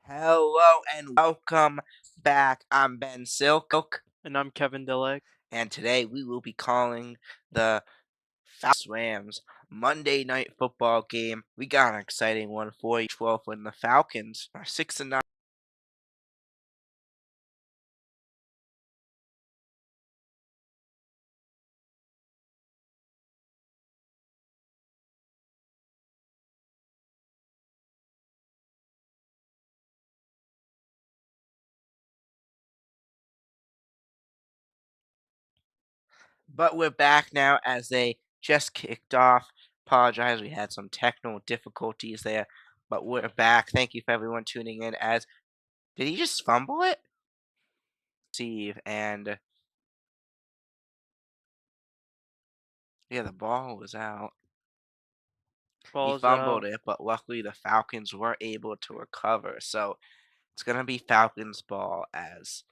Hello and welcome back. I'm Ben Silk, And I'm Kevin Dillek. and today we will be calling the Falcons Rams Monday Night Football game. We got an exciting one for you. 12 when the Falcons are 6-9. But we're back now as they just kicked off. Apologize, we had some technical difficulties there, but we're back. Thank you for everyone tuning in. As did he just fumble it? Steve and yeah, the ball was out. He Ball's fumbled out. it, but luckily the Falcons were able to recover. So it's going to be Falcons ball as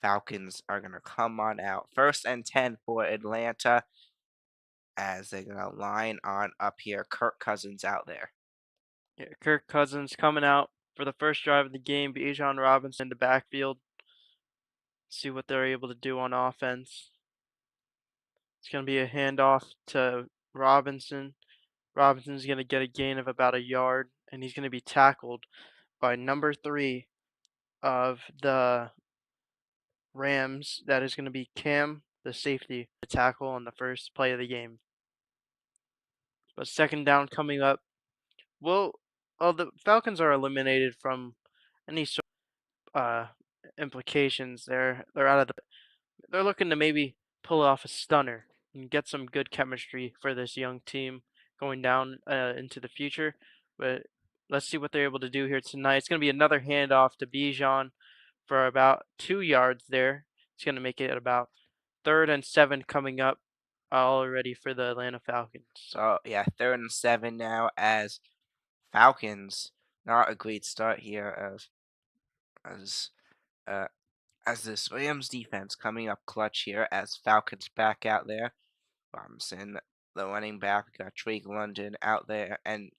Falcons are going to come on out. 1st and 10 for Atlanta as they're going to line on up here. Kirk Cousins out there. Yeah, Kirk Cousins coming out for the first drive of the game. Bijan Robinson in the backfield. See what they're able to do on offense. It's going to be a handoff to Robinson. Robinson's going to get a gain of about a yard, and he's going to be tackled by number 3 of the Rams. That is going to be Cam, the safety, the tackle on the first play of the game. But second down coming up. Well, the Falcons are eliminated from any sort of implications. They're out of the. They're looking to maybe pull off a stunner and get some good chemistry for this young team going down into the future. But let's see what they're able to do here tonight. It's going to be another handoff to Bijan for about 2 yards there. It's going to make it about 3rd and 7 coming up already for the Atlanta Falcons. So yeah, 3rd and 7 now as Falcons. Not a great start here as uh as this Rams defense coming up clutch here as Falcons back out there. Robinson, the running back, we got Drake London out there and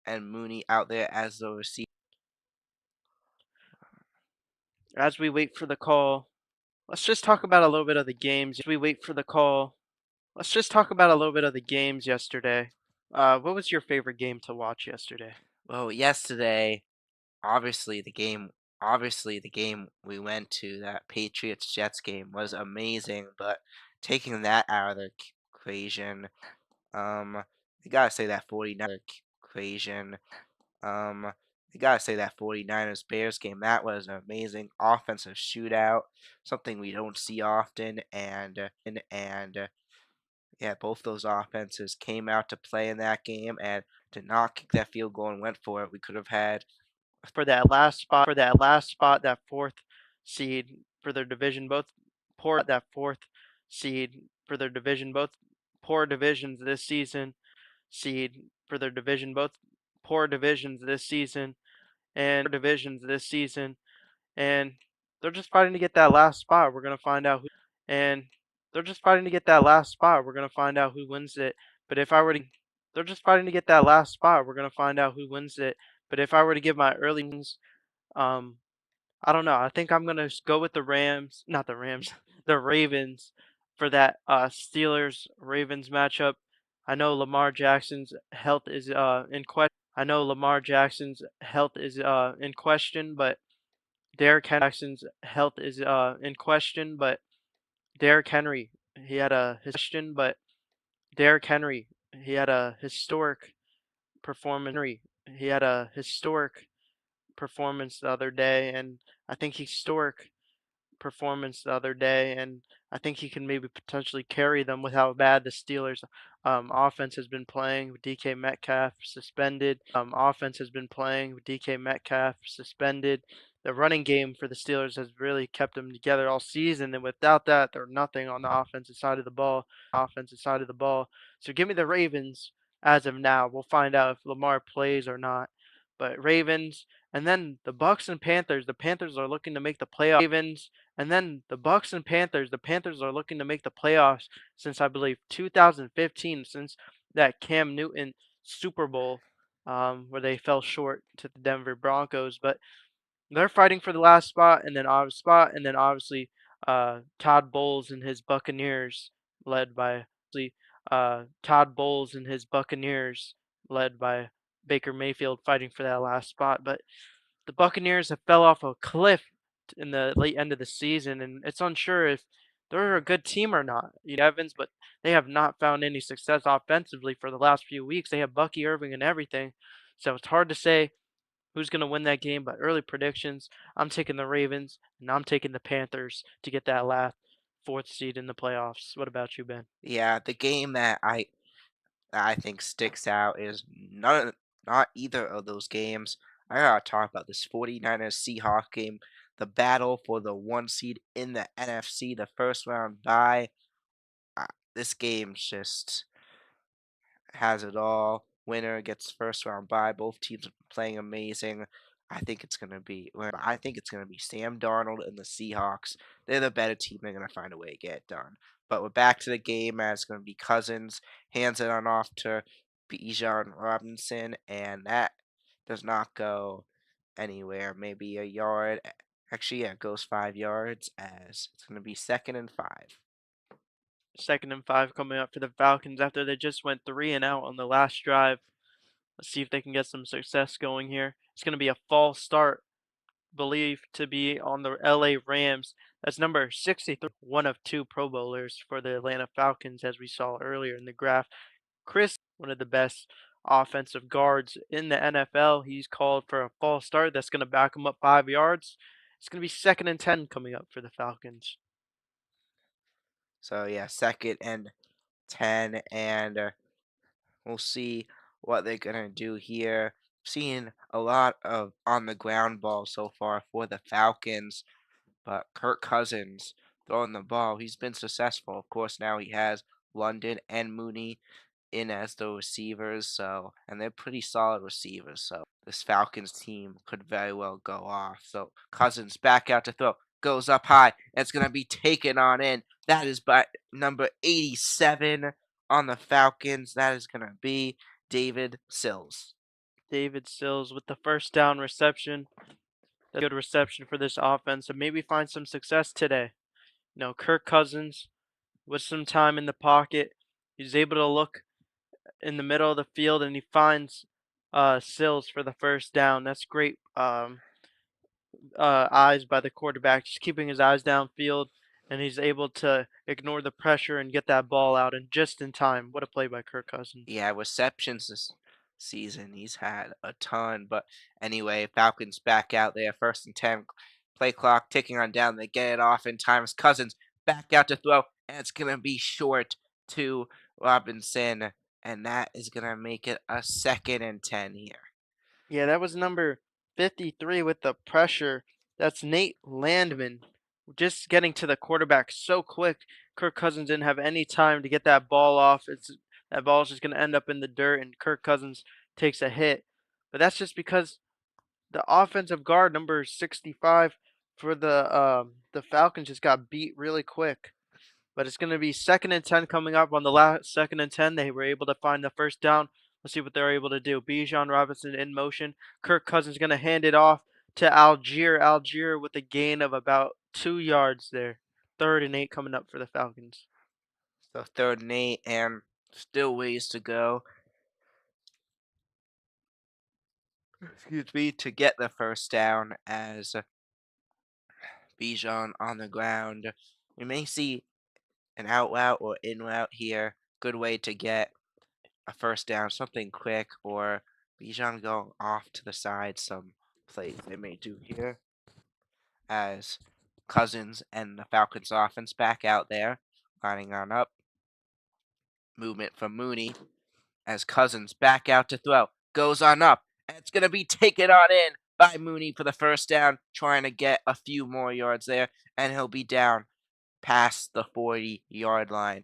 Mooney out there as the receiver. As we wait for the call, let's just talk about a little bit of the games. As we wait for the call, let's just talk about a little bit of the games yesterday. What was your favorite game to watch yesterday? Well, yesterday, obviously the game we went to, that Patriots Jets game, was amazing, but taking that out of the equation, um, you gotta say that 49ers equation, you gotta say that 49ers Bears game, that was an amazing offensive shootout, something we don't see often, and yeah, both those offenses came out to play in that game and did not kick that field goal and went for it. We could have had For that last spot, that fourth seed for their division, both poor divisions this season. Seed for their division, both poor divisions this season, and they're just fighting to get that last spot. We're gonna find out who, and they're just fighting to get that last spot. We're gonna find out who wins it. But if I were to, they're just fighting to get that last spot. We're gonna find out who wins it. But if I were to give my early ones, um, I don't know. I think I'm gonna go with the Rams, not the Rams, the Ravens for that Steelers Ravens matchup. I know Lamar Jackson's health is in question. But Derrick Henry, Derrick Henry, he had a historic performance the other day, and I think I think he can maybe potentially carry them with how bad the Steelers offense has been playing with DK Metcalf suspended. The running game for the Steelers has really kept them together all season, and without that, they're nothing on the offensive side of the ball. So give me the Ravens as of now. We'll find out if Lamar plays or not. But Ravens, and then the Bucks and Panthers. The Panthers are looking to make the playoffs. And then the Bucks and Panthers. The Panthers are looking to make the playoffs since I believe 2015, since that Cam Newton Super Bowl, where they fell short to the Denver Broncos. But they're fighting for the last spot, and then obviously Todd Bowles and his Buccaneers, led by led by Baker Mayfield, fighting for that last spot. But the Buccaneers have fell off a cliff in the late end of the season, and it's unsure if they're a good team or not. Evans, but they have not found any success offensively for the last few weeks. They have Bucky Irving and everything, so it's hard to say who's going to win that game. But early predictions, I'm taking the Ravens and I'm taking the Panthers to get that last fourth seed in the playoffs. What about you, Ben? Yeah, the game that I think sticks out is not either of those games. I gotta talk about this 49ers Seahawks game, the battle for the one seed in the NFC, the first round bye. Uh, this game's just has it all. Winner gets first round bye. Both teams are playing amazing. I think it's gonna be Sam Darnold and the Seahawks. They're the better team. They're gonna find a way to get it done. But we're back to the game as it's gonna be Cousins hands it on off to Bijan Robinson, and that does not go anywhere. Maybe a yard. Actually, yeah, it goes 5 yards as it's gonna be 2nd and 5. 2nd and 5 coming up for the Falcons after they just went 3-and-out on the last drive. Let's see if they can get some success going here. It's going to be a false start, believed to be on the LA Rams. That's number 63, one of two Pro Bowlers for the Atlanta Falcons, as we saw earlier in the graph. Chris, one of the best offensive guards in the NFL, he's called for a false start that's going to back him up 5 yards. It's going to be 2nd and 10 coming up for the Falcons. So yeah, 2nd and 10, and we'll see what they're gonna do here. Seeing a lot of on the ground ball so far for the Falcons, but Kirk Cousins throwing the ball, he's been successful. Of course, now he has London and Mooney in as the receivers, so and they're pretty solid receivers, so this Falcons team could very well go off. So Cousins back out to throw, goes up high, and it's gonna be taken on in. That is by number 87 on the Falcons. That is gonna be David Sills. David Sills with the first down reception. That's a good reception for this offense, and maybe find some success today. Kirk Cousins with some time in the pocket, he's able to look in the middle of the field and he finds Sills for the first down. That's great eyes by the quarterback, just keeping his eyes downfield, and he's able to ignore the pressure and get that ball out and just in time. What a play by Kirk Cousins. Yeah, receptions this season, he's had a ton. But anyway, Falcons back out there, 1st and 10. Play clock ticking on down. They get it off in time. As Cousins back out to throw, and it's gonna be short to Robinson, and that is gonna make it a 2nd and 10 here. Yeah, that was number 53 with the pressure. That's Nate Landman. Just getting to the quarterback so quick. Kirk Cousins didn't have any time to get that ball off. That ball's just going to end up in the dirt, and Kirk Cousins takes a hit. But that's just because the offensive guard, number 65 for the Falcons, just got beat really quick. But it's going to be 2nd and 10 coming up on the last 2nd and 10. They were able to find the first down. Let's see what they're able to do. Bijan Robinson in motion. Kirk Cousins going to hand it off to Algier. Algier with a gain of about 2 yards there. 3rd and 8 coming up for the Falcons. So 3rd and 8, and still ways to go. Excuse me, to get the first down as Bijan on the ground. We may see an out route or in route here. Good way to get a first down, something quick, or Bijan going off to the side. Some plays they may do here as Cousins and the Falcons offense back out there, lining on up. Movement from Mooney as Cousins back out to throw, goes on up, and it's gonna be taken on in by Mooney for the first down, trying to get a few more yards there, and he'll be down past the 40-yard line.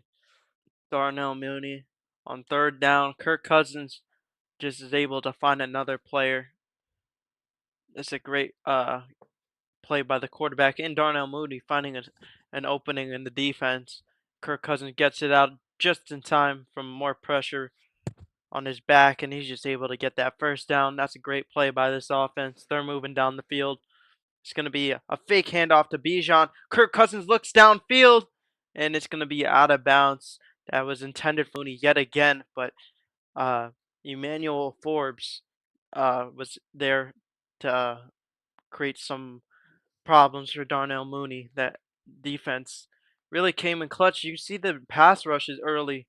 Darnell Mooney on 3rd down. Kirk Cousins just is able to find another player. It's a great play by the quarterback and Darnell Mooney finding an opening in the defense. Kirk Cousins gets it out just in time from more pressure on his back, and he's just able to get that first down. That's a great play by this offense. They're moving down the field. It's going to be a fake handoff to Bijan. Kirk Cousins looks downfield, and it's going to be out of bounds. That was intended for Mooney yet again, but uh, Emmanuel Forbes was there to create some problems for Darnell Mooney. That defense really came in clutch. You see the pass rushes early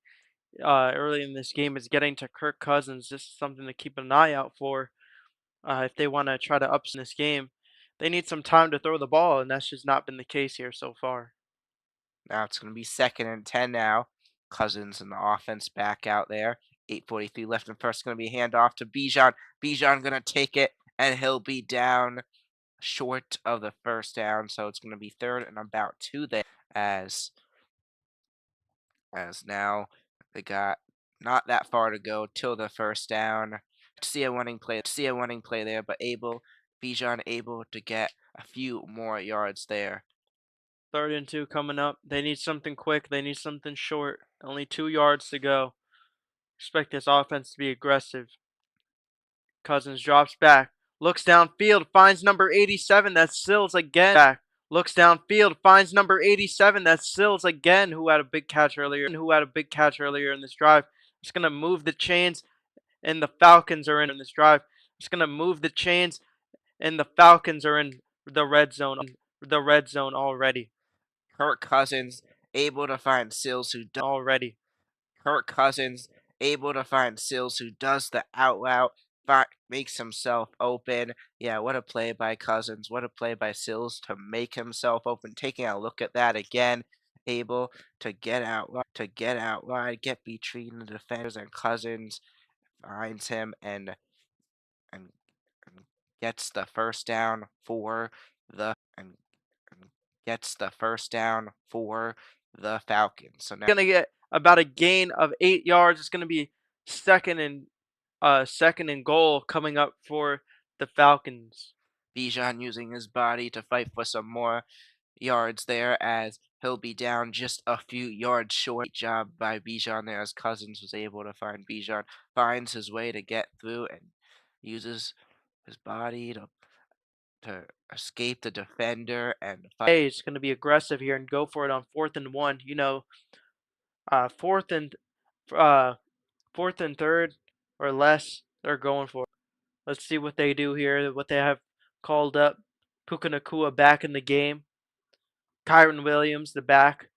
in this game is getting to Kirk Cousins. This is something to keep an eye out for if they want to try to upset this game. They need some time to throw the ball, and that's just not been the case here so far. Now it's going to be 2nd and 10 now. Cousins and the offense back out there. 8:43 left in first. Going to be a handoff to Bijan. Bijan going to take it, and he'll be down short of the first down. So it's going to be 3rd and about 2 there as now they got not that far to go till the first down. See a winning play there, but Bijan able to get a few more yards there. 3rd and 2 coming up. They need something quick. They need something short. Only 2 yards to go. Expect this offense to be aggressive. Cousins drops back, looks downfield, finds number 87. That's Sills again. Back, looks downfield, finds number 87. That's Sills again, who had a big catch earlier. In this drive. It's gonna move the chains, and the Falcons are in this drive. It's gonna move the chains, and the Falcons are in the red zone. The red zone already. Kirk Cousins able to find Sills who does Already. Kirk Cousins able to find Sills who does the out route, makes himself open. Yeah, what a play by Cousins. What a play by Sills to make himself open. Taking a look at that again, able to get out wide, get between the defenders, and Cousins finds him and, and gets the first down for and gets the first down for the Falcons. So now Gonna get about a gain of 8 yards. It's gonna be second and goal coming up for the Falcons. Bijan using his body to fight for some more yards there as he'll be down just a few yards short. Great job by Bijan there as Cousins was able to find Bijan, finds his way to get through and uses his body to escape the defender and fight. Hey, it's gonna be aggressive here and go for it on 4th and 1. Uh, fourth and uh, 4th and 3rd or less, they're going for it. Let's see what they do here. What they have called up. Puka Nakua back in the game. Kyron Williams, the back.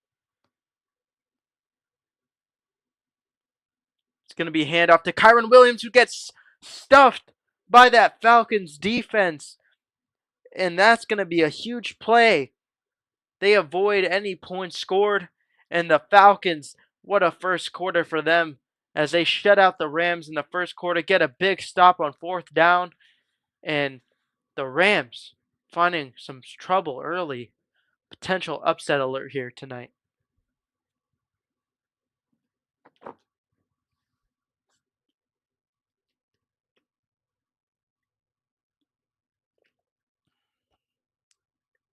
It's going to be handoff to Kyron Williams, who gets stuffed by that Falcons defense. And that's going to be a huge play. They avoid any points scored. And the Falcons, what a first quarter for them as they shut out the Rams in the first quarter, get a big stop on 4th down. And the Rams finding some trouble early. Potential upset alert here tonight.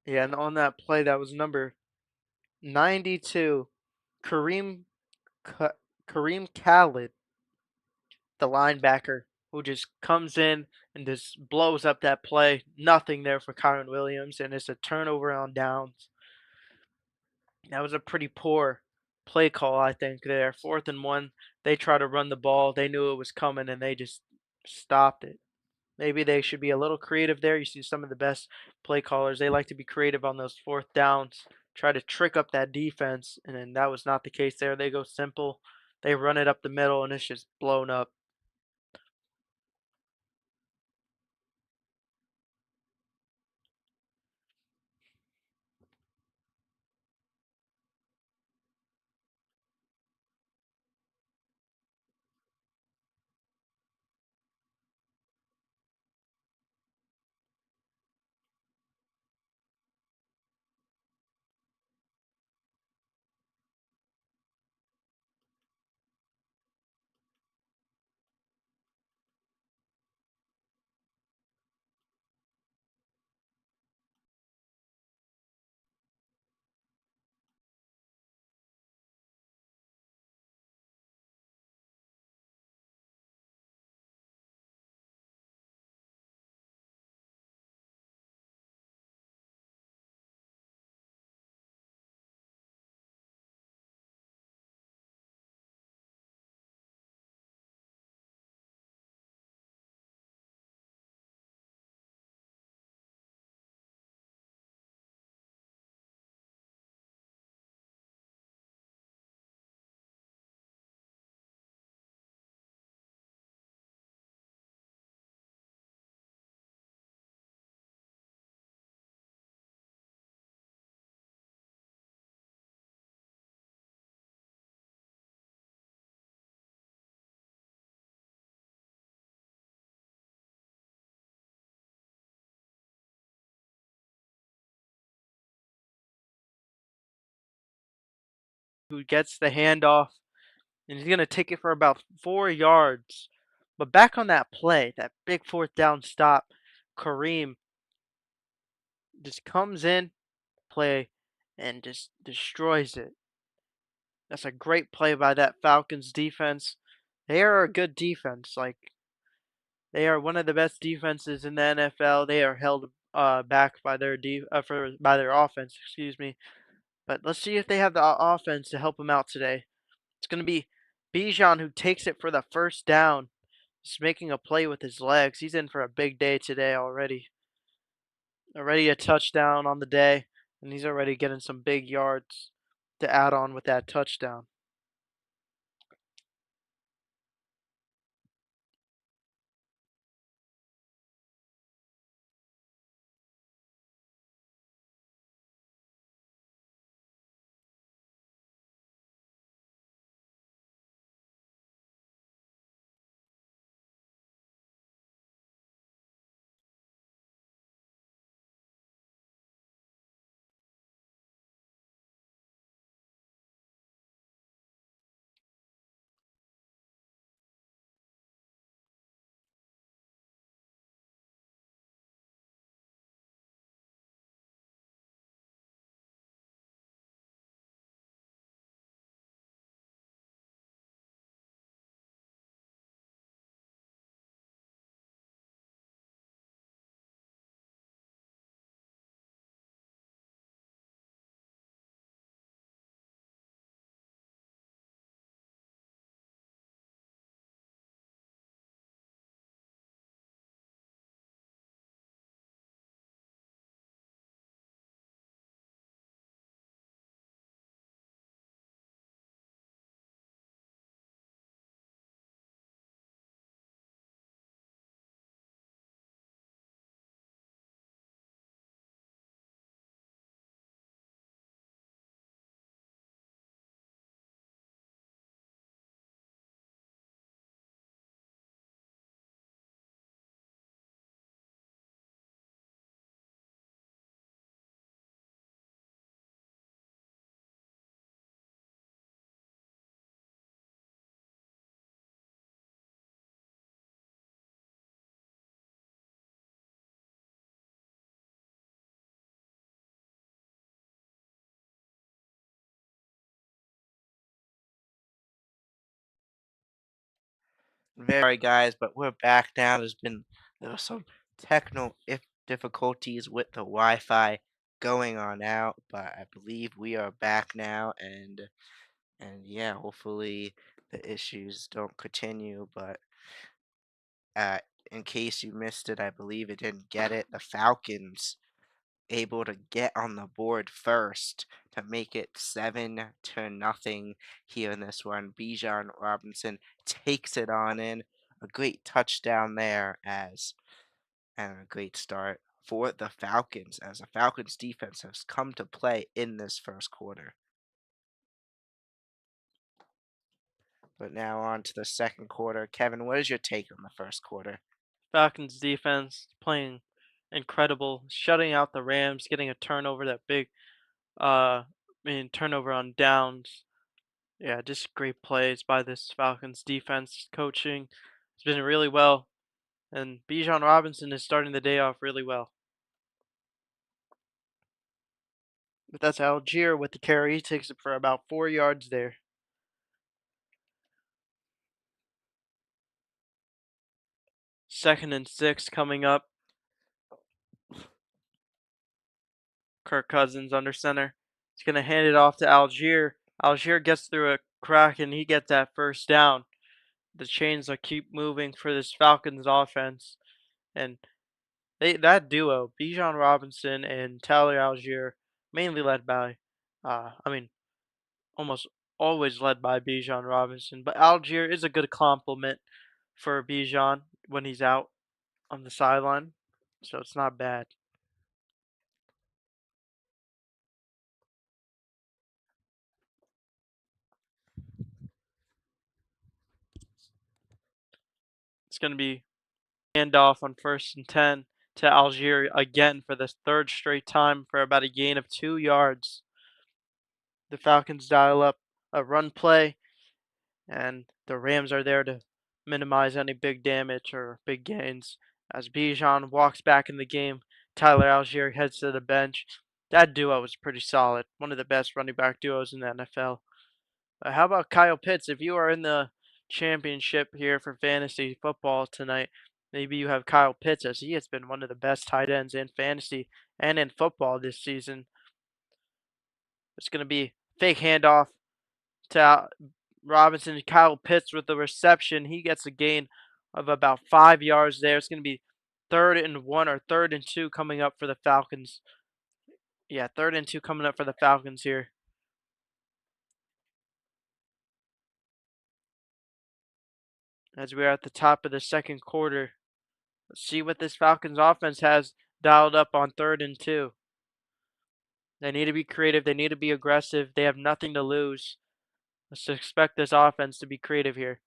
Yeah, and on that play, that was number 92, Kareem Kareem Khalid, the linebacker, who just comes in and just blows up that play. Nothing there for Kyron Williams, and it's a turnover on downs. That was a pretty poor play call, I think, there. 4th and 1, they try to run the ball. They knew it was coming, and they just stopped it. Maybe they should be a little creative there. You see some of the best play callers, they like to be creative on those 4th downs, try to trick up that defense, and then that was not the case there. They go simple, they run it up the middle, and it's just blown up. who gets the handoff, and he's gonna take it for about 4 yards. But back on that play, that big fourth down stop, Kareem just comes in play and just destroys it. That's a great play by that Falcons defense. They are a good defense. Like they are one of the best defenses in the NFL. They are held back by their by their offense, excuse me. But let's see if they have the offense to help them out today. It's going to be Bijan who takes it for the first down. Just making a play with his legs. He's in for a big day today already. Already a touchdown on the day, and he's already getting some big yards to add on with that touchdown. Very sorry, guys, but we're back now. There were some technical difficulties with the Wi-Fi going on out, but I believe we are back now, and yeah, hopefully the issues don't continue. But uh, in case you missed it, I believe it didn't get it. The Falcons able to get on the board first to make it 7-0 here in this one. Bijan Robinson takes it on in. A great touchdown there and a great start for the Falcons as the Falcons defense has come to play in this first quarter. But now on to the second quarter. Kevin, what is your take on the first quarter? Falcons defense playing incredible, shutting out the Rams, getting a turnover that big turnover on downs. Yeah, just great plays by this Falcons defense. Coaching has been really well, and Bijan Robinson is starting the day off really well. But that's Algier with the carry. He takes it for about 4 yards there. Second and 6 coming up. Kirk Cousins under center. He's going to hand it off to Algier. Algier gets through a crack and he gets that first down. The chains will keep moving for this Falcons offense. And that duo, Bijan Robinson and Tyler Algier, mainly led by, I mean, almost always led by Bijan Robinson. But Algier is a good complement for Bijan when he's out on the sideline. So it's not bad. It's going to be handoff on first and 10 to Algier again for the third straight time for about a gain of 2 yards. The Falcons dial up a run play, and the Rams are there to minimize any big damage or big gains. As Bijan walks back in the game, Tyler Algier heads to the bench. That duo was pretty solid. One of the best running back duos in the NFL. How about Kyle Pitts? If you are in the championship here for fantasy football tonight, maybe you have Kyle Pitts as he has been one of the best tight ends in fantasy and in football this season. It's going to be fake handoff to Robinson. Kyle Pitts with the reception. He gets a gain of about 5 yards there. It's going to be 3rd and 1 or 3rd and 2 coming up for the Falcons. Yeah, 3rd and 2 coming up for the Falcons here. As we are at the top of the second quarter. Let's see what this Falcons offense has dialed up on 3rd and 2. They need to be creative. They need to be aggressive. They have nothing to lose. Let's expect this offense to be creative here.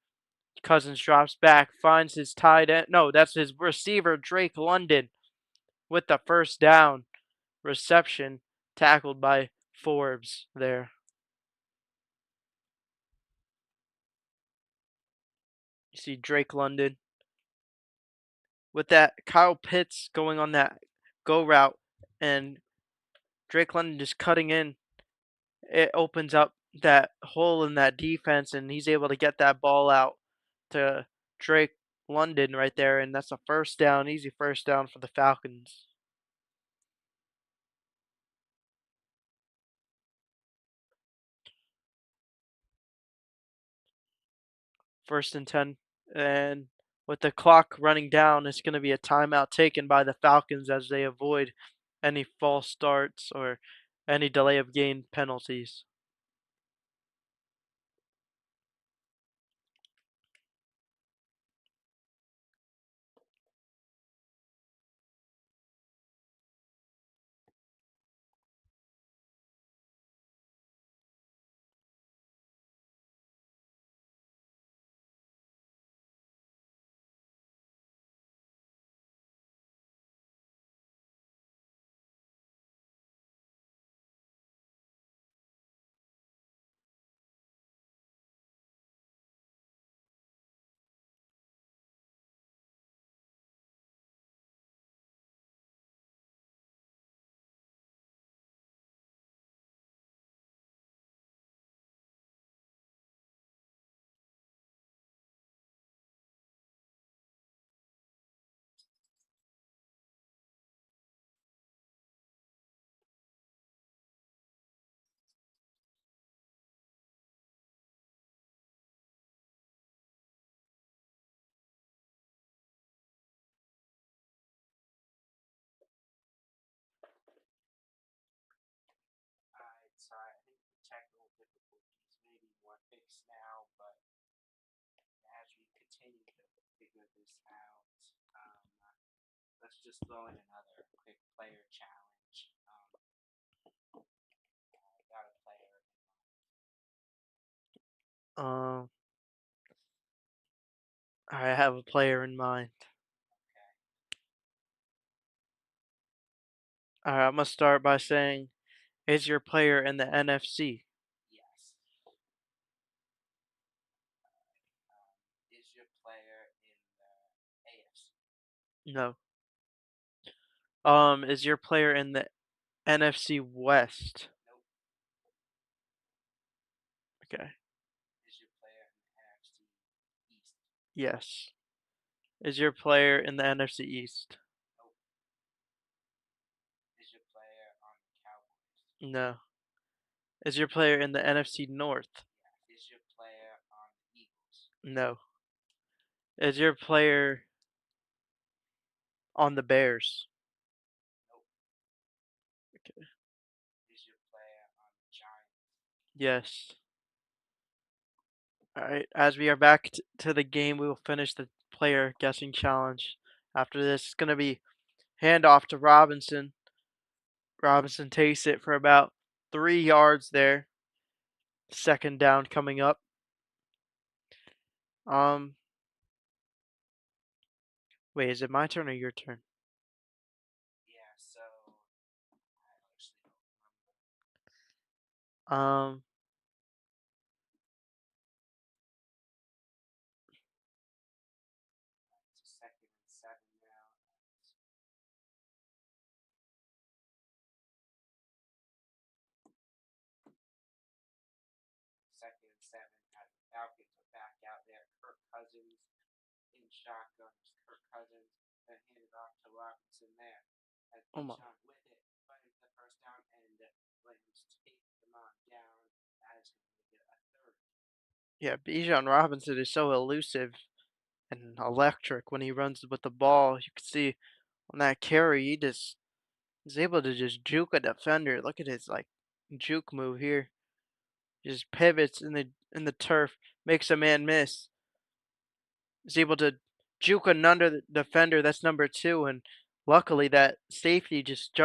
Cousins drops back, finds his tight end. No, that's his receiver, Drake London, with the first down reception, tackled by Forbes there. You see Drake London with that Kyle Pitts going on that go route, and Drake London just cutting in. It opens up that hole in that defense, and he's able to get that ball out to Drake London right there, and that's a first down, easy first down for the Falcons. 1st and 10, and with the clock running down, it's going to be a timeout taken by the Falcons as they avoid any false starts or any delay of game penalties. Alright, sorry, I think the technical difficulties may be more fixed now, but as we continue to figure this out, let's just throw in another quick player challenge. I got a player. Um, I have a player in mind. Okay. All right, I'm gonna start by saying, is your player in the NFC? Yes. Is your player in the AFC? No. Is your player in the NFC West? Nope. Okay. Is your player in the NFC East? Yes. Is your player in the NFC East? Nope. Is your player on the Cowboys? No. Is your player in the NFC North? Yeah. Is your player on the Eagles? No. Is your player on the Bears? Nope. Okay. Is your player on the Giants? Yes. All right. As we are back to the game, we will finish the player guessing challenge. After this, it's gonna be handoff to Robinson. Robinson takes it for about 3 yards there. 2nd down coming up. Um, Wait, is it my turn or your turn? Yeah. So I actually don't remember. Um, 7 as the Falcons are back out there. Kirk Cousins in shotgun. Kirk Cousins and handed off to Robinson there. As Oh my. Bijan with it, finds the first down, and Rams take them on down. That is going to make it a third. Yeah, Bijan Robinson is so elusive and electric when he runs with the ball. You can see on that carry, he just is able to just juke a defender. Look at his like juke move here. Just pivots in the turf, makes a man miss. Is able to juke another defender. That's number two, and luckily that safety just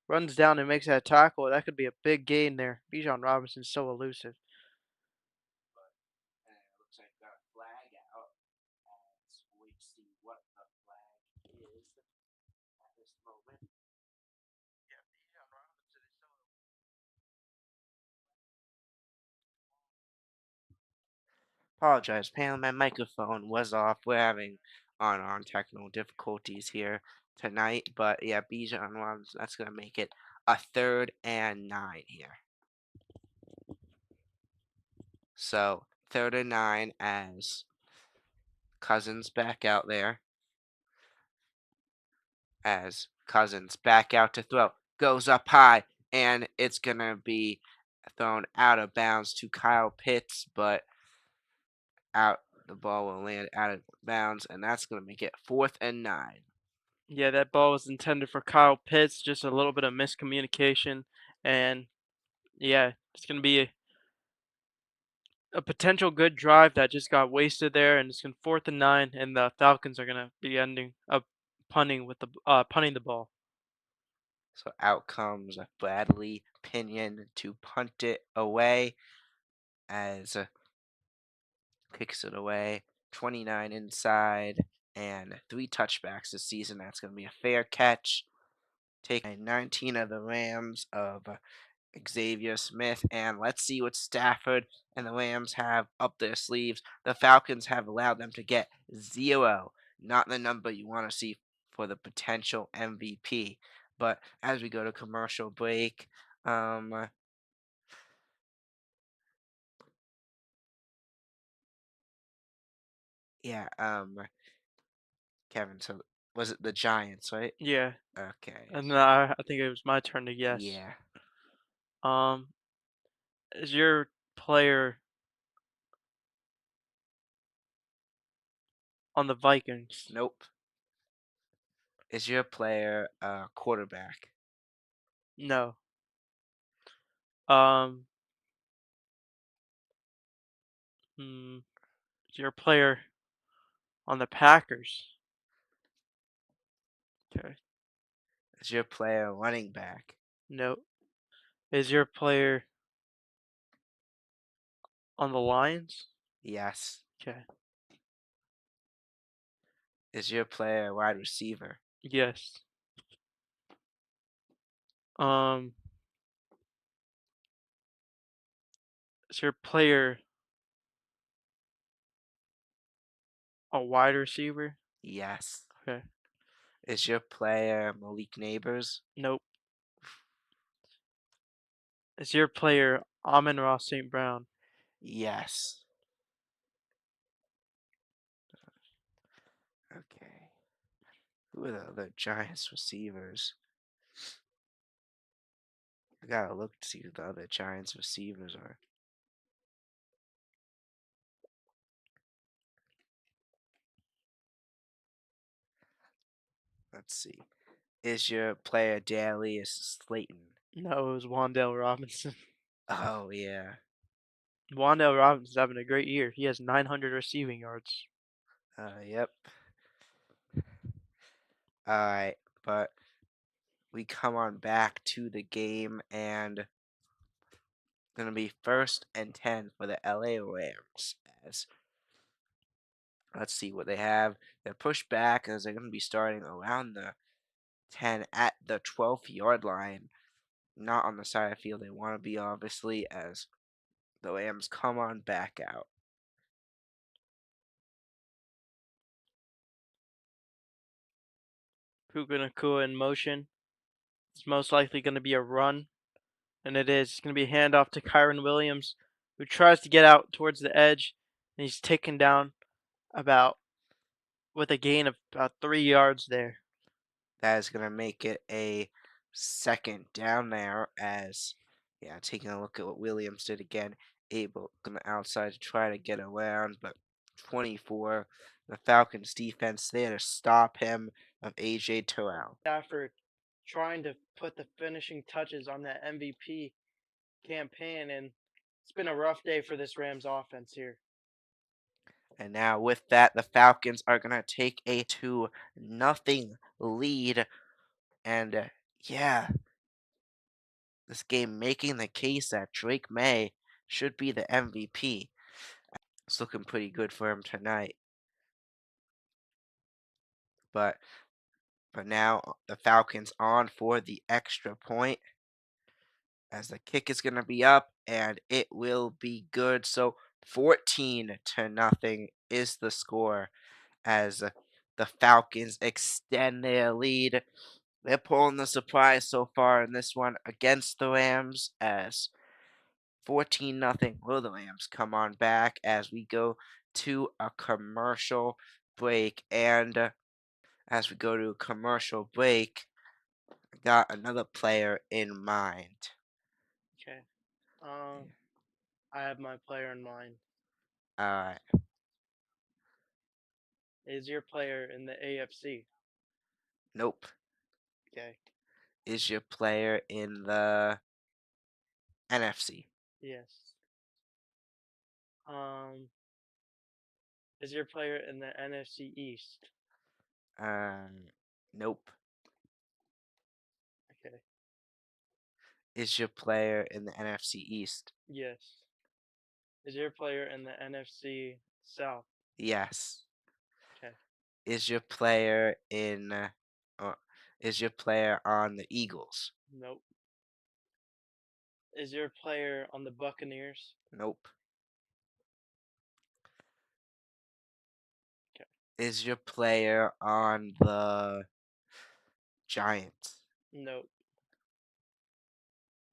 runs down and makes that tackle. That could be a big gain there. Bijan Robinson's so elusive. And it looks like we got a flag out. As we see what the flag is at this moment. Yeah, Bijan Robinson is so. Apologize, apparently my microphone was off. We're having on technical difficulties here tonight, but yeah, Bijan Robinson, that's gonna make it a 3rd and 9 here. So 3rd and 9 as Cousins back out there. As Cousins back out to throw. Goes up high, and it's going to be thrown out of bounds to Kyle Pitts, but out the ball will land out of bounds, and that's going to make it 4th and 9. Yeah, that ball was intended for Kyle Pitts. Just a little bit of miscommunication, and yeah, it's gonna be a potential good drive that just got wasted there, and it's in 4th and 9, and the Falcons are gonna be ending up punting the ball. So out comes Bradley Pinion to punt it away as kicks it away. 29 inside and 3 touchbacks this season. That's going to be a fair catch. Taking 19 of the Rams of Xavier Smith, and let's see what Stafford and the Rams have up their sleeves. The Falcons have allowed them to get 0, not the number you want to see for the potential MVP. But as we go to commercial break, um, yeah, Kevin, so was it the Giants, right? Yeah, Okay, and I think it was my turn to guess. yeah, Um, is your player on the Vikings? nope. Is your player a quarterback? No. Um, hmm, is your player on the Packers? Okay. Is your player a running back? No. Is your player on the Lions? Yes. Okay. Is your player a wide receiver? Yes. Um, is your player a wide receiver? Yes. Okay. Is your player Malik Neighbors? Nope. Is your player Amon-Ra St. Brown? Yes. Okay. Who are the other Giants receivers? I gotta look to see who the other Giants receivers are. Let's see. Is your player Darius Slayton? No, it was Wandale Robinson. Oh yeah. Wandale Robinson's having a great year. He has 900 receiving yards. Yep. All right, but we come on back to the game and gonna be 1st and 10 for the LA Rams. As let's see what they have. They're pushed back as they're gonna be starting around the 10 at the 12th-yard line. Not on the side of the field they want to be, obviously, as the Rams come on back out. Puka Nakua in motion. It's most likely going to be a run, and it is. It's going to be a handoff to Kyron Williams, who tries to get out towards the edge, and he's taken down about with a gain of about 3 yards there. That is going to make it a second down there as, yeah, taking a look at what Williams did again, able on the outside to try to get around, but 24, the Falcons defense there to stop him of AJ Terrell. Stafford trying to put the finishing touches on that MVP campaign, and it's been a rough day for this Rams offense here. And now with that, the Falcons are going to take a 2-0 lead. And yeah, this game making the case that Drake May should be the MVP. It's looking pretty good for him tonight. But now the Falcons on for the extra point as the kick is going to be up and it will be good. So 14-0 is the score as the Falcons extend their lead. They're pulling the surprise so far in this one against the Rams as 14-0. Will the Rams come on back as we go to a commercial break? And as we go to a commercial break, I got another player in mind. Okay. I have my player in mind. Alright, Is your player in the AFC? nope. Okay. Is your player in the NFC? Yes. Um, is your player in the NFC East? Um, nope. Okay. Is your player in the NFC East? Yes. Is your player in the NFC South? Yes. Okay. Is your player in uh, is your player on the Eagles? Nope. Is your player on the Buccaneers? Nope. Okay. Is your player on the Giants? Nope.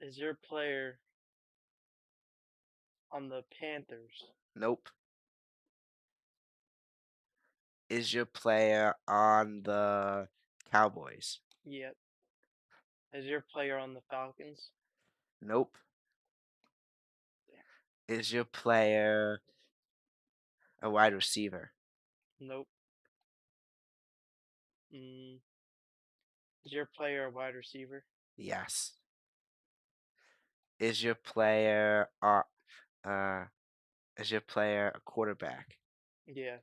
Is your player on the Panthers? Nope. Is your player on the Cowboys? Yep. Is your player on the Falcons? Nope. Is your player a wide receiver? Nope. Mm, is your player a wide receiver? Yes. Is your player uh is your player a quarterback? Yeah.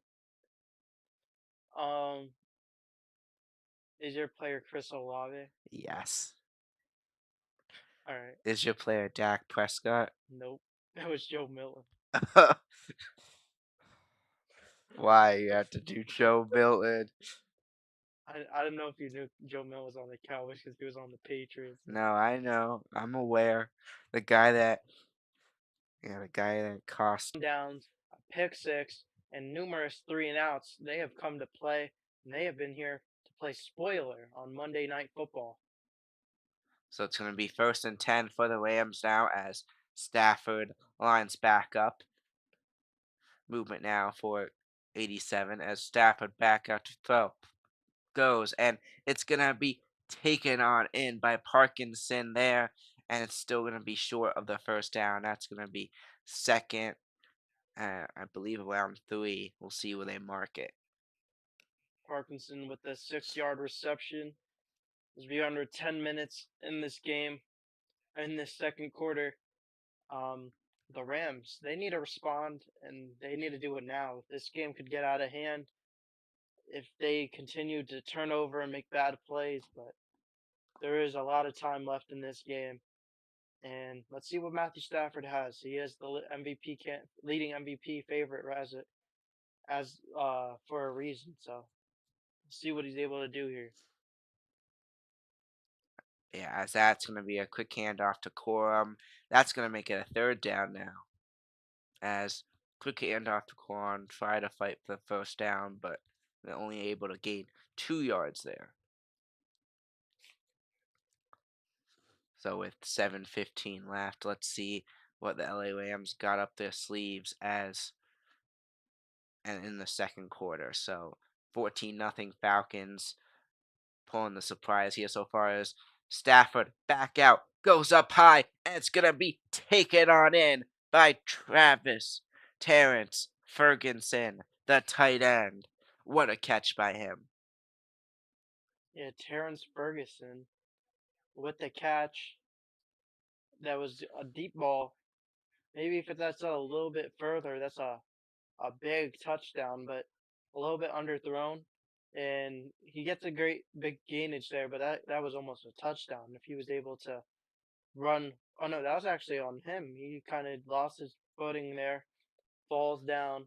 Um, is your player Chris Olave? Yes. All right. Is your player Dak Prescott? Nope. That was Joe Milton. Why you have to do Joe Milton? I don't know if you knew Joe Milton was on the Cowboys because he was on the Patriots. No, I know. I'm aware. The guy that the guy that cost. Downs, a pick six, and numerous three and outs, they have come to play, and they have been here to play spoiler on Monday Night Football. So it's going to be 1st and 10 for the Rams now as Stafford lines back up. Movement now for 87 as Stafford back out to throw. Goes, and it's going to be taken on in by Parkinson there, and it's still going to be short of the first down. That's going to be second, I believe around 3. We'll see where they mark it. Parkinson with a 6 yard reception. There's be under 10 minutes in this game, in this second quarter. Um, the Rams, they need to respond, and they need to do it now. This game could get out of hand if they continue to turn over and make bad plays, but there is a lot of time left in this game. And let's see what Matthew Stafford has. He is the leading MVP favorite as for a reason. So let's see what he's able to do here. Yeah, as that's going to be a quick handoff to Corum. That's going to make it a third down now. As quick handoff to Corum, try to fight for the first down, but they're only able to gain 2 yards there. So with 7:15 left, let's see what the LA Rams got up their sleeves as and in the second quarter. So 14 nothing Falcons pulling the surprise here so far as Stafford back out, goes up high, and it's gonna be taken on in by Travis Terrence Ferguson, the tight end. What a catch by him. Yeah, Terrence Ferguson with the catch. That was a deep ball. Maybe if that's a little bit further, that's a big touchdown, but a little bit underthrown. And he gets a great big gainage there, but that was almost a touchdown if he was able to run. Oh no, that was actually on him. He kind of lost his footing there, falls down.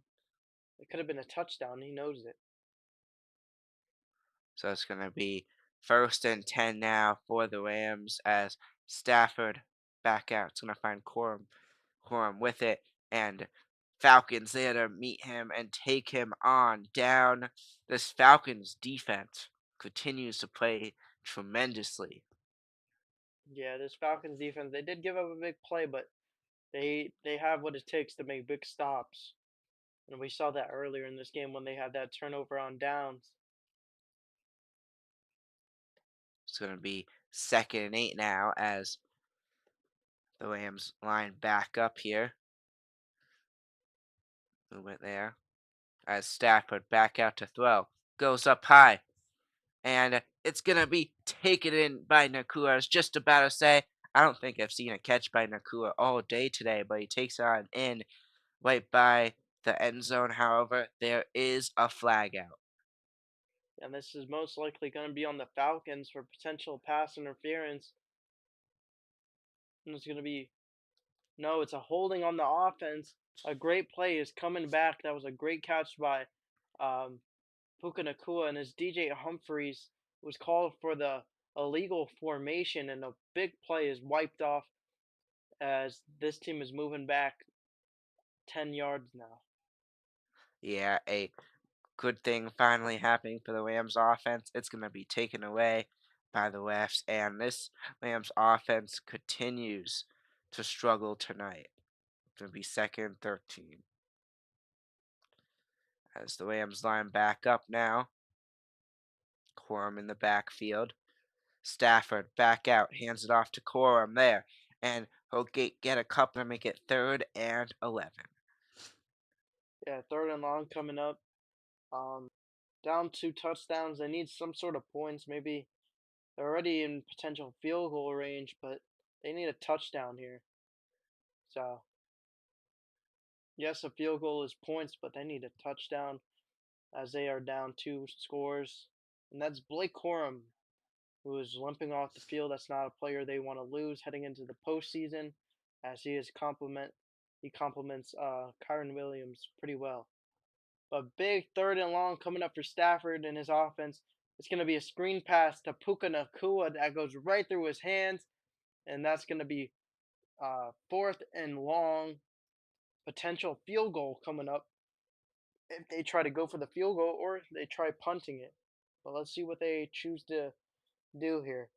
It could have been a touchdown. He knows it. So it's gonna be 1st and 10 now for the Rams as Stafford back out. It's gonna find Corum with it, and Falcons there to meet him and take him on down. This Falcons defense continues to play tremendously. Yeah, this Falcons defense, they did give up a big play, but they have what it takes to make big stops. And we saw that earlier in this game when they had that turnover on downs. It's gonna be 2nd and 8 now as the Rams line back up here. Movement there as Stafford back out to throw. Goes up high. And it's gonna be taken in by Nakua. I was just about to say, I don't think I've seen a catch by Nakua all day today, but he takes on in right by the end zone. However, there is a flag out. And this is most likely going to be on the Falcons for potential pass interference. And it's going to be, no, it's a holding on the offense. A great play is coming back. That was a great catch by um, Puka Nakua, and his DJ Humphreys was called for the illegal formation, and a big play is wiped off as this team is moving back 10 yards now. Yeah, a good thing finally happening for the Rams offense. It's gonna be taken away by the refs, and this Rams offense continues to struggle tonight. It's gonna be 2nd and 13 as the Rams line back up now. Quorum in the backfield. Stafford back out, hands it off to Corum there, and he'll get a couple to make it 3rd and 11. Yeah, third and long coming up. Um, Down 2 touchdowns. They need some sort of points. Maybe they're already in potential field goal range, but they need a touchdown here. So, yes, a field goal is points, but they need a touchdown as they are down 2 scores. And that's Blake Corum, who is limping off the field. That's not a player they want to lose heading into the postseason, as he complements Kyron Williams pretty well. But big third and long coming up for Stafford and his offense. It's going to be a screen pass to Puka Nakua that goes right through his hands, and that's going to be fourth and long. Potential field goal coming up if they try to go for the field goal or they try punting it. But let's see what they choose to do here.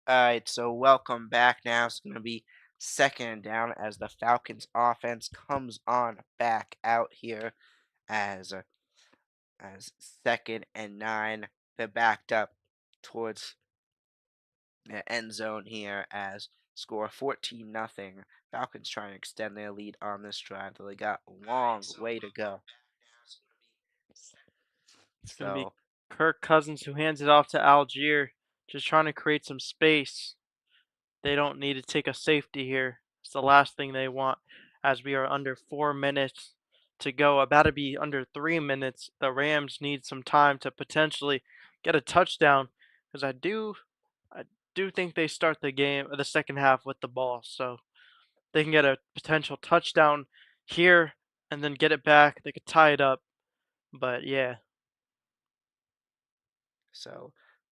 Alright, so welcome back now. It's going to be second and down as the Falcons offense comes on back out here as as second and 9. They're backed up towards the end zone here as score 14-0. Falcons trying to extend their lead on this drive, though they got a long way to go. It's going to be So, Kirk Cousins who hands it off to Algier, just trying to create some space. They don't need to take a safety here. It's the last thing they want as we are under 4 minutes to go. About to be under 3 minutes. The Rams need some time to potentially get a touchdown because I do think they start the second half with the ball. So they can get a potential touchdown here and then get it back. They could tie it up. But yeah, so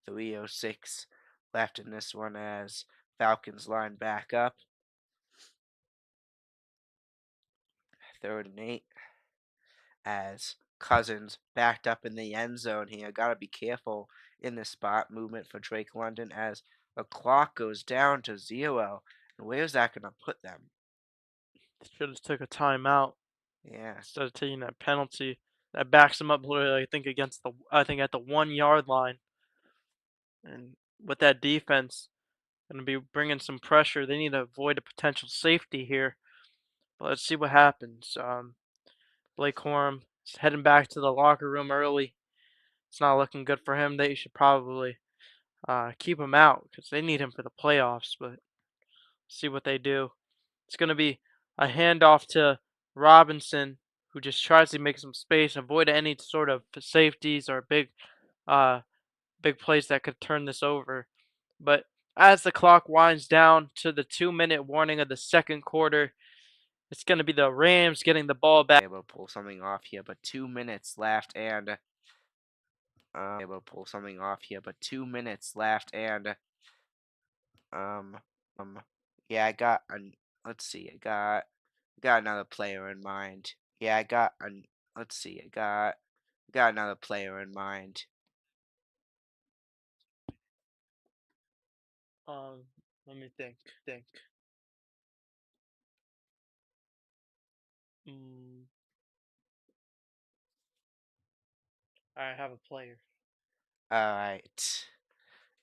3:06 left in this one as Falcons line back up. Third and 8 as Cousins backed up in the end zone here. Got to be careful in this spot movement for Drake London as the clock goes down to 0. And where's that going to put them? they should have took a timeout Yeah, instead of taking that penalty. That backs them up literally, I think at the 1 yard line. And with that defense, going to be bringing some pressure. They need to avoid a potential safety here. But let's see what happens. Blake Corum is heading back to the locker room early. It's not looking good for him. They should probably keep him out because they need him for the playoffs. But see what they do. It's going to be a handoff to Robinson, who just tries to make some space, avoid any sort of safeties or uh, big plays that could turn this over. But as the clock winds down to the 2 minute warning of the second quarter, it's going to be the Rams getting the ball back. able to pull something off here, but 2 minutes left and able to pull something off here, but 2 minutes left and um yeah, I got an let's see, I got another player in mind. Yeah, I got an let's see, I got another player in mind. Um, Let me think. Think. Mm, I have a player. All right.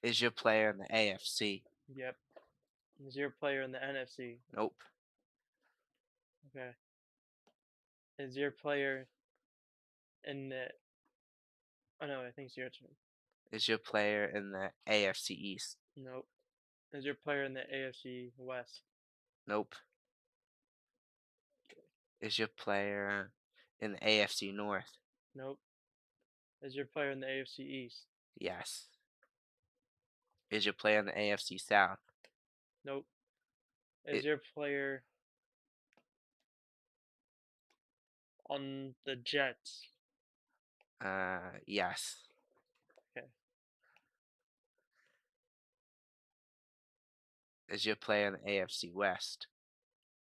Is your player in the AFC? Yep. Is your player in the NFC? Nope. Okay. Is your player in the? Oh no, I think it's your turn. Is your player in the AFC East? Nope. Is your player in the AFC West? Nope. Is your player in the AFC North? Nope. Is your player in the AFC East? Yes. Is your player in the AFC South? Nope. Is It, your player on the Jets? yes. Okay. Is your player in the AFC West?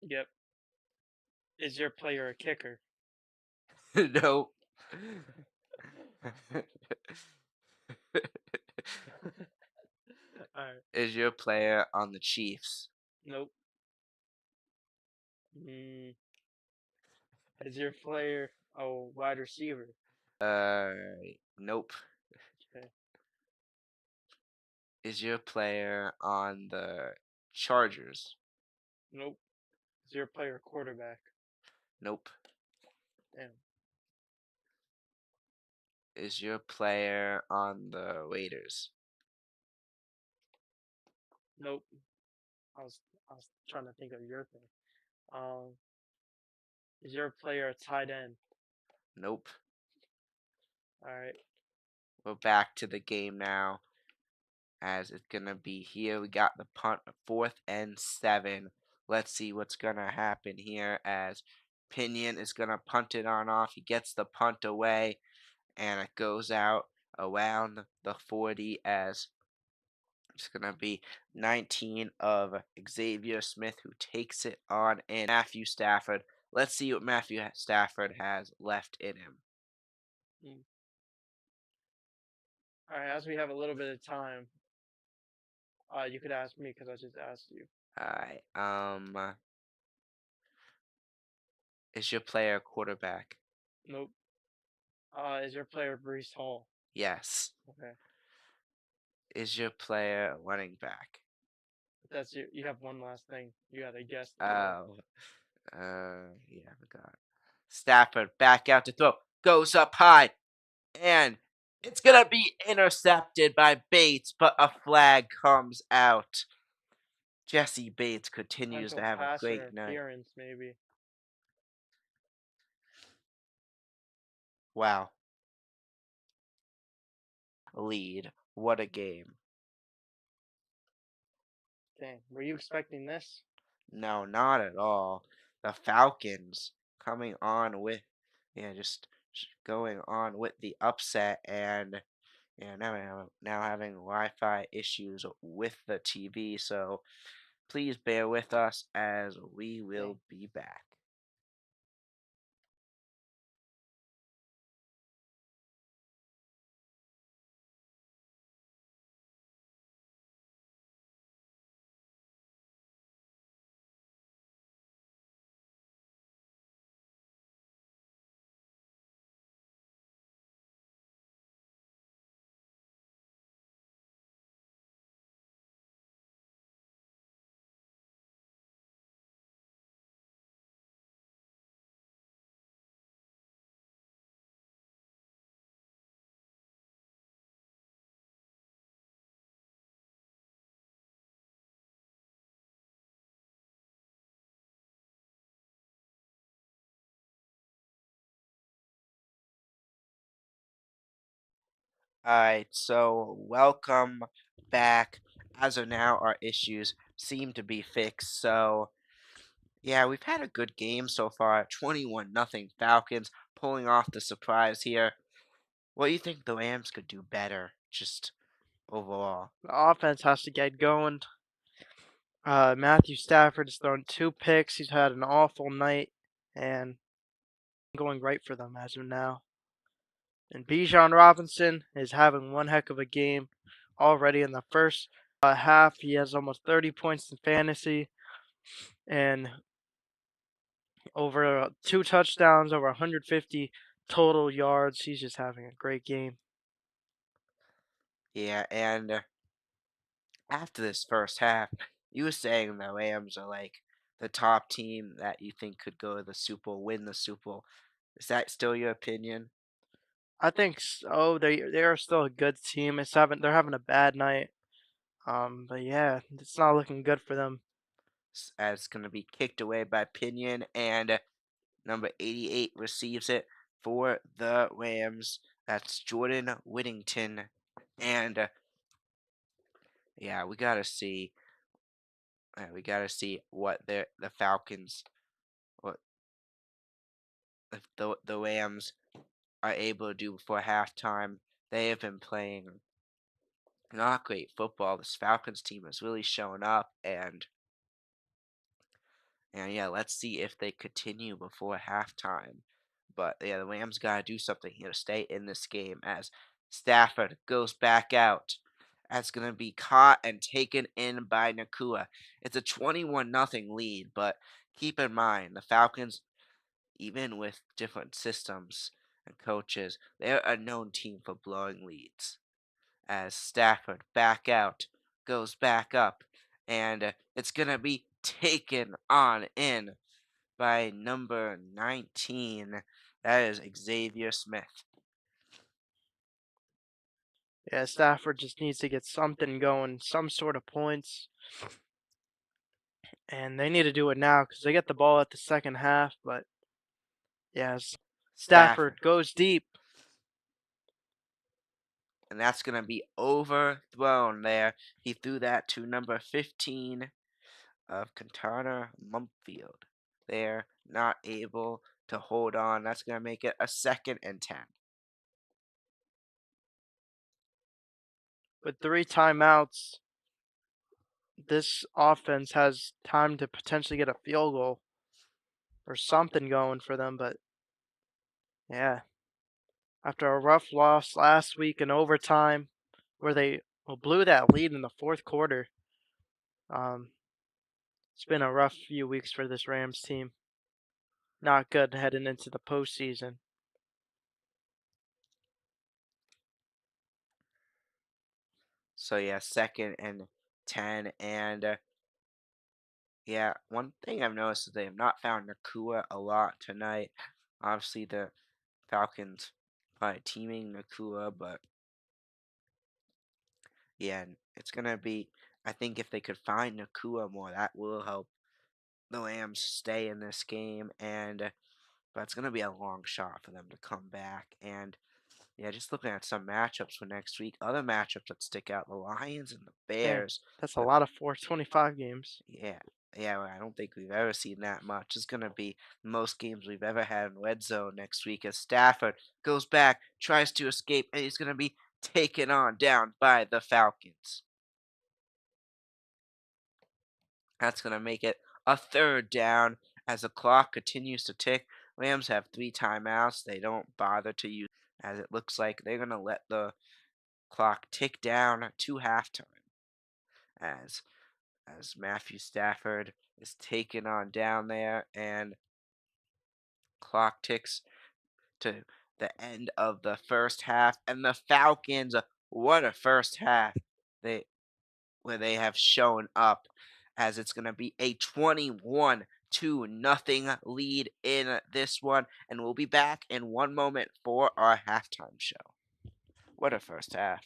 Yep. Is your player a kicker? Nope. Alright. Is your player on the Chiefs? Nope. Mm, is your player a wide receiver? Uh, nope. Okay. Is your player on the Chargers? Nope. Is your player a quarterback? Nope. Damn. Is your player on the Raiders? Nope. I was I was trying to think of your thing. Um, is your player a tight end? Nope. All right. We're back to the game now, as it's gonna be here. We got the punt, 4th and 7. Let's see what's gonna happen here as Pinion is gonna punt it on off. He gets the punt away, and it goes out around the 40 as it's going to be 19 of Xavier Smith who takes it on in Matthew Stafford. Let's see what Matthew Stafford has left in him. Mm. All right. As we have a little bit of time, You could ask me because I just asked you. Alright, is your player a quarterback? Nope. Is your player Brees Hall? Yes. Okay. Is your player a running back? That's your, you have one last thing. You gotta guess the player. Oh, yeah, I forgot. Stafford back out to throw. Goes up high. And it's going to be intercepted by Bates, but a flag comes out. Jesse Bates continues to Potential have a pass great night. interference, maybe. Wow. Lead. What a game. Dang. Were you expecting this? No, not at all. The Falcons coming on with, yeah, just going on with the upset and yeah, now having Wi-Fi issues with the TV. So please bear with us as we Dang. will be back. Alright, so welcome back. As of now, our issues seem to be fixed. So, yeah, we've had a good game so far. 21 nothing Falcons pulling off the surprise here. What do you think the Rams could do better, just overall? The offense has to get going. Matthew Stafford has thrown 2 picks. He's had an awful night and going right for them as of now. And Bijan Robinson is having one heck of a game already in the first half. He has almost 30 points in fantasy and over 2 touchdowns, over 150 total yards. He's just having a great game. Yeah, and after this first half, you were saying the Rams are like the top team that you think could go to the Super Bowl, win the Super Bowl. Is that still your opinion? I think so. They are still a good team. They're having a bad night. But yeah, it's not looking good for them. As it's going to be kicked away by Pinion, and number 88 receives it for the Rams. That's Jordan Whittington. And yeah, we gotta see what the Falcons, what if the Rams are able to do before halftime. They have been playing not great football. This Falcons team has really shown up, and yeah, let's see if they continue before halftime. But yeah, the Rams gotta do something here to stay in this game as Stafford goes back out. That's gonna be caught and taken in by Nakua. It's a 21 nothing lead, but keep in mind the Falcons, even with different systems and coaches, they're a known team for blowing leads. As Stafford back out, goes back up, and it's gonna be taken on in by number 19. That is Xavier Smith. Yeah, Stafford just needs to get something going, some sort of points, and they need to do it now because they get the ball at the second half. But yeah, Stafford. Stafford goes deep. And that's going to be overthrown there. He threw that to number 15 of Cantana Mumfield. They're not able to hold on. That's going to make it a 2nd and 10. With 3 timeouts, this offense has time to potentially get a field goal or something going for them. But yeah, after a rough loss last week in overtime, where they blew that lead in the fourth quarter, Um, it's been a rough few weeks for this Rams team. Not good heading into the postseason. So yeah, 2nd and 10, and yeah, one thing I've noticed is they have not found Nakua a lot tonight. Obviously, the Falcons by teaming Nakua, but yeah, it's gonna be. I think if they could find Nakua more, that will help the Lambs stay in this game, and but it's gonna be a long shot for them to come back. And yeah, just looking at some matchups for next week, other matchups that stick out: the Lions and the Man, Bears. that's a lot of 425 games. Yeah, yeah, well, I don't think we've ever seen that much. It's gonna be the most games we've ever had in Red Zone next week as Stafford goes back, tries to escape, and he's gonna be taken on down by the Falcons. That's gonna make it a 3rd down as the clock continues to tick. Rams have 3 timeouts. They don't bother to use as it looks like they're gonna let the clock tick down to halftime as Matthew Stafford is taken on down there and clock ticks to the end of the first half, and the Falcons, what a first half they where they have shown up, as it's going to be a 21 to nothing lead in this one, and we'll be back in one moment for our halftime show. What a first half.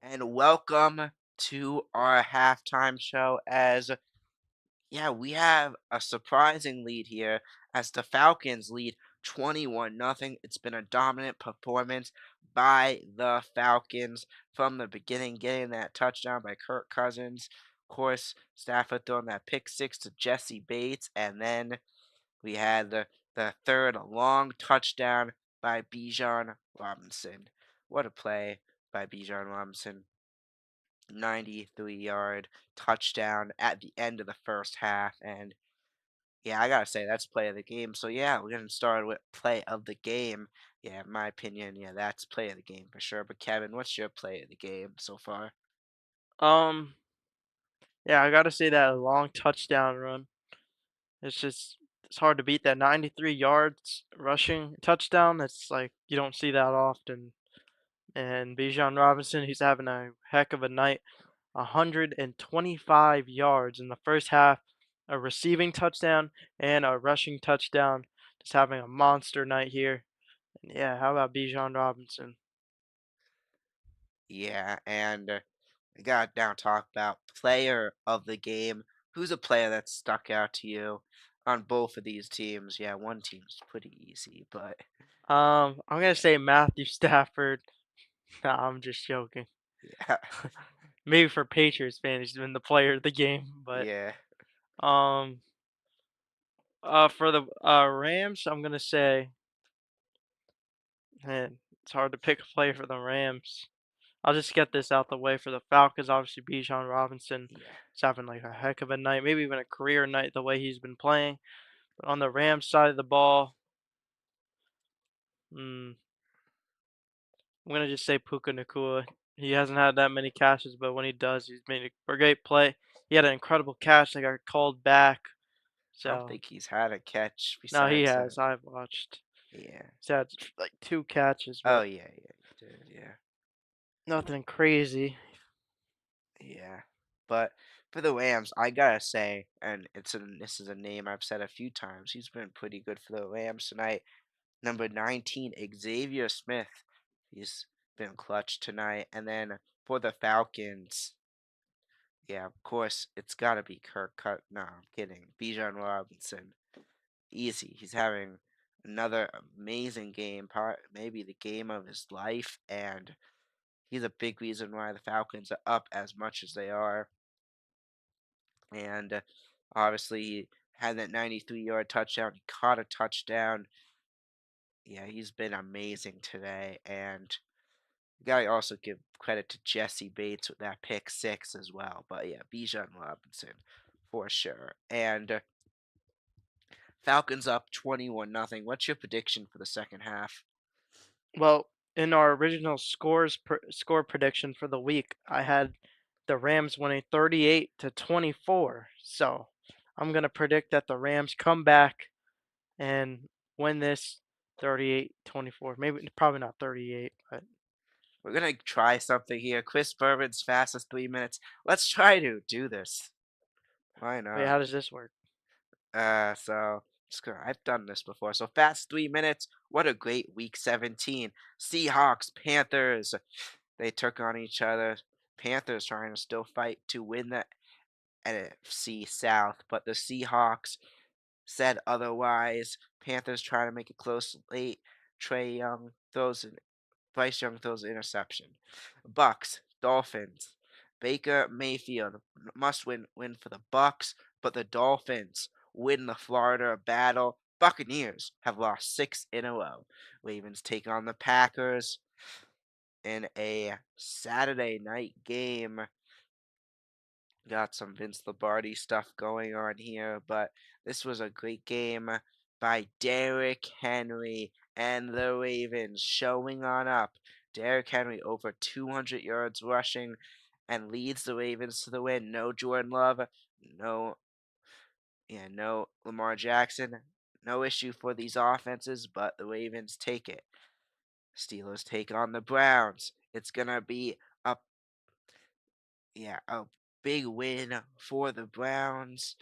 And welcome to our halftime show as yeah, we have a surprising lead here as the Falcons lead 21 nothing. It's been a dominant performance by the Falcons from the beginning, getting that touchdown by Kirk Cousins. course, Stafford throwing that pick six to Jesse Bates, and then we had the third long touchdown by Bijan Robinson. What a play by Bijan Robinson. 93-yard touchdown at the end of the first half. And yeah, I gotta say, that's play of the game. So yeah, we're gonna start with play of the game. Yeah, in my opinion, yeah, that's play of the game for sure. But Kevin, what's your play of the game so far? Um, yeah, I gotta say that long touchdown run. It's hard to beat that 93 yards rushing touchdown. It's like you don't see that often. And Bijan Robinson, he's having a heck of a night. 125 yards in the first half, a receiving touchdown and a rushing touchdown. Just having a monster night here. And yeah, how about Bijan Robinson? Yeah, and we got now talk about player of the game. Who's a player that stuck out to you on both of these teams? Yeah, one team's pretty easy, but I'm gonna yeah, say Matthew Stafford. Nah, I'm just joking. yeah, Maybe for Patriots fans, he's been the player of the game, but yeah. um, for the Rams, I'm gonna say, man, it's hard to pick a player for the Rams. I'll just get this out the way for the Falcons. Obviously, Bijan Robinson Yeah. is having like a heck of a night, maybe even a career night the way he's been playing. But on the Rams side of the ball, mm, I'm gonna just say Puka Nakua. He hasn't had that many catches, but when he does, he's made a great play. He had an incredible catch that got called back. I don't So think he's had a catch no, he besides has. I've watched. yeah. He's had like two catches, Oh but yeah, yeah, he did, yeah. nothing crazy. Yeah. But for the Rams, I gotta say, and this is a name I've said a few times, he's been pretty good for the Rams tonight. Number 19, Xavier Smith. He's been clutch tonight. And then for the Falcons, yeah, of course, it's gotta be Kirk Cut. No, I'm kidding. Bijan Robinson. Easy. He's having another amazing game, maybe the game of his life, and he's a big reason why the Falcons are up as much as they are. And obviously, he had that 93-yard touchdown. He caught a touchdown. Yeah, he's been amazing today. And you gotta also give credit to Jesse Bates with that pick six as well. But yeah, Bijan Robinson for sure. And Falcons up 21-0. What's your prediction for the second half? Well, in our original score prediction for the week, I had the Rams winning 38 to 24. So I'm gonna predict that the Rams come back and win this 38-24. Maybe probably not 38, but We're gonna try something here. Chris Bourbon's fastest 3 minutes. Let's try to do this. Why wait, not? how does this work? So I've done this before. So fast 3 minutes. What a great week 17. Seahawks, Panthers. They took on each other. Panthers trying to still fight to win the NFC South, but the Seahawks said otherwise. Panthers trying to make it close late. Trey Young throws an Bryce Young throws an interception. Bucks, Dolphins. Baker Mayfield must win for the Bucks, but the Dolphins win the Florida battle. Buccaneers have lost six in a row. Ravens take on the Packers in a Saturday night game. Got some Vince Lombardi stuff going on here, but this was a great game by Derrick Henry and the Ravens showing on up. Derrick Henry over 200 yards rushing and leads the Ravens to the win. No Jordan Love, no no Lamar Jackson. No issue for these offenses, but the Ravens take it. Steelers take on the Browns. It's gonna be a a big win for the Browns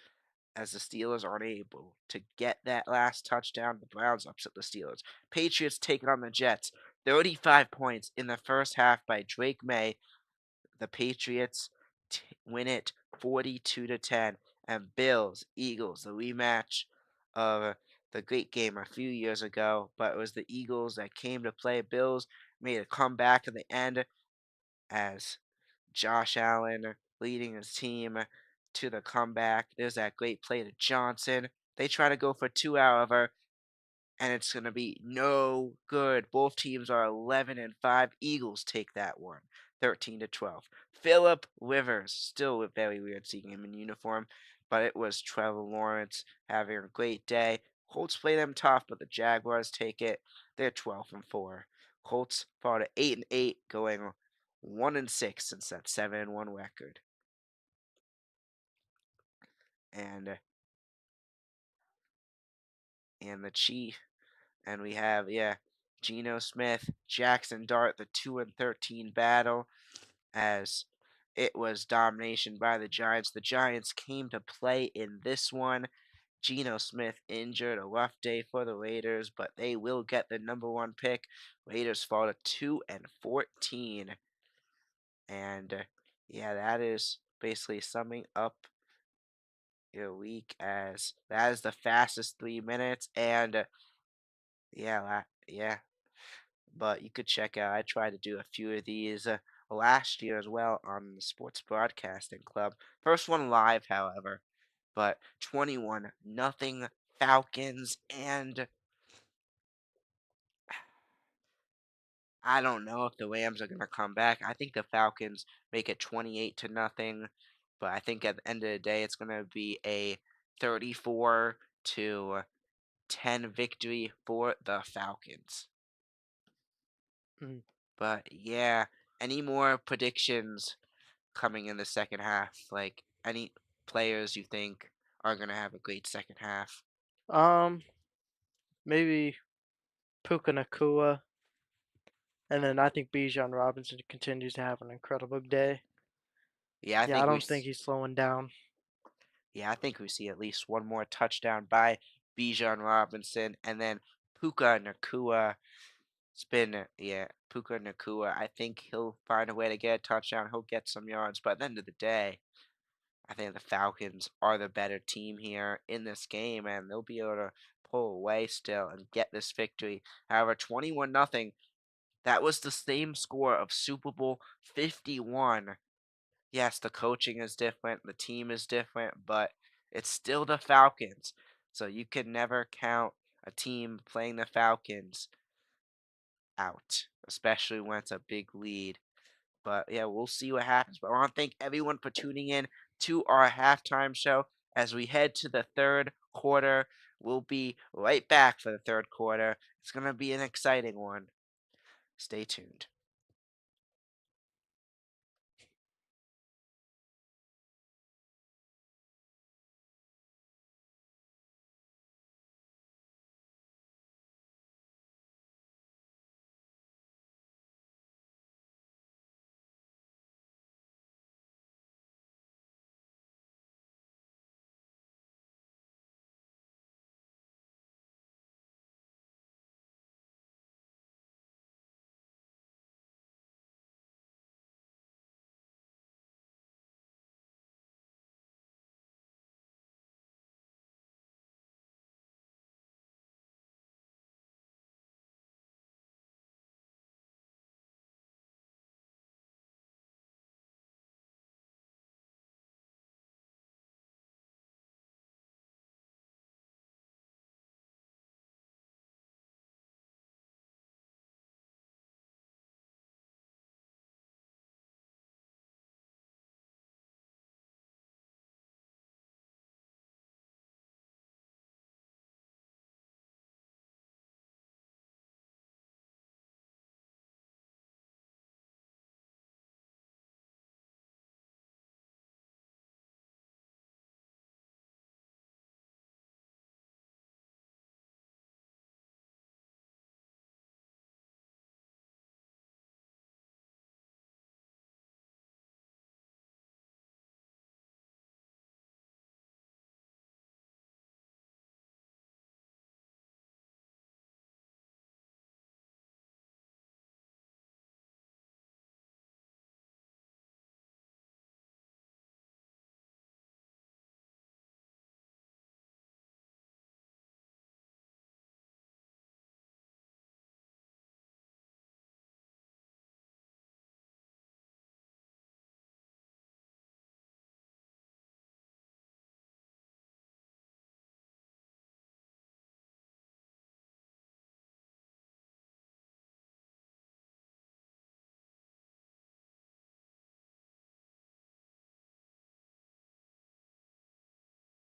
as the Steelers aren't able to get that last touchdown. The Browns upset the Steelers. Patriots take on the Jets. 35 points in the first half by Drake May. The Patriots win it 42-10. And Bills, Eagles, the rematch of the great game a few years ago, but it was the Eagles that came to play. Bills made a comeback in the end as Josh Allen leading his team to the comeback. There's that great play to Johnson. They try to go for two, however, and it's going to be no good. Both teams are 11-5. Eagles take that one, 13-12. Philip Rivers, still very weird seeing him in uniform, but it was Trevor Lawrence having a great day. Colts play them tough, but the Jaguars take it. They're 12-4. Colts fall to 8-8, going 1-6 since that 7-1 record. And and the Chief and we have Geno Smith, Jackson Dart, the 2-13 battle as it was domination by the Giants. The Giants came to play in this one. Geno Smith injured, a rough day for the Raiders, but they will get the number one pick. Raiders fall to 2-14. And that is basically summing up your week as that is the fastest 3 minutes. And yeah, but you could check out. I tried to do a few of these last year as well on the Sports Broadcasting Club. First one live, however, but 21 nothing Falcons, and I don't know if the Rams are going to come back. I think the Falcons make it 28 to nothing, but I think at the end of the day it's going to be a 34-10 victory for the Falcons. Mm. But yeah, any more predictions coming in the second half? Like any players you think are gonna have a great second half? Um, Maybe Puka Nakua, and then I think Bijan Robinson continues to have an incredible day. Yeah, I Yeah, I think we don't think s- he's slowing down. yeah, I think we see at least one more touchdown by Bijan Robinson, and then Puka Nakua. It's been Puka Nakua. I think he'll find a way to get a touchdown. He'll get some yards, but at the end of the day, I think the Falcons are the better team here in this game, and they'll be able to pull away still and get this victory. However, 21 nothing. That was the same score of Super Bowl 51. Yes, the coaching is different, the team is different, but it's still the Falcons. So you can never count a team playing the Falcons out, especially when it's a big lead. But yeah, we'll see what happens. But I want to thank everyone for tuning in to our halftime show. As we head to the third quarter, we'll be right back for the third quarter. It's going to be an exciting one. Stay tuned.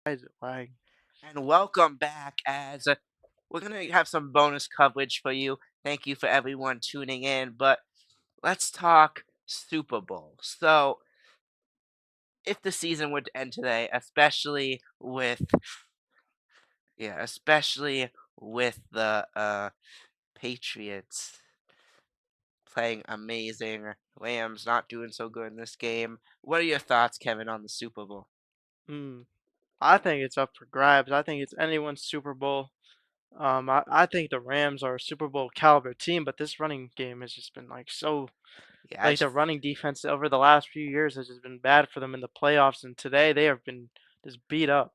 Why is it lagging? And welcome back as we're going to have some bonus coverage for you. Thank you for everyone tuning in, but let's talk Super Bowl. So, if the season were to end today, especially with the Patriots playing amazing, Rams not doing so good in this game. What are your thoughts, Kevin, on the Super Bowl? Hmm. I think it's up for grabs. I think it's anyone's Super Bowl. I think the Rams are a Super Bowl caliber team, but this running game has just been like so Yeah, I like the just running defense over the last few years has just been bad for them in the playoffs, and today they have been just beat up.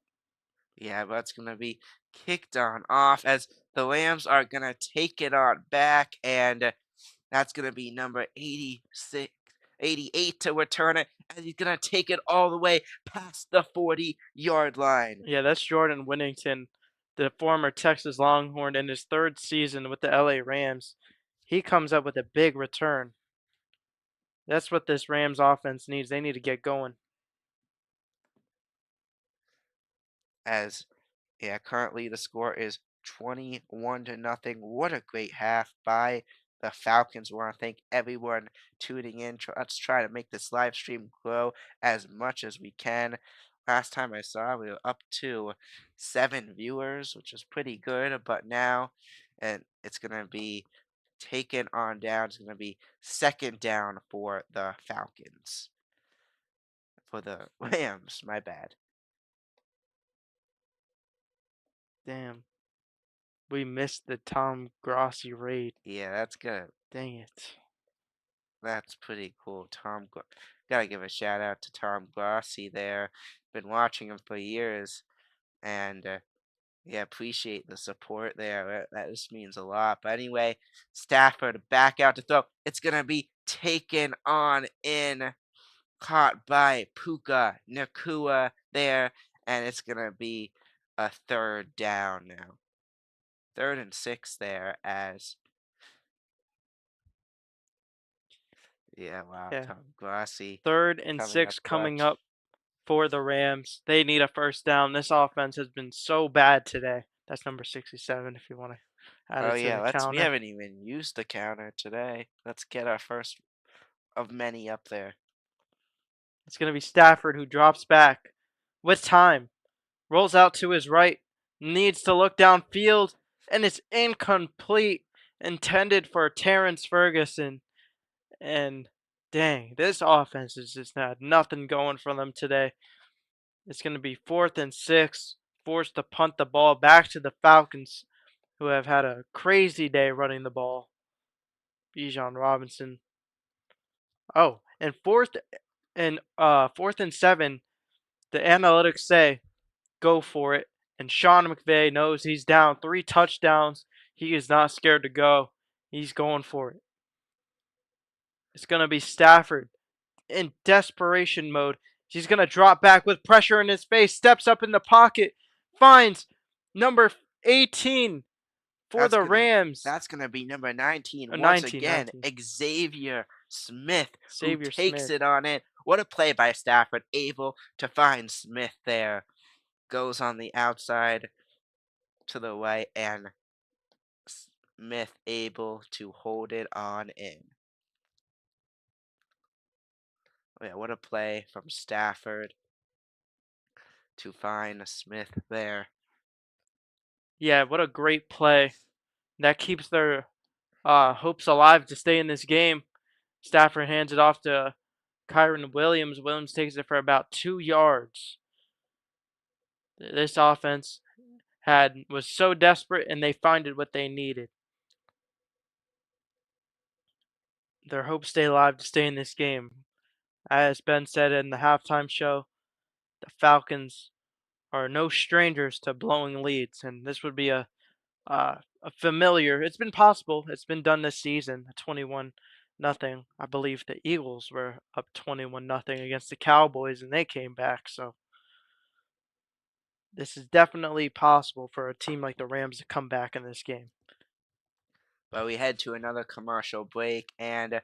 Yeah, but it's gonna be kicked on off as the Rams are gonna take it on back, and that's gonna be number 86, 88 to return it, and he's gonna take it all the way past the 40-yard line. Yeah, that's Jordan Winnington, the former Texas Longhorn in his third season with the LA Rams. He comes up with a big return. That's what this Rams offense needs. They need to get going. As Yeah, currently the score is 21 to nothing. What a great half by the Falcons. We want to thank everyone tuning in. Let's try to make this live stream grow as much as we can. Last time I saw, we were up to 7 viewers, which is pretty good. But now, and it's gonna be taken on down. It's gonna be second down for the Falcons. For the Rams, my bad. Damn, we missed the Tom Grossi raid. Yeah, that's good. Dang it. That's pretty cool. Gotta give a shout out to Tom Grossi there. Been watching him for years, and yeah, appreciate the support there. That just means a lot. But anyway, Stafford back out to throw. It's gonna be taken on in, caught by Puka Nakua there, and it's gonna be a third down now. 3rd and 6 there as yeah, wow, Yeah, Tom Grossi third and coming up six coming clutch. up for the Rams. They need a first down. This offense has been so bad today. That's number 67 if you want to add Oh it to yeah, the we counter. haven't even used the counter today. Let's get our first of many up there. It's going to be Stafford who drops back with time, rolls out to his right, needs to look downfield, and it's incomplete, intended for Terrence Ferguson. And dang, this offense has just had nothing going for them today. It's going to be 4th and 6, forced to punt the ball back to the Falcons, who have had a crazy day running the ball. Bijan Robinson. Oh, and 4th and 7, the analytics say go for it. And Sean McVay knows he's down 3 touchdowns. He is not scared to go. He's going for it. It's going to be Stafford in desperation mode. He's going to drop back with pressure in his face, steps up in the pocket, finds number 18 for That's the gonna Rams. that's gonna be number 19 once 19, again. 19. Xavier Smith who Xavier takes Smith. it on in. What a play by Stafford, able to find Smith there. Goes on the outside to the right, and Smith able to hold it on in. Oh yeah, what a play from Stafford to find Smith there. Yeah, what a great play. That keeps their hopes alive to stay in this game. Stafford hands it off to Kyron Williams. Williams takes it for about 2 yards. This offense was so desperate, and they finded what they needed. Their hopes stay alive to stay in this game. As Ben said in the halftime show, the Falcons are no strangers to blowing leads, and this would be a familiar. It's been possible. It's been done this season. 21-0. I believe the Eagles were up 21-0 against the Cowboys, and they came back. So this is definitely possible for a team like the Rams to come back in this game. But we head to another commercial break, and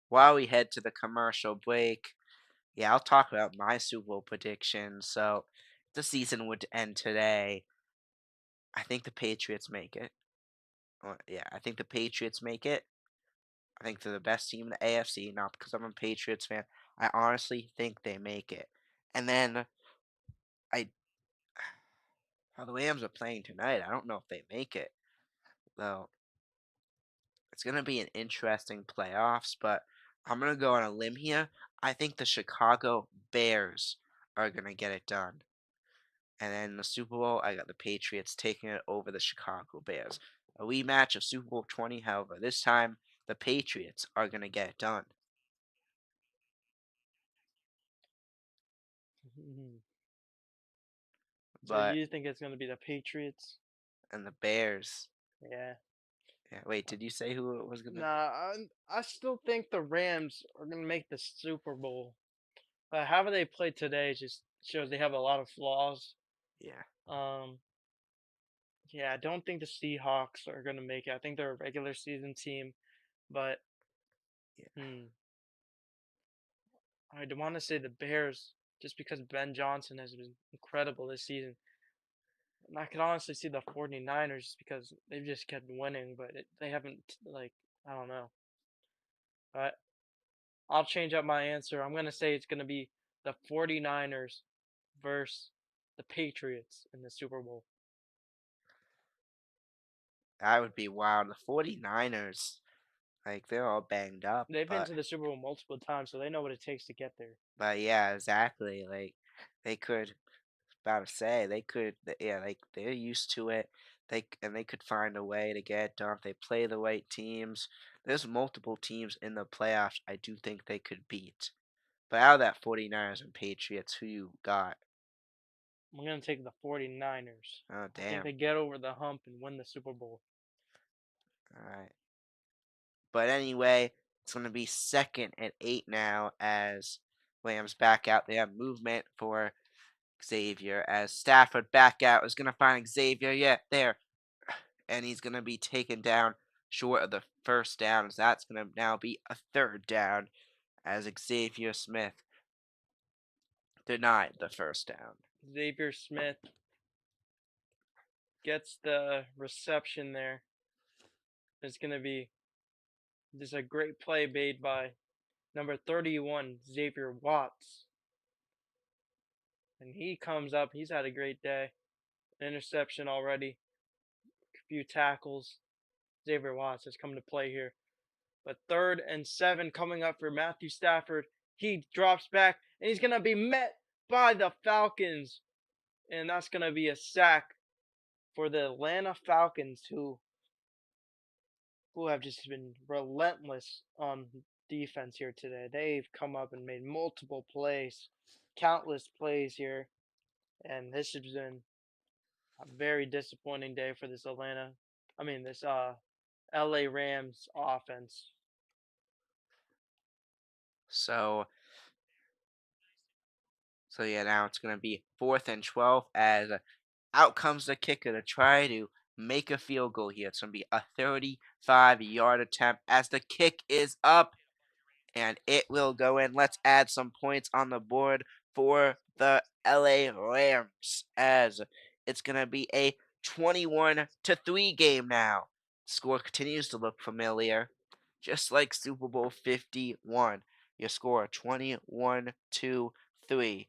while we head to the commercial break, yeah, I'll talk about my Super Bowl predictions. So the season would end today, I think the Patriots make it. Yeah, I think the Patriots make it. I think they're the best team in the AFC, not because I'm a Patriots fan. I honestly think they make it. And then I how the Rams are playing tonight, I don't know if they make it. Though it's gonna be an interesting playoffs, but I'm gonna go on a limb here. I think the Chicago Bears are gonna get it done. And then in the Super Bowl, I got the Patriots taking it over the Chicago Bears. A rematch of Super Bowl 20, however, this time the Patriots are gonna get it done. Mhm. So But you think it's gonna be the Patriots? and the Bears. Yeah. Yeah, wait, did you say who it was gonna be? Nah, I still think the Rams are gonna make the Super Bowl. How they played today just shows they have a lot of flaws. Yeah, Um, yeah, I don't think the Seahawks are gonna make it. I think they're a regular season team, but yeah. hmm, I want to say the Bears just because Ben Johnson has been incredible this season. And I could honestly see the 49ers just because they've just kept winning, but they haven't like I don't know. But I'll change up my answer. I'm gonna say it's gonna be the 49ers versus the Patriots in the Super Bowl. That would be wild. The 49ers, like they're all banged up, They've been but to the Super Bowl multiple times, so they know what it takes to get there. yeah, exactly. Like they could about to say they could yeah, like they're used to it. They could find a way to get it done if they play the right teams. There's multiple teams in the playoffs I do think they could beat. But out of that 49ers and Patriots, who you got? I'm gonna take the 49ers. Oh I think damn. they get over the hump and win the Super Bowl. All right. But anyway, it's going to be second and 8 now as Rams back out. They have movement for Xavier as Stafford back out is going to find Xavier. Yeah, there. And he's going to be taken down short of the first down. As that's going to now be a third down as Xavier Smith denied the first down. Xavier Smith gets the reception there. It's gonna be just a great play made by number 31, Xavier Watts. And he comes up, he's had a great day. Interception already, a few tackles. Xavier Watts has come to play here. But 3rd and 7 coming up for Matthew Stafford. He drops back and he's going to be met by the Falcons. And that's going to be a sack for the Atlanta Falcons who have just been relentless on defense here today. They've come up and made multiple plays, countless plays here. And this has been a very disappointing day for this LA Rams offense. So, so yeah, now it's going to be 4th and 12 as out comes the kicker to try to make a field goal here. It's going to be a 35-yard attempt as the kick is up and it will go in. Let's add some points on the board for the LA Rams as it's going to be a 21-3 game now. Score continues to look familiar, just like Super Bowl 51. Your score 21-3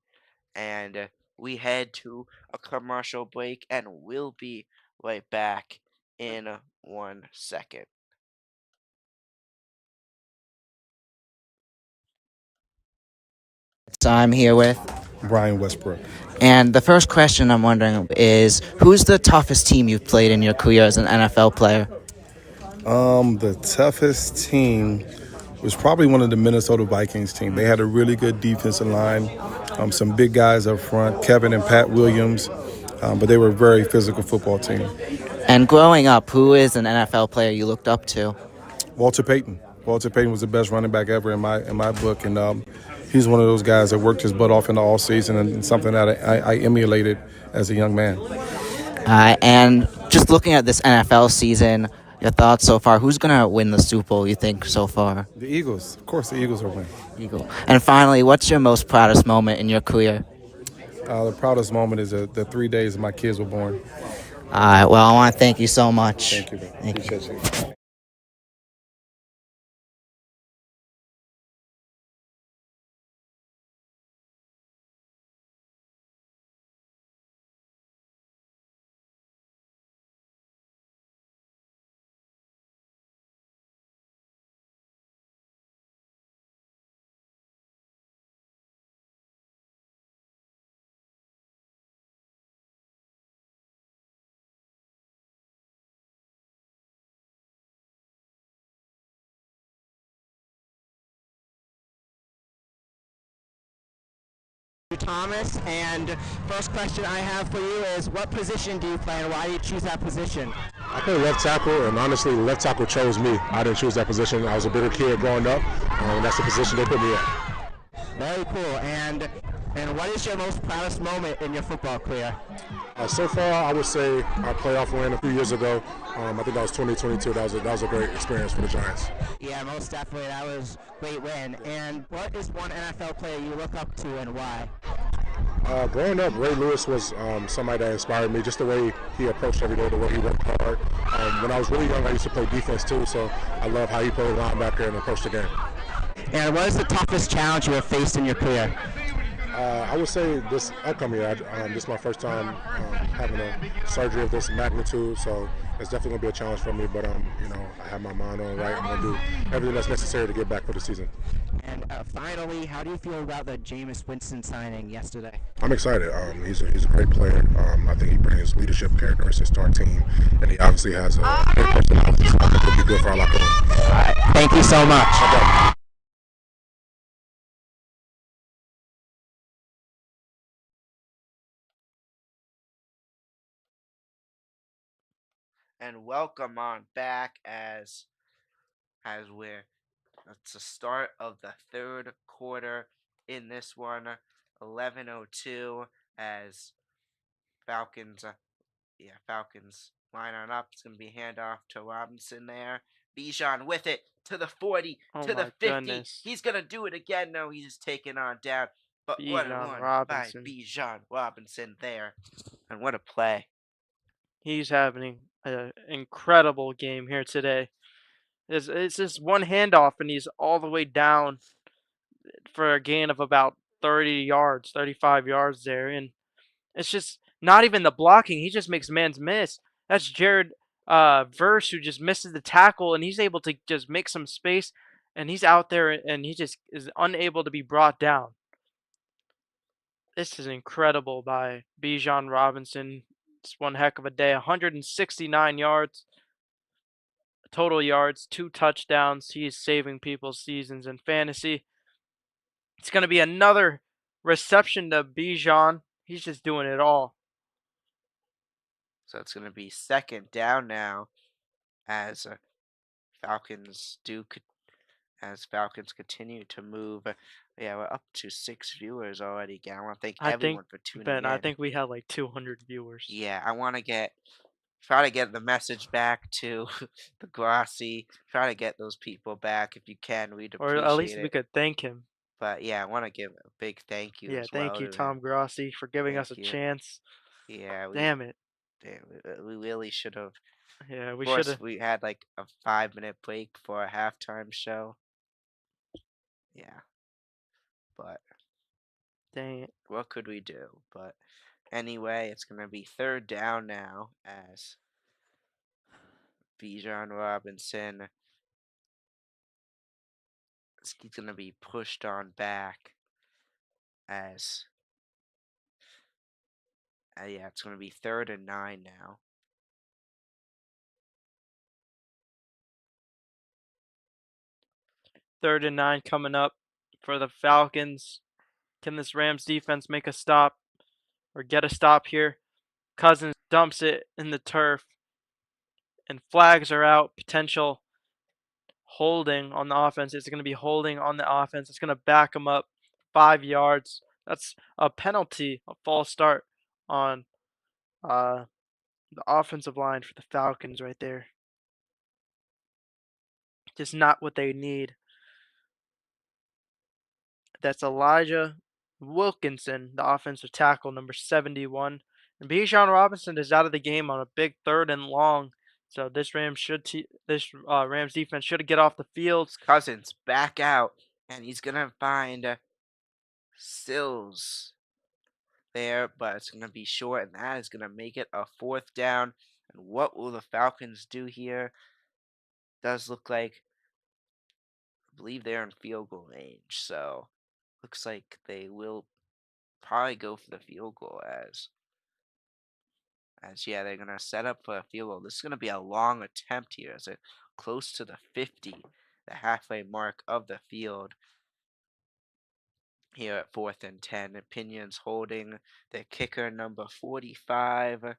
and we head to a commercial break and we'll be right back in 1 second. So I'm here with. Brian Westbrook. And the first question I'm wondering is who's the toughest team you've played in your career as an NFL player? The toughest team was probably one of the Minnesota Vikings team. They had a really good defensive line, some big guys up front, Kevin and Pat Williams, but they were a very physical football team. And growing up, who is an NFL player you looked up to? Walter Payton. Walter Payton was the best running back ever in my book, and he's one of those guys that worked his butt off in the off season, and something that I emulated as a young man. And just looking at this NFL season, your thoughts so far? Who's going to win the Super Bowl, you think, so far? The Eagles. Of course, the Eagles are winning. Eagle. And finally, what's your most proudest moment in your career? The proudest moment is the 3 days my kids were born. All right. Well, I want to thank you so much. Thank you, man. Thank you. Appreciate you. Thomas, and first question I have for you is, what position do you play and why do you choose that position? I play left tackle, and honestly, left tackle chose me. I didn't choose that position. I was a bigger kid growing up, and that's the position they put me at. Very cool. And what is your most proudest moment in your football career? So far, I would say our playoff win a few years ago. I think that was 2022. That was a great experience for the Giants. Yeah, most definitely. That was a great win. And what is one NFL player you look up to and why? Growing up, Ray Lewis was somebody that inspired me, just the way he approached every day, the way he worked hard. When I was really young, I used to play defense too, so I love how he played linebacker and approached the game. And what is the toughest challenge you have faced in your career? I would say this upcoming year, this is my first time having a surgery of this magnitude, so it's definitely going to be a challenge for me, but I have my mind on right. I'm going to do everything that's necessary to get back for the season. And finally, how do you feel about the Jameis Winston signing yesterday? I'm excited. He's a great player. I think he brings leadership characteristics to our team, and he obviously has a great personality, so I think he'll be good for our locker room. All right. Thank you so much. Okay. And welcome on back as we're it's the start of the third quarter in this one. 11:02 as Falcons Falcons line on up. It's gonna be handoff to Robinson there. Bijan with it to the 40, Oh to the my 50. goodness. He's gonna do it again. No, he's taken on down. But what a Bijan one by Robinson. Bijan Robinson there. And what a play. He's having an incredible game here today. It's just one handoff and he's all the way down for a gain of about 30 yards, 35 yards there. And it's just not even the blocking. He just makes man's miss. That's Jared Verse who just misses the tackle and he's able to just make some space and he's out there and he just is unable to be brought down. This is incredible by Bijan Robinson. It's one heck of a day. 169 yards, total yards, 2 touchdowns. He is saving people's seasons in fantasy. It's going to be another reception to Bijan. He's just doing it all. So it's going to be second down now as Falcons do as Falcons continue to move. Yeah, we're up to 6 viewers already. Again, I want to thank I think, everyone for tuning Ben, I in. think we had like 200 viewers. Yeah, I want to try to get the message back to the Grossi. Try to get those people back if you can. We'd Or at least appreciate we it. could thank him. But yeah, I want to give a big thank you Yeah, as thank well you, to him. Tom Grossi, for giving us a Thank you. chance. Yeah, Damn it. we really should have. Yeah, Of we should course, have. we had like a 5 minute break for a halftime show. Yeah, but Dang it. what could we do? But anyway, it's gonna be third down now as Bijan Robinson he's gonna be pushed on back as yeah, it's gonna be 3rd and 9 now. Third and 9 coming up for the Falcons. Can this Rams defense make a stop or get a stop here? Cousins dumps it in the turf and flags are out. Potential holding on the offense. It's going to be holding on the offense. It's going to back them up 5 yards. That's a penalty, a false start on the offensive line for the Falcons right there. Just not what they need. That's Elijah Wilkinson, the offensive tackle, number 71. And Bijan Robinson is out of the game on a big 3rd and long. So this Rams defense should get off the field. It's Cousins back out, and he's gonna find Sills there, but it's gonna be short, and that is gonna make it a 4th down. And what will the Falcons do here? Does look like, I believe they're in field goal range, so looks like they will probably go for the field goal as yeah, they're gonna set up for a field goal. This is gonna be a long attempt here, as it close to the 50, the halfway mark of the field here at 4th and 10. Opinions holding the kicker number 45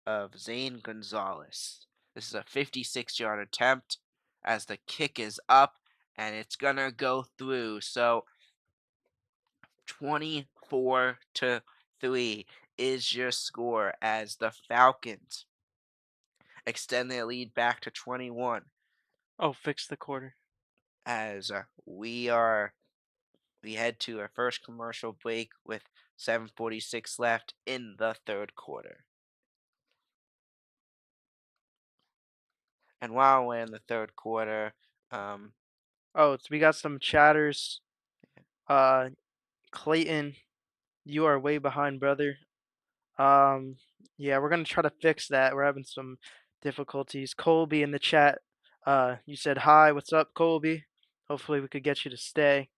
of Zane Gonzalez. This is a 56-yard attempt as the kick is up and it's gonna go through. So 24-3 is your score as the Falcons extend their lead back to 21 Oh, fix the quarter. as we head to our first commercial break with 7:46 left in the 3rd quarter. And while we're in the 3rd quarter, Oh, so we got some chatters. Clayton, you are way behind, brother. Um, yeah, we're gonna try to fix that. We're having some difficulties. Colby in the chat, you said hi. What's up, Colby? Hopefully we could get you to stay.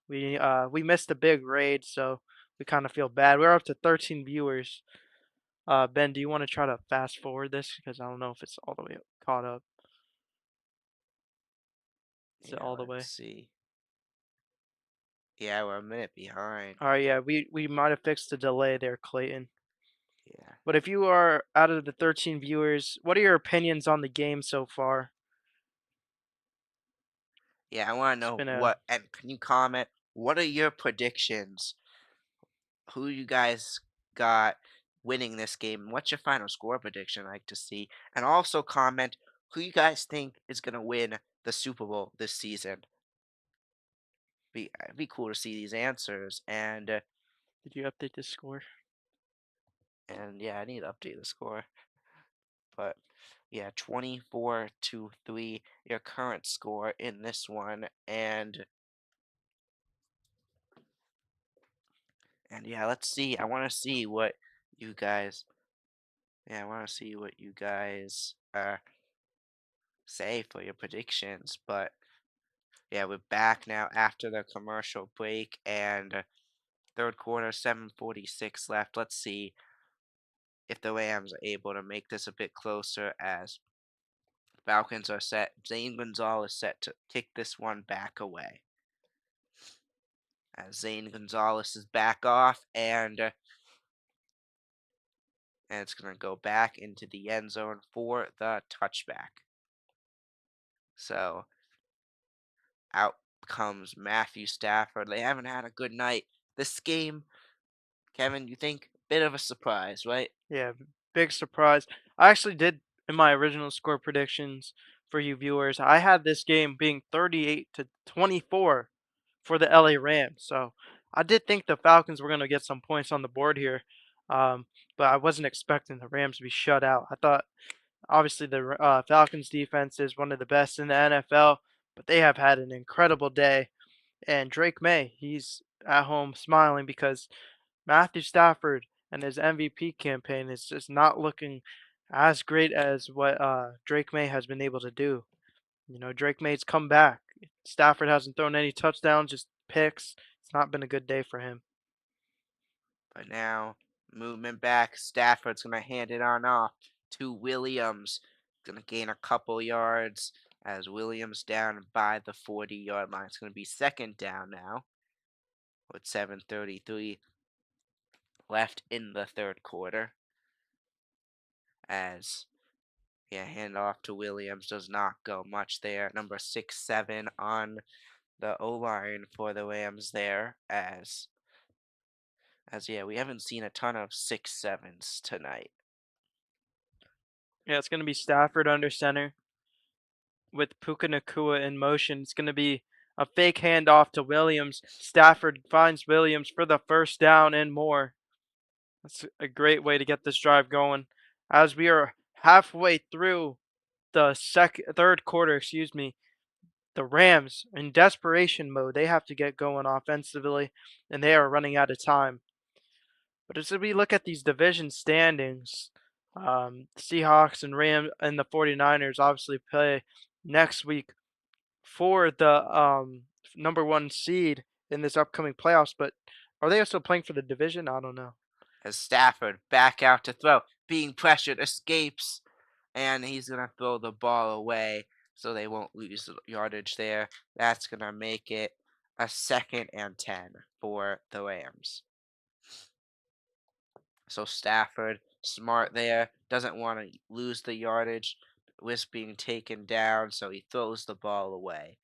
We missed a big raid, so we kind of feel bad. We're up to 13 viewers. Ben, do you want to try to fast forward this because I don't know if it's all the way caught up. Is it yeah, all the let's way? see. Yeah, we're a minute behind. All right, yeah, we might have fixed the delay there, Clayton. Yeah. But if you are out of the 13 viewers, what are your opinions on the game so far? Yeah, I want to It's know been a what, and can you comment? What are your predictions? Who you guys got winning this game? What's your final score prediction I'd like to see? And also comment who you guys think is going to win the Super Bowl this season. It'd be cool to see these answers. Did you update the score? And yeah, I need to update the score. But yeah, 24-3, your current score in this one. And yeah, let's see. I want to see what you guys. Yeah, I want to see what you guys say for your predictions. But yeah, we're back now after the commercial break and 3rd quarter, 7:46 left. Let's see if the Rams are able to make this a bit closer as Falcons are set. Zane Gonzalez set to kick this one back away. As Zane Gonzalez is back off and it's going to go back into the end zone for the touchback. So out comes Matthew Stafford. They haven't had a good night. This game, Kevin, you think bit of a surprise, right? Yeah, big surprise. I actually did in my original score predictions for you viewers. I had this game being 38-24 for the LA Rams. So I did think the Falcons were going to get some points on the board here, but I wasn't expecting the Rams to be shut out. I thought obviously the Falcons defense is one of the best in the NFL, but they have had an incredible day. And Drake May, he's at home smiling because Matthew Stafford and his MVP campaign is just not looking as great as what Drake May has been able to do. You know, Drake May's come back. Stafford hasn't thrown any touchdowns, just picks. It's not been a good day for him. But now, movement back. Stafford's going to hand it on off to Williams. Going to gain a couple yards as Williams down by the 40-yard line. It's going to be 2nd down now with 7:33 left in the 3rd quarter. As, yeah, handoff to Williams does not go much there. Number 6-7 on the O-line for the Rams there as yeah, we haven't seen a ton of 6-7s tonight. Yeah, it's going to be Stafford under center with Puka Nakua in motion. It's going to be A fake handoff to Williams. Stafford finds Williams for the first down and more. That's a great way to get this drive going. As we are halfway through the third quarter, excuse me, the Rams in desperation mode. They have to get going offensively, and they are running out of time. But as we look at these division standings, Seahawks and Rams and the 49ers obviously play next week for the number one seed in this upcoming playoffs. But are they also playing for the division? I don't know. As Stafford back out to throw, being pressured, escapes, and he's going to throw the ball away so they won't lose yardage there. That's going to make it a 2nd and 10 for the Rams. So Stafford, smart there, doesn't want to lose the yardage, risk being taken down, so he throws the ball away.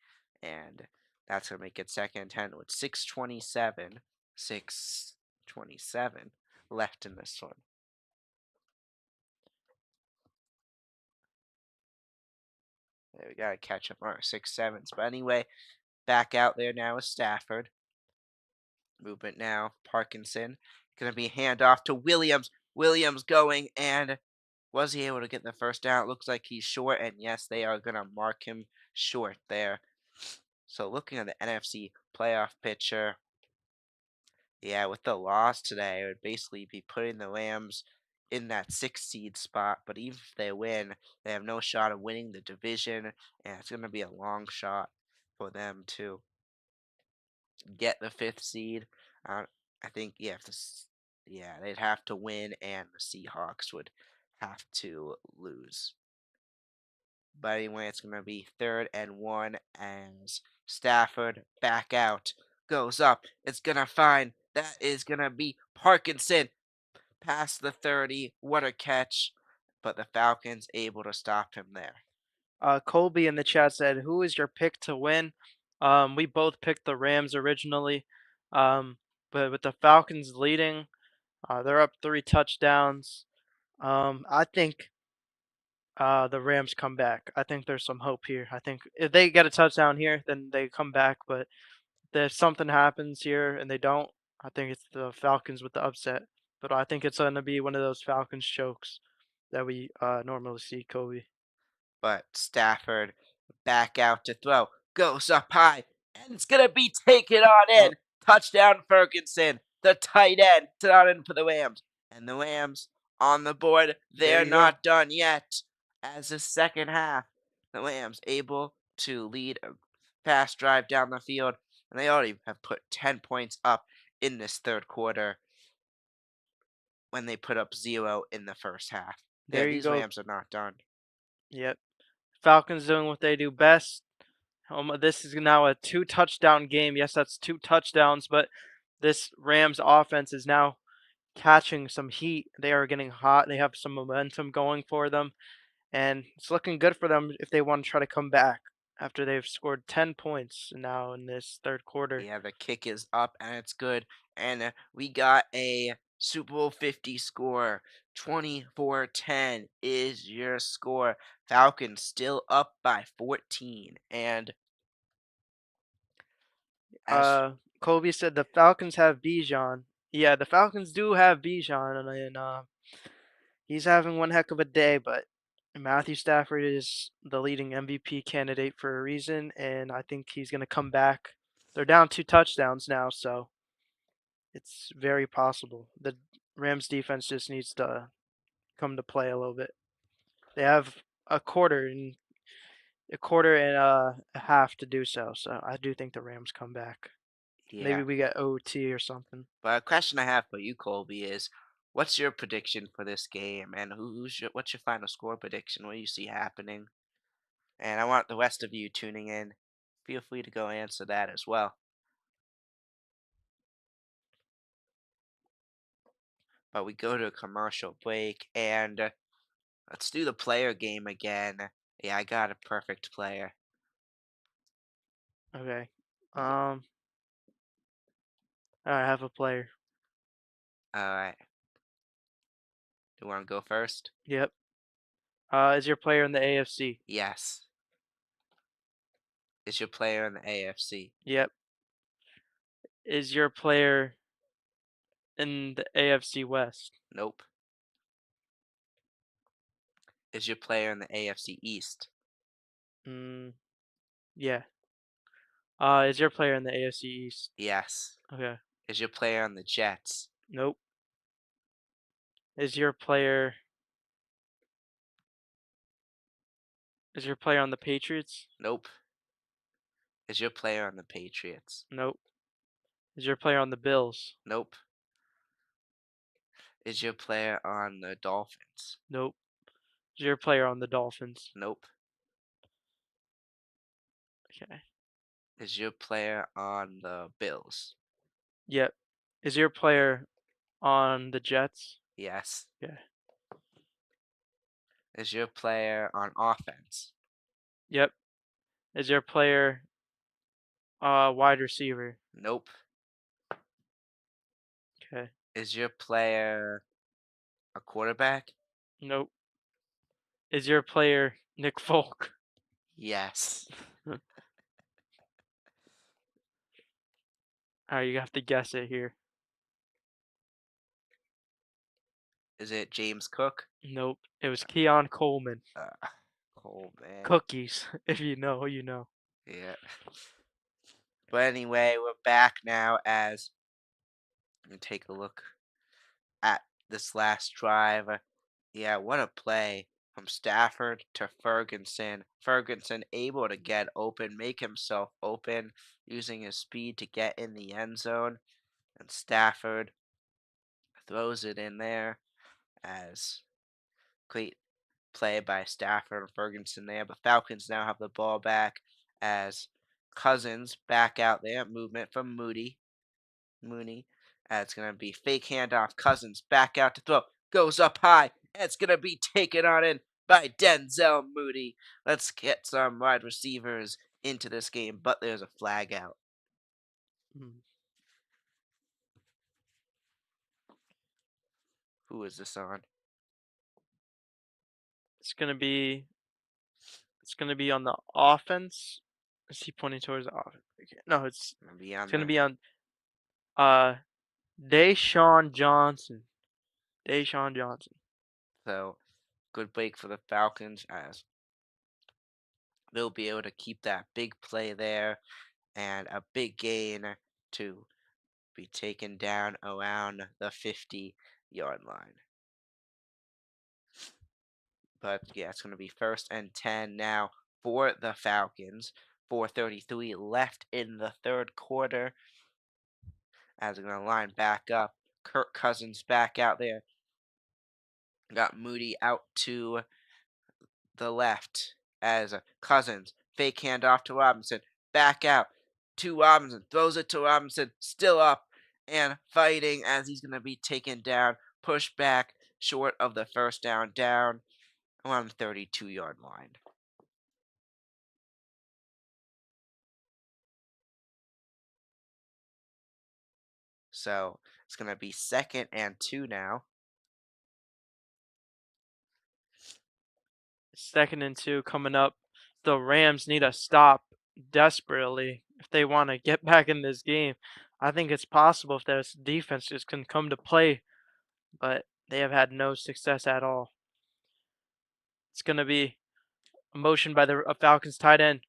And that's going to make it 2nd and 10 with 6:27 left in this one. There, we got to catch up on our 6-7s. But anyway, back out there now is Stafford. Movement now, Parkinson. Going to be handoff to Williams. Williams going, and was he able to get the first down? It looks like he's short, and yes, they are going to mark him short there. So looking at the NFC playoff picture, yeah, with the loss today, it would basically be putting the Rams in that 6th seed spot. But even if they win, they have no shot of winning the division, and it's going to be a long shot for them to get the 5th seed. I think, yeah, they'd have to win, and the Seahawks would have to lose. But anyway, it's going to be 3rd and 1 as Stafford back out. Goes up. It's going to find. That is going to be Parkinson. Past the 30. What a catch. But the Falcons able to stop him there. Colby in the chat said, "Who is your pick to win?" We both picked the Rams originally, but with the Falcons leading, they're up 3 touchdowns. I think the Rams come back. I think there's some hope here. I think if they get a touchdown here, then they come back. But if something happens here and they don't, I think it's the Falcons with the upset. But I think it's going to be one of those Falcons chokes that we normally see, Kobe. But Stafford back out to throw. Goes up high. And it's going to be taken on in. Touchdown Ferguson. The tight end. Touchdown in for the Rams. And the Rams on the board. They're not done yet. As the second half, the Rams able to lead a fast drive down the field. And they already have put 10 points up in this third quarter when they put up 0 in the first half. There you These go. Rams are not done. Yep. Falcons doing what they do best. This is now a 2-touchdown game. Yes, that's 2 touchdowns, but this Rams offense is now catching some heat. They are getting hot. They have some momentum going for them, and it's looking good for them if they want to try to come back after they've scored 10 points now in this third quarter. Yeah, the kick is up and it's good. And we got a Super Bowl 50 score. 24-10 is your score. Falcons still up by 14. And Kobe said the Falcons have Bijan. Yeah, the Falcons do have Bijan, and he's having one heck of a day, but Matthew Stafford is the leading MVP candidate for a reason, and I think he's going to come back. They're down 2 touchdowns now, so it's very possible. The Rams defense just needs to come to play a little bit. They have a quarter and a half to do so, so I do think the Rams come back. yeah. Maybe we get OT or something. But a question I have for you, Colby, is what's your prediction for this game? And what's your final score prediction? What do you see happening? And I want the rest of you tuning in. Feel free to go answer that as well. But we go to a commercial break, and let's do the player game again. Yeah, I got a perfect player. Okay. I have a player. All right. Do you want to go first? Yep. Is your player in the AFC? Yes. Is your player in the AFC? Yep. Is your player in the AFC West? Nope. Is your player in the AFC East? Mm, yeah. Is your player in the AFC East? Yes. Okay. Is your player on the Jets? Nope. Is your player on the Patriots? Nope. Is your player on the Patriots? Nope. Is your player on the Bills? Nope. Is your player on the Dolphins? Nope. Is your player on the Dolphins? Nope. Okay. Is your player on the Bills? Yep. Is your player on the Jets? Yes. Yeah. Is your player on offense? Yep. Is your player wide receiver? Nope. Okay. Is your player a quarterback? Nope. Is your player Nick Folk? Yes. Alright, you have to guess it here. Is it James Cook? Nope. It was Keon Coleman. Cole, man. Cookies. If you know, you know. Yeah. But anyway, we're back now as we take a look at this last drive. Yeah, what a play from Stafford to Ferguson. Ferguson able to get open, make himself open, using his speed to get in the end zone. And Stafford throws it in there as great play by Stafford and Ferguson there. But Falcons now have the ball back as Cousins back out there. Movement from Mooney. It's going to be fake handoff. Cousins back out to throw. Goes up high. And it's going to be taken on in by Denzel Mooney. Let's get some wide receivers into this game. But there's a flag out. Mm. Who is this on? It's gonna be on the offense. Is he pointing towards the offense? Okay. No, it's Gonna be on gonna the be on uh Deshaun Johnson. Deshaun Johnson. so good break for the Falcons as they'll be able to keep that big play there and a big gain to be taken down around the 50-yard line. But yeah, it's going to be 1st and 10 now for the Falcons. 4:33 left in the third quarter. As they're going to line back up. Kirk Cousins back out there. Got Moody out to the left as Cousins fake handoff to Robinson. Back out to Robinson. Throws it to Robinson. Still up and fighting as he's going to be taken down. Pushed back short of the first down around the 32-yard line. So it's going to be 2nd and 2 now. 2nd and 2 coming up. The Rams need a stop desperately if they want to get back in this game. I think it's possible if their defense just can come to play, but they have had no success at all. It's gonna be a motion by the Falcons tight end.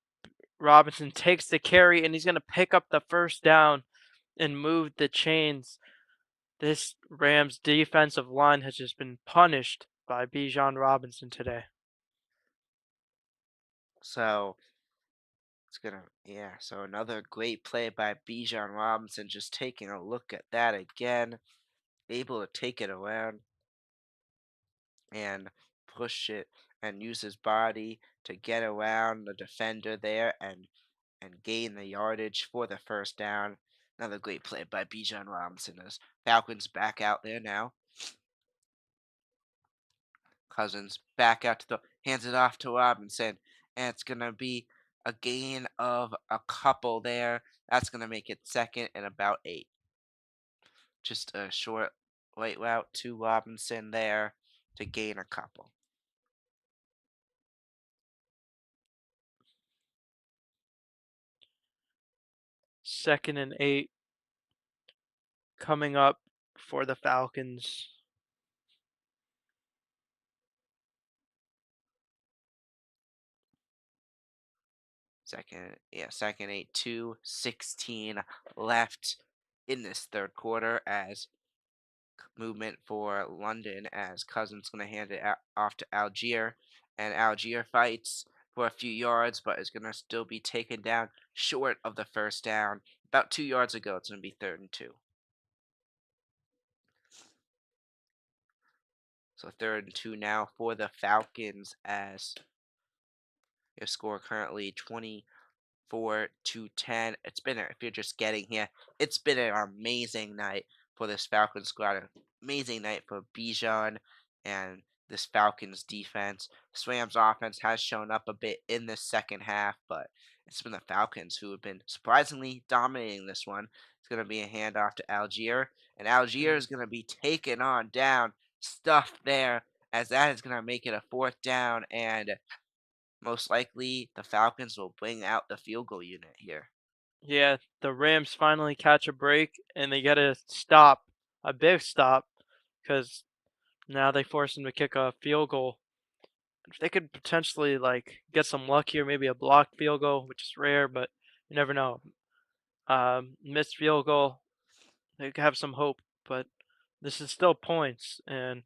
Robinson takes the carry and he's gonna pick up the first down and move the chains. This Rams defensive line has just been punished by Bijan Robinson today. So so another great play by Bijan Robinson, just taking a look at that again, able to take it around and push it and use his body to get around the defender there and gain the yardage for the first down. Another great play by Bijan Robinson as Falcons back out there now. Cousins back out to the hands it off to Robinson, and it's gonna be a gain of a couple there. That's gonna make it 2nd and about 8. Just a short right route to Robinson there to gain a couple. 2nd and 8 coming up for the Falcons. Second 8, 2:16 left in this third quarter as movement for London as Cousins going to hand it off to Algier, and Algier fights for a few yards, but is going to still be taken down short of the first down. About 2 yards ago, it's going to be 3rd and 2. So 3rd and 2 now for the Falcons as your score currently 24-10. If you're just getting here, it's been an amazing night for this Falcons squad. An amazing night for Bijan and this Falcons defense. Swam's offense has shown up a bit in the second half, but it's been the Falcons who have been surprisingly dominating this one. It's going to be a handoff to Algier, and Algier is going to be taken on down, stuffed there, as that is going to make it a 4th down, and most likely the Falcons will bring out the field goal unit here. Yeah, the Rams finally catch a break and they get a stop, a big stop, because now they force them to kick a field goal. If they could potentially get some luck here, maybe a blocked field goal, which is rare, but you never know. Missed field goal, they could have some hope, but this is still points, and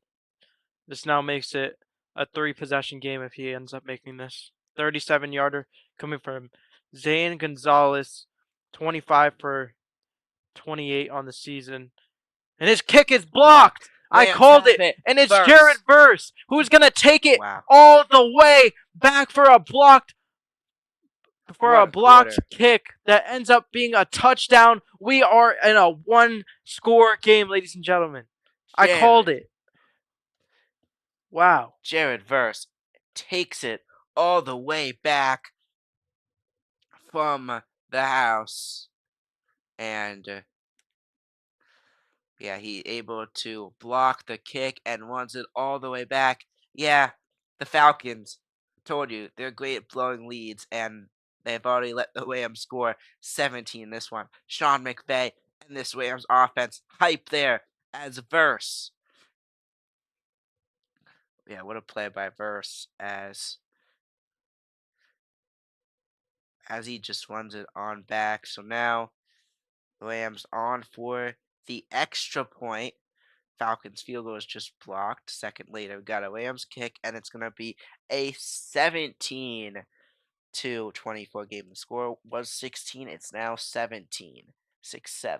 this now makes it a 3-possession game if he ends up making this. 37-yarder coming from Zane Gonzalez, 25 for 28 on the season. And his kick is blocked. I Rams called have it. And it's Verse. Jared Verse who's going to take it Wow. all the way back for a blocked What a quarter. kick that ends up being a touchdown. We are in a 1-score game, ladies and gentlemen. I called it. Wow. Jared Verse takes it all the way back from the house. And yeah, he able to block the kick and runs it all the way back. Yeah, the Falcons, told you, they're great at blowing leads, and they've already let the Rams score 17 this one. Sean McVay and this Rams offense hype there as Verse. Yeah, what a play by Verse as he just runs it on back. So now Rams on for the extra point. Falcons field goal is just blocked. Second later, we got a Rams kick, and it's gonna be a 17-24 game. The score was 16. It's now 17. 6-7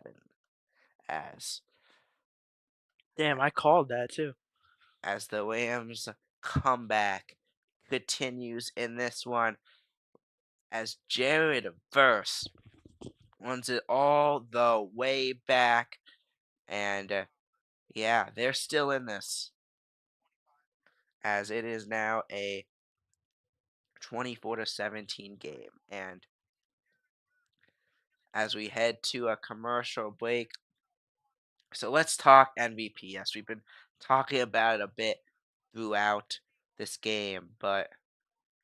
as Damn, I called that too. as the Rams comeback continues in this one as Jared Verse runs it all the way back, and yeah, they're still in this as it is now a 24-17 game. And as we head to a commercial break, so let's talk MVP. Yes, we've been talking about it a bit throughout this game, but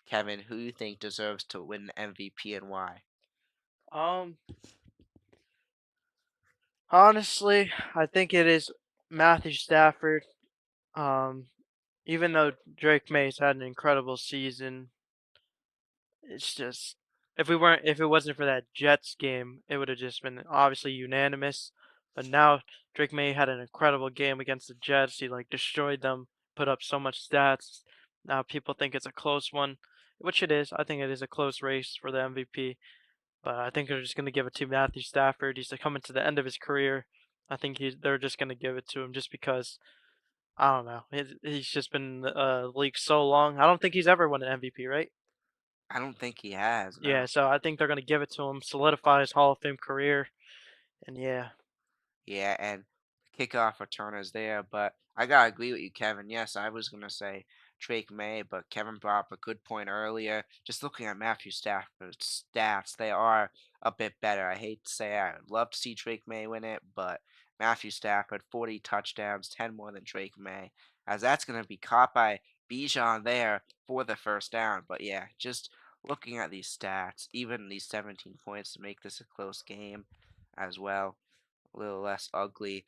Kevin, who do you think deserves to win the MVP and why? Um, Honestly, I think it is Matthew Stafford. Um, Even though Drake May's had an incredible season, it's just if it wasn't for that Jets game, it would have just been obviously unanimous. But now Drake May had an incredible game against the Jets. He destroyed them, put up so much stats. Now people think it's a close one, which it is. I think it is a close race for the MVP. But I think they're just going to give it to Matthew Stafford. He's coming to the end of his career. I think they're just going to give it to him just because I don't know. He's just been in the league so long. I don't think he's ever won an MVP, right? I don't think he has, Yeah, no. so I think they're going to give it to him, solidify his Hall of Fame career, and yeah. Yeah, and kickoff returners there, but I gotta agree with you, Kevin. Yes, I was gonna say Drake May, but Kevin brought up a good point earlier. Just looking at Matthew Stafford's stats, they are a bit better. I hate to say I'd love to see Drake May win it, but Matthew Stafford, 40 touchdowns, 10 more than Drake May, as that's gonna be caught by Bijan there for the first down. But yeah, just looking at these stats, even these 17 points to make this a close game as well, a little less ugly.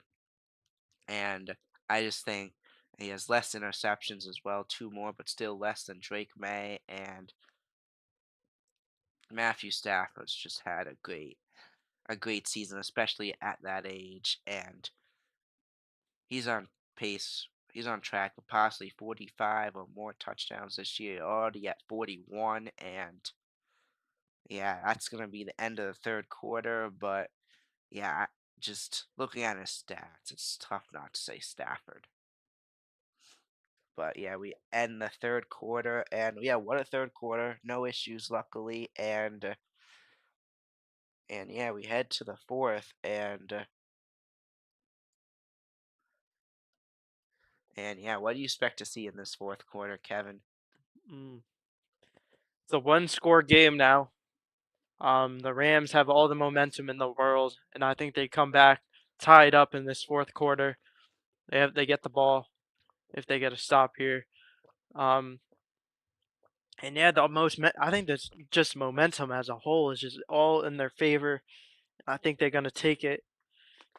And I just think he has less interceptions as well, two more, but still less than Drake May. And Matthew Stafford's just had a great season, especially at that age. And he's on pace. He's on track for possibly 45 or more touchdowns this year. Already at 41, and yeah, that's gonna be the end of the third quarter. But yeah, just looking at his stats, it's tough not to say Stafford. But yeah, we end the third quarter, and yeah, what a third quarter! No issues, luckily, and yeah, we head to the fourth, and yeah, what do you expect to see in this fourth quarter, Kevin? Mm. It's a one-score game now. The Rams have all the momentum in the world, and I think they come back tied up in this fourth quarter. They get the ball if they get a stop here. Um, and yeah, I think that's just momentum as a whole is just all in their favor. I think they're gonna take it,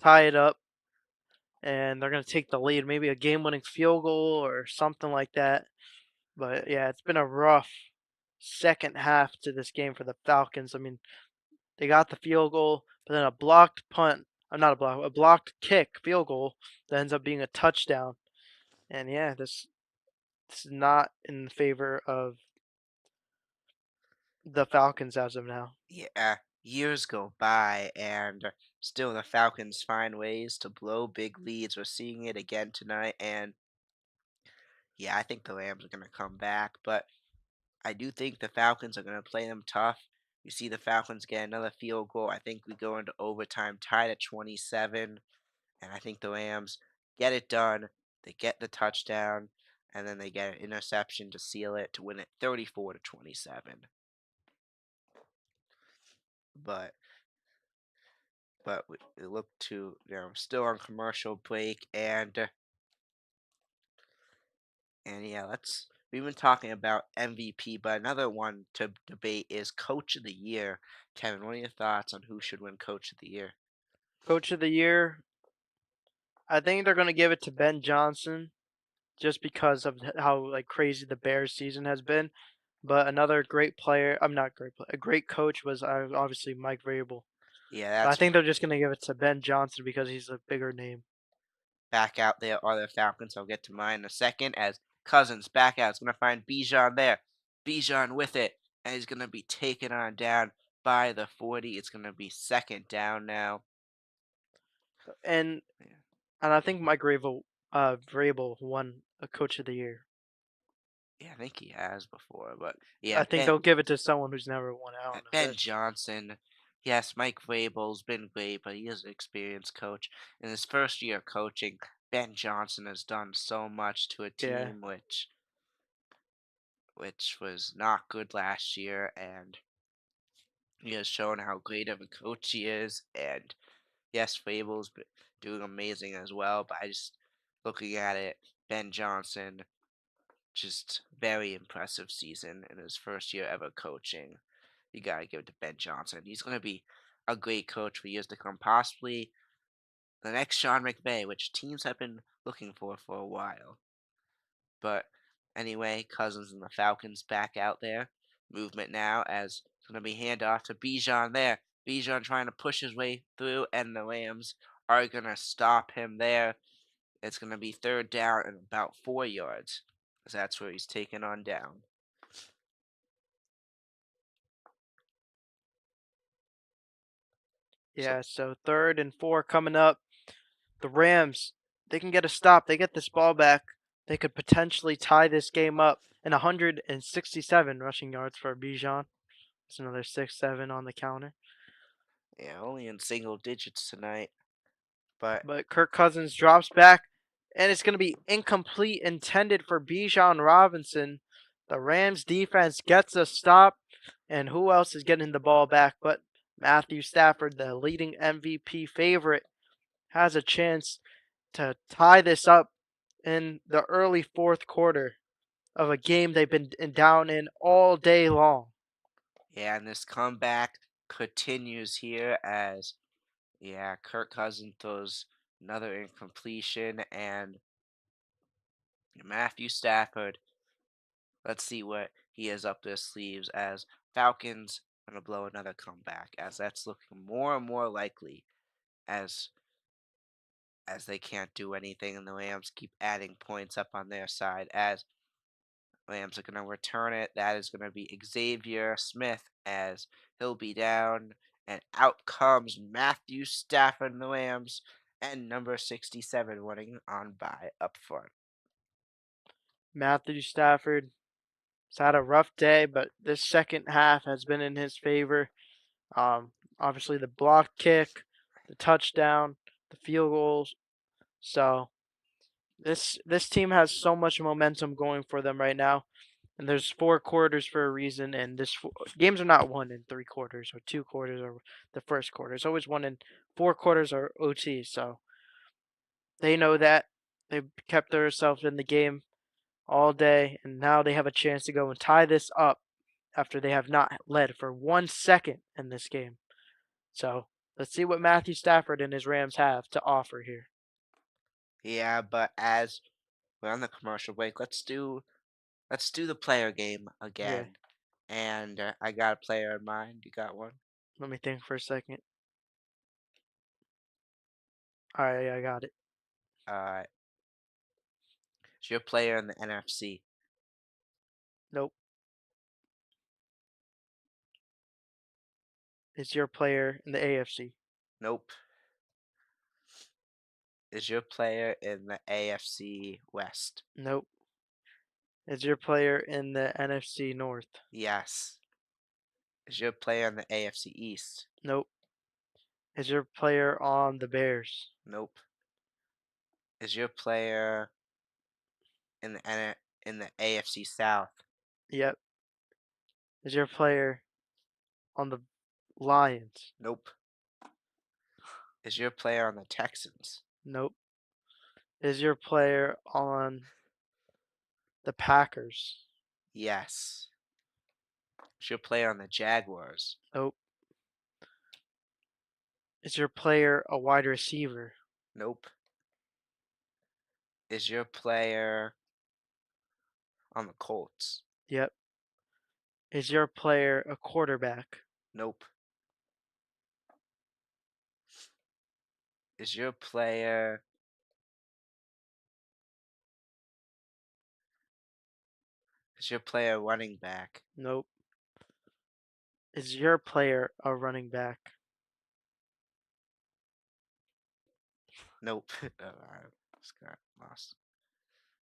tie it up, and they're gonna take the lead, maybe a game-winning field goal or something like that. But yeah, it's been a rough second half to this game for the Falcons. I mean, they got the field goal, but then a blocked punt, not a block, a blocked kick field goal that ends up being a touchdown. And yeah, this is not in favor of the Falcons as of now. Yeah, years go by, and still the Falcons find ways to blow big leads. We're seeing it again tonight, and yeah, I think the Rams are gonna come back, but I do think the Falcons are going to play them tough. You see the Falcons get another field goal. I think we go into overtime tied at 27, and I think the Rams get it done. They get the touchdown, and then they get an interception to seal it to win it 34 to 27. But we look to still on commercial break, and yeah, we've been talking about MVP, but another one to debate is Coach of the Year. Kevin, what are your thoughts on who should win Coach of the Year? Coach of the year, I think they're going to give it to Ben Johnson just because of how like crazy the Bears season has been. But another great player, I'm not great player, a great coach was obviously Mike Vrabel. Yeah, But I that's think they're just going to give it to Ben Johnson because he's a bigger name. back out there are the Falcons. I'll get to mine in a second as Cousins back out. It's going to find Bijan there. Bijan with it, and he's going to be taken on down by the 40. It's going to be second down now. And Yeah. and I think Mike Vrabel won a Coach of the Year. Yeah, I think he has before, but yeah, I think they'll give it to someone who's never won it. I don't know Ben this. Johnson. Yes, Mike Vrabel's been great, but he is an experienced coach. In his first year of coaching, Ben Johnson has done so much to a Yeah, team which was not good last year, and he has shown how great of a coach he is. And yes, Vrabel's been doing amazing as well, but I just looking at it, Ben Johnson, just very impressive season in his first year ever coaching. You gotta give it to Ben Johnson. He's gonna be a great coach for years to come, possibly the next Sean McVay, which teams have been looking for a while. But anyway, Cousins and the Falcons back out there. Movement now as it's gonna be handoff to Bijan there. Bijan trying to push his way through, and the Rams are gonna stop him there. It's gonna be third down and about 4 yards, because that's where he's taken on down. So yeah. So 3rd and 4 coming up. The Rams, they can get a stop. They get this ball back. They could potentially tie this game up. And 167 rushing yards for Bijan. That's another 6-7 on the counter. yeah, only in single digits tonight. But But Kirk Cousins drops back, and it's going to be incomplete, intended for Bijan Robinson. The Rams defense gets a stop, and who else is getting the ball back but Matthew Stafford, the leading MVP favorite, has a chance to tie this up in the early fourth quarter of a game they've been down in all day long. Yeah, and this comeback continues here as yeah, Kirk Cousins throws another incompletion and Matthew Stafford. Let's see what he has up their sleeves as Falcons gonna blow another comeback as that's looking more and more likely as they can't do anything and the Rams keep adding points up on their side as Rams are going to return it. That is going to be Xavier Smith as he'll be down. And out comes Matthew Stafford and the Rams and number 67 running on by up front. Matthew Stafford has had a rough day, but this second half has been in his favor. Obviously the block kick, the touchdown, the field goals. So this team has so much momentum going for them right now. And there's 4 quarters for a reason, and games are not won in 3 quarters or 2 quarters or the first quarter. It's always won in 4 quarters or OT. So they know that they kept themselves in the game all day, and now they have a chance to go and tie this up after they have not led for 1 second in this game. So let's see what Matthew Stafford and his Rams have to offer here. Yeah, but as we're on the commercial break, let's do the player game Yeah, again. And I got a player in mind. You got one? let me think for a second. All right, I got it. Uh, it's your player in the NFC. Nope. It's your player in the AFC. Nope. Is your player in the AFC West? Nope. It's your player in the NFC North. Yes. Is your player in the AFC East? Nope. Is your player on the Bears? Nope. Is your player in in the AFC South? Yep. Is your player on the Lions? Nope. Is your player on the Texans? Nope. Is your player on the Packers? Yes. Is your player on the Jaguars? Nope. Is your player a wide receiver? Nope. Is your player on the Colts? Yep. Is your player a quarterback? Nope. Is your player running back? Nope. Is your player a running back? Nope. I just got lost.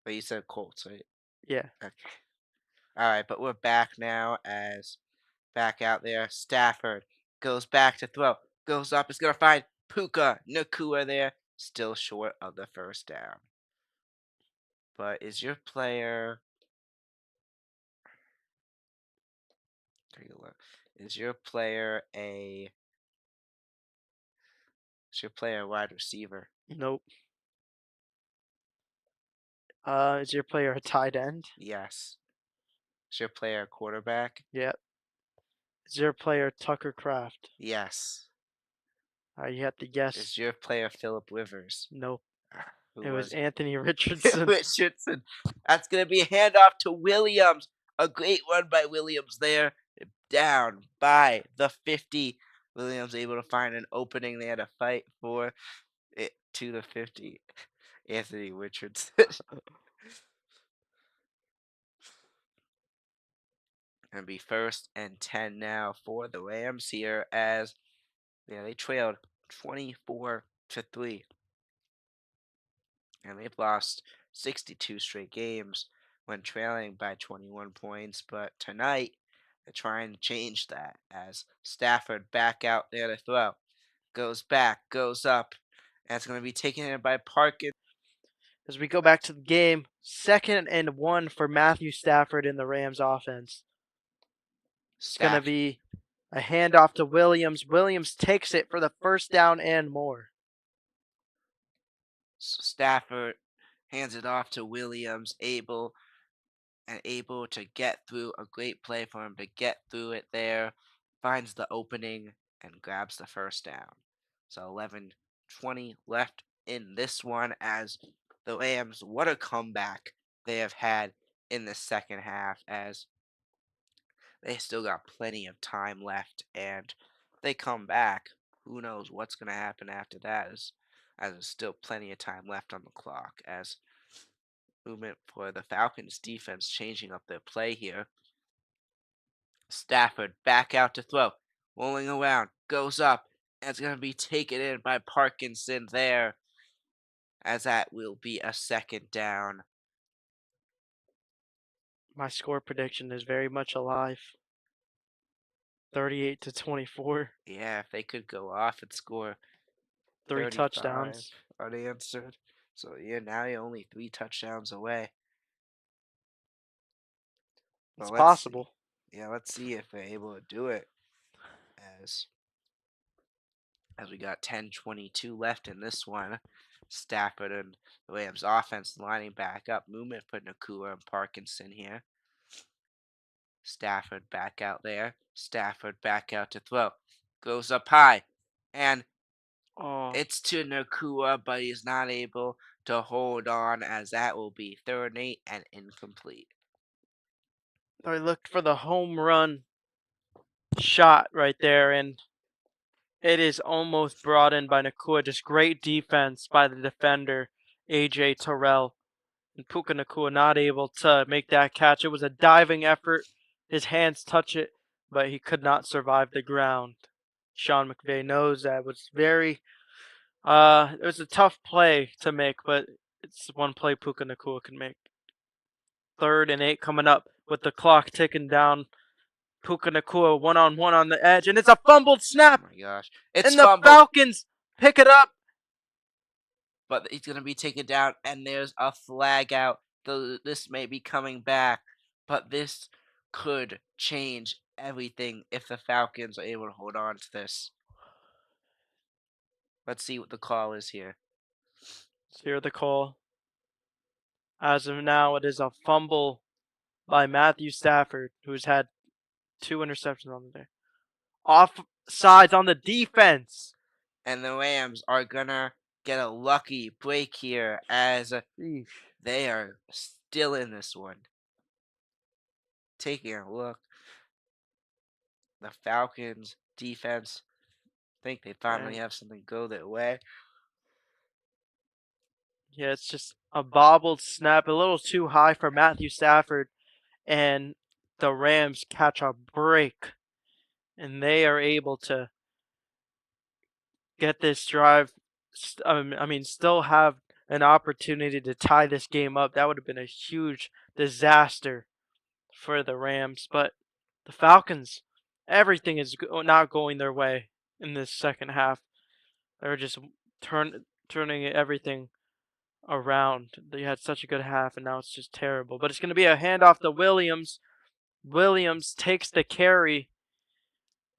But you said Colts, right? Yeah. Okay. All right, but we're back now as back out there. Stafford goes back to throw, goes up, is going to find Puka Nakua there, still short of the first down. But is your player, take a look, is your player a wide receiver? Nope. Is your player a tight end? Yes. Is your player a quarterback? Yep. Is your player Tucker Kraft? Yes. You have to guess. Is your player Philip Rivers? Nope. Who It was was it? Anthony Richardson. Richardson. That's going to be a handoff to Williams. A great run by Williams there. Down by the 50. Williams able to find an opening there to fight for it to the 50. Anthony Richardson. Gonna be 1st and 10 now for the Rams here as they trailed 24-3. And they've lost 62 straight games when trailing by 21 points. But tonight, they're trying to change that as Stafford back out there to throw. Goes back, goes up, and it's going to be taken in by Parkins. As we go back to the game, 2nd and 1 for Matthew Stafford in the Rams offense. It's going to be a handoff to Williams. Williams takes it for the first down and more. Stafford hands it off to Williams, able and able to get through a great play for him to get through it there, finds the opening and grabs the first down. So 11:20 left in this one as the Rams, what a comeback they have had in the second half as they still got plenty of time left and they come back. Who knows what's going to happen after that as there's still plenty of time left on the clock as movement for the Falcons defense changing up their play here. Stafford back out to throw, rolling around, goes up, and it's going to be taken in by Parkinson there, as that will be a second down. My score prediction is very much alive. 38-24. Yeah, if they could go off and score 3 35 touchdowns. unanswered. So yeah, now you're only 3 touchdowns away. It's Well, let's see. possible. Yeah, let's see if they're able to do it as we got 10:22 left in this one. Stafford and the Rams offense lining back up. Movement for Nakua and Parkinson here. Stafford back out there. Stafford back out to throw. Goes up high. And Oh, it's to Nakua, but he's not able to hold on as that will be 3rd and 8 and incomplete. I looked for the home run shot right there, and it is almost brought in by Nakua. Just great defense by the defender, AJ Terrell. And Puka Nakua not able to make that catch. It was a diving effort. His hands touch it, but he could not survive the ground. Sean McVay knows that. It was it was a tough play to make, but it's one play Puka Nakua can make. 3rd and 8 coming up with the clock ticking down. Puka Nakua one-on-one on the edge, and it's a fumbled snap. Oh my gosh. It's And the fumbled. Falcons pick it up. But he's going to be taken down, and there's a flag out. This may be coming back, but this could change everything if the Falcons are able to hold on to this. Let's see what the call is here. Let's hear the call. As of now, it is a fumble by Matthew Stafford, who's had 2 interceptions on the day. Offsides on the defense. And the Rams are going to get a lucky break here as they are still in this one. Taking a look. The Falcons defense, I think they finally have something go their way. Yeah, it's just a bobbled snap, a little too high for Matthew Stafford, and the Rams catch a break, and they are able to get this drive. Still have an opportunity to tie this game up. That would have been a huge disaster for the Rams, but the Falcons, everything is not going their way in this second half. They're just turning everything around. They had such a good half, and now it's just terrible. But it's going to be a handoff to Williams. Williams takes the carry,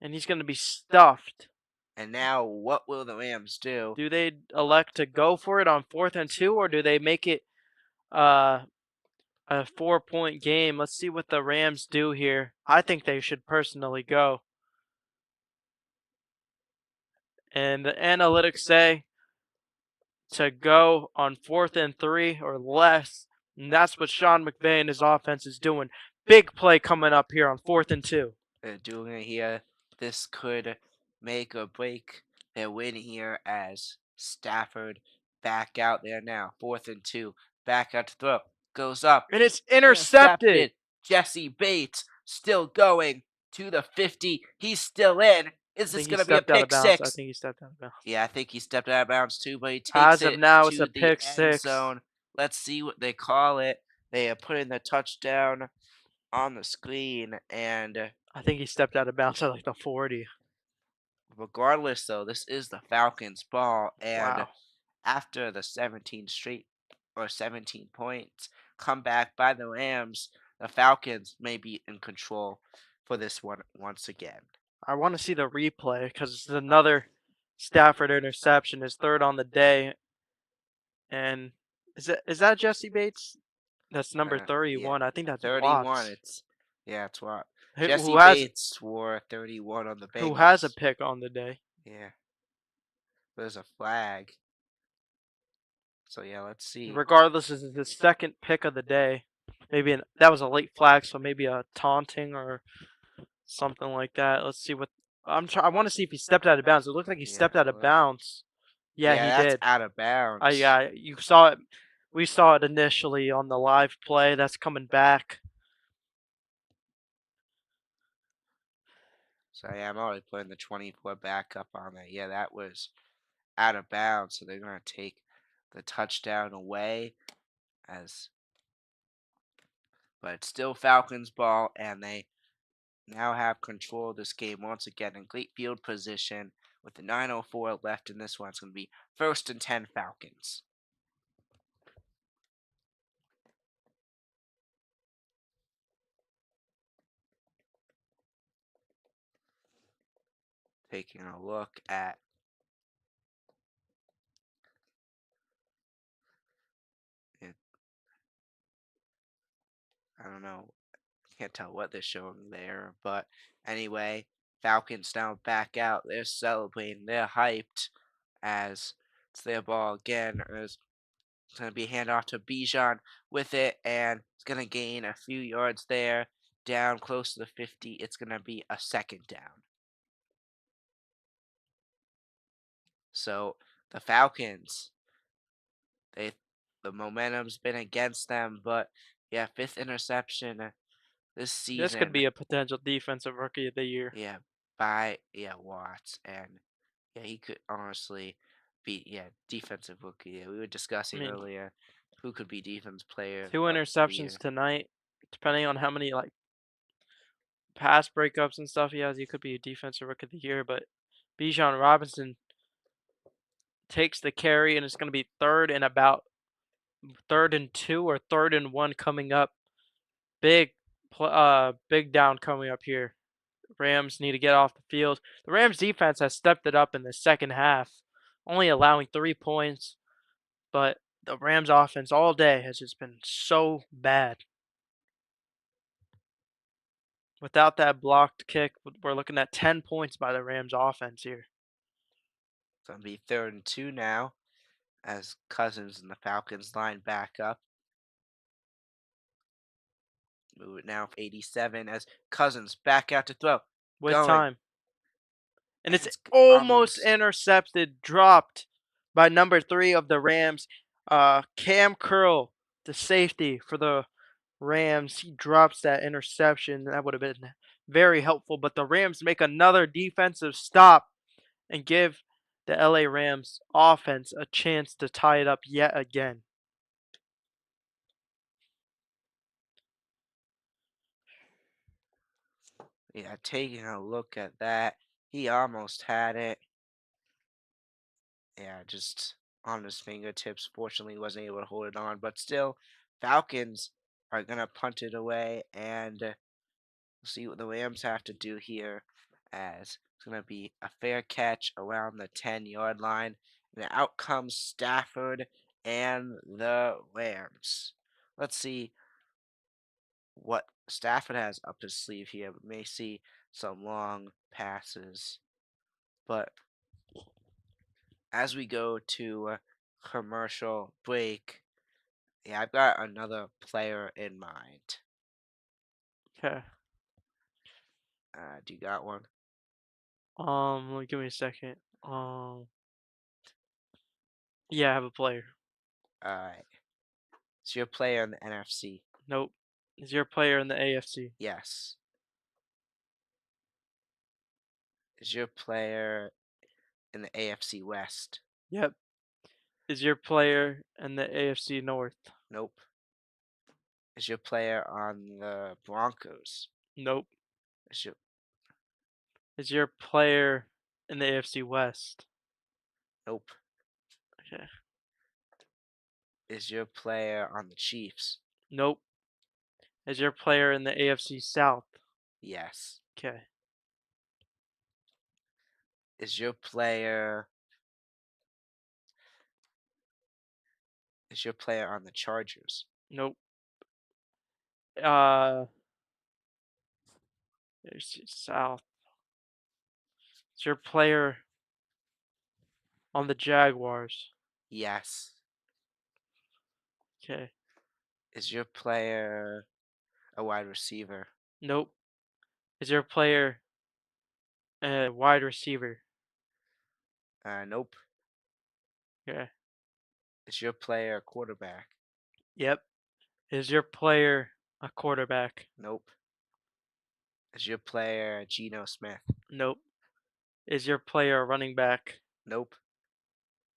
and he's going to be stuffed. And now, what will the Rams do? Do they elect to go for it on 4th and 2, or do they make it a 4-point game? Let's see what the Rams do here. I think they should personally go. And the analytics say to go on 4th and 3 or less. And that's what Sean McVay and his offense is doing. Big play coming up here on 4th and 2. They're doing it here. This could make or break their win here as Stafford back out there now. 4th and 2. Back out to throw. Goes up. And it's intercepted. Jesse Bates still going to the 50. He's still in. Is this going to be a pick six? I think he stepped out of bounds. Yeah, I think he stepped out of bounds too, but he takes As it of now, to it's a the pick end 6. zone. Let's see what they call it. They are putting the touchdown on the screen, and I think he stepped out of bounds at like the 40. Regardless, though, this is the Falcons' ball, and Wow. after the 17 points comeback by the Rams, the Falcons may be in control for this one once again. I want to see the replay because it's another Stafford interception, his 3rd on the day. And is that Jesse Bates? That's number Yeah, 31. I think that's 31. Watts. It's what Who Jesse has Bates wore 31 on the who has a Bengals. pick on the day? Yeah, there's a flag. So yeah, let's see. Regardless, this is the second pick of the day. Maybe that was a late flag, so maybe a taunting or something like that. Let's see what I want to see if he stepped out of bounds. It looked like he Yeah, stepped out of bounds. Yeah, yeah, he that's did. out of bounds. Yeah, you saw it. We saw it initially on the live play. That's coming back. So yeah, I'm already putting the 24 back up on there. Yeah, that was out of bounds. So they're gonna take the touchdown away as, but it's still Falcons ball, and they now have control of this game once again in great field position with the 9:04 left in this one. It's gonna be 1st and 10 Falcons. Taking a look at it. I don't know. Can't tell what they're showing there, but anyway, Falcons now back out. They're celebrating. They're hyped as it's their ball again. As it's gonna be handoff to Bijan with it, and it's gonna gain a few yards there, down close to the 50. It's gonna be a 2nd down. So the Falcons, they the momentum's been against them, but yeah, 5th interception this This could season. be a potential defensive rookie of the year. Yeah, by Watts, and yeah, he could honestly be defensive rookie. Yeah, we were I discussing mean, earlier who could be defense player 2 interceptions of the year. tonight, depending on how many like pass breakups and stuff he has. He could be a defensive rookie of the year. But Bijan Robinson takes the carry, and it's going to be about 3rd and 2 or 3rd and 1 coming up. Big down coming up here. Rams need to get off the field. The Rams defense has stepped it up in the second half, only allowing 3 points, but the Rams offense all day has just been so bad. Without that blocked kick, we're looking at 10 points by the Rams offense here. It's gonna be 3rd and 2 now, as Cousins and the Falcons line back up. Move it now for 87 as Cousins back out to throw, With going, time. And and it's it's almost almost. intercepted, dropped by number 3 of the Rams, Cam Curl, the safety for the Rams. He drops that interception. That would have been very helpful, but the Rams make another defensive stop and give the LA Rams offense a chance to tie it up yet again. Yeah, taking a look at that, he almost had it. Yeah, just on his fingertips. Fortunately, wasn't able to hold it on, but still, Falcons are gonna punt it away, and see what the Rams have to do here, as it's gonna be a fair catch around the 10-yard line, and out comes Stafford and the Rams. Let's see what Stafford has up his sleeve here. We may see some long passes, but as we go to commercial break, yeah, I've got another player in mind. Okay. Do you got one? Give me a second. Yeah, I have a player. All right. It's your player in the NFC. Nope. Is your player in the AFC? Yes. Is your player in the AFC West? Yep. Is your player in the AFC North? Nope. Is your player on the Broncos? Nope. Is your Is your player in the AFC West? Nope. Okay. Is your player on the Chiefs? Nope. Is your player in the AFC South? Yes. Okay. Is your player on the Chargers? Nope. Uh, there's South. Is your player on the Jaguars? Yes. Okay. Is your player a wide receiver? Nope. Is your player a wide receiver? Nope. Okay. Is your player a quarterback? Yep. Is your player a quarterback? Nope. Is your player Geno Smith? Nope. Is your player a running back? Nope.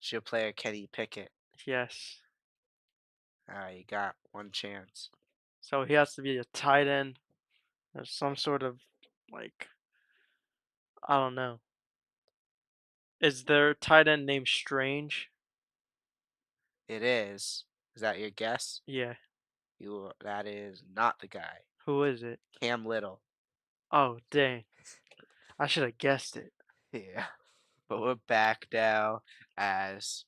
Is your player Kenny Pickett? Yes. You got one chance. So he has to be a tight end or some sort of like I don't know. Is their tight end named Strange? It is. Is that your guess? Yeah. That is not the guy. Who is it? Cam Little. Oh dang. I should have guessed it. Yeah. But we're back now as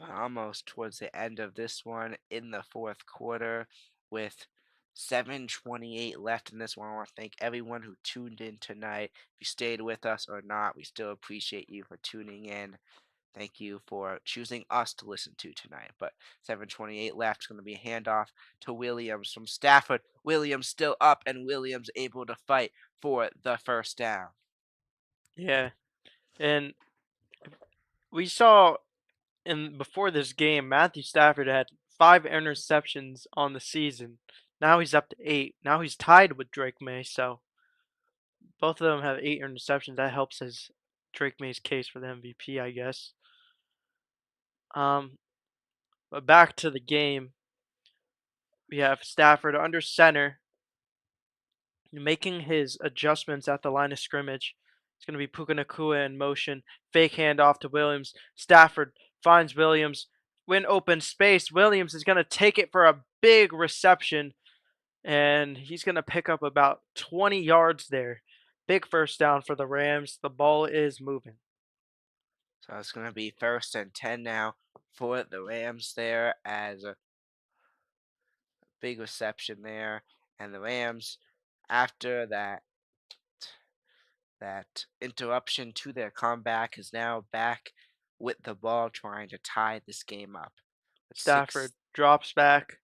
almost towards the end of this one in the fourth quarter with 7:28 left in this one. I want to thank everyone who tuned in tonight. If you stayed with us or not, we still appreciate you for tuning in. Thank you for choosing us to listen to tonight. But 7:28 left is going to be a handoff to Williams from Stafford. Williams still up, and Williams able to fight for the first down. Yeah. And we saw in before this game, Matthew Stafford had 5 interceptions on the season. Now he's up to 8. Now he's tied with Drake May, so both of them have 8 interceptions. That helps his Drake May's case for the MVP, I guess. Um, but back to the game, we have Stafford under center, making his adjustments at the line of scrimmage. It's going to be Puka Nakua in motion. Fake handoff to Williams. Stafford finds Williams. When open space, Williams is going to take it for a big reception, and he's going to pick up about 20 yards there. Big first down for the Rams. The ball is moving. So it's going to be 1st and 10 now for the Rams there as a big reception there. And the Rams, after that interruption to their comeback, is now back with the ball trying to tie this game up. With Stafford drops back,